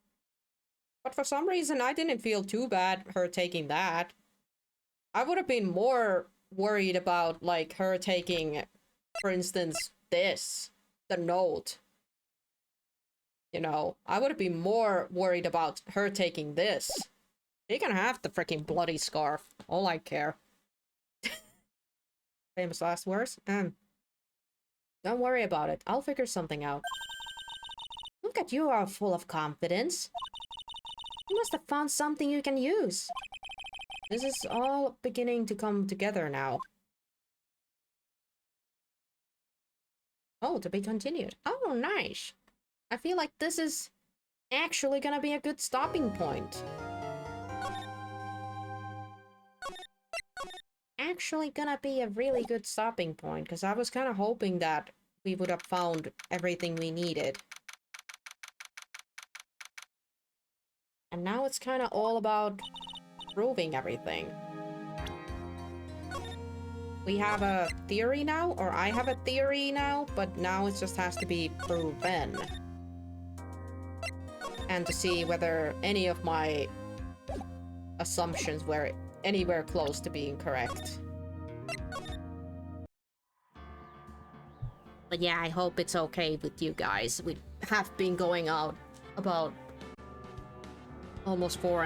A: But for some reason I didn't feel too bad her taking that. I would have been more worried about like her taking, for instance, this, the note. You know, I would have been more worried about her taking this. She can have the freaking bloody scarf. All I care. Famous last words. Don't worry about it. I'll figure something out.
B: Look at you, are full of confidence. You must have found something you can use.
A: This is all beginning to come together now. Oh, to be continued. Oh, nice. I feel like this is actually gonna be a good stopping point. Actually gonna be a really good stopping point, because I was kind of hoping that we would have found everything we needed. And now it's kind of all about proving everything. We have a theory now, or I have a theory now, but now it just has to be proven. And to see whether any of my assumptions were anywhere close to being correct. But yeah, I hope it's okay with you guys. We have been going out about almost 4.5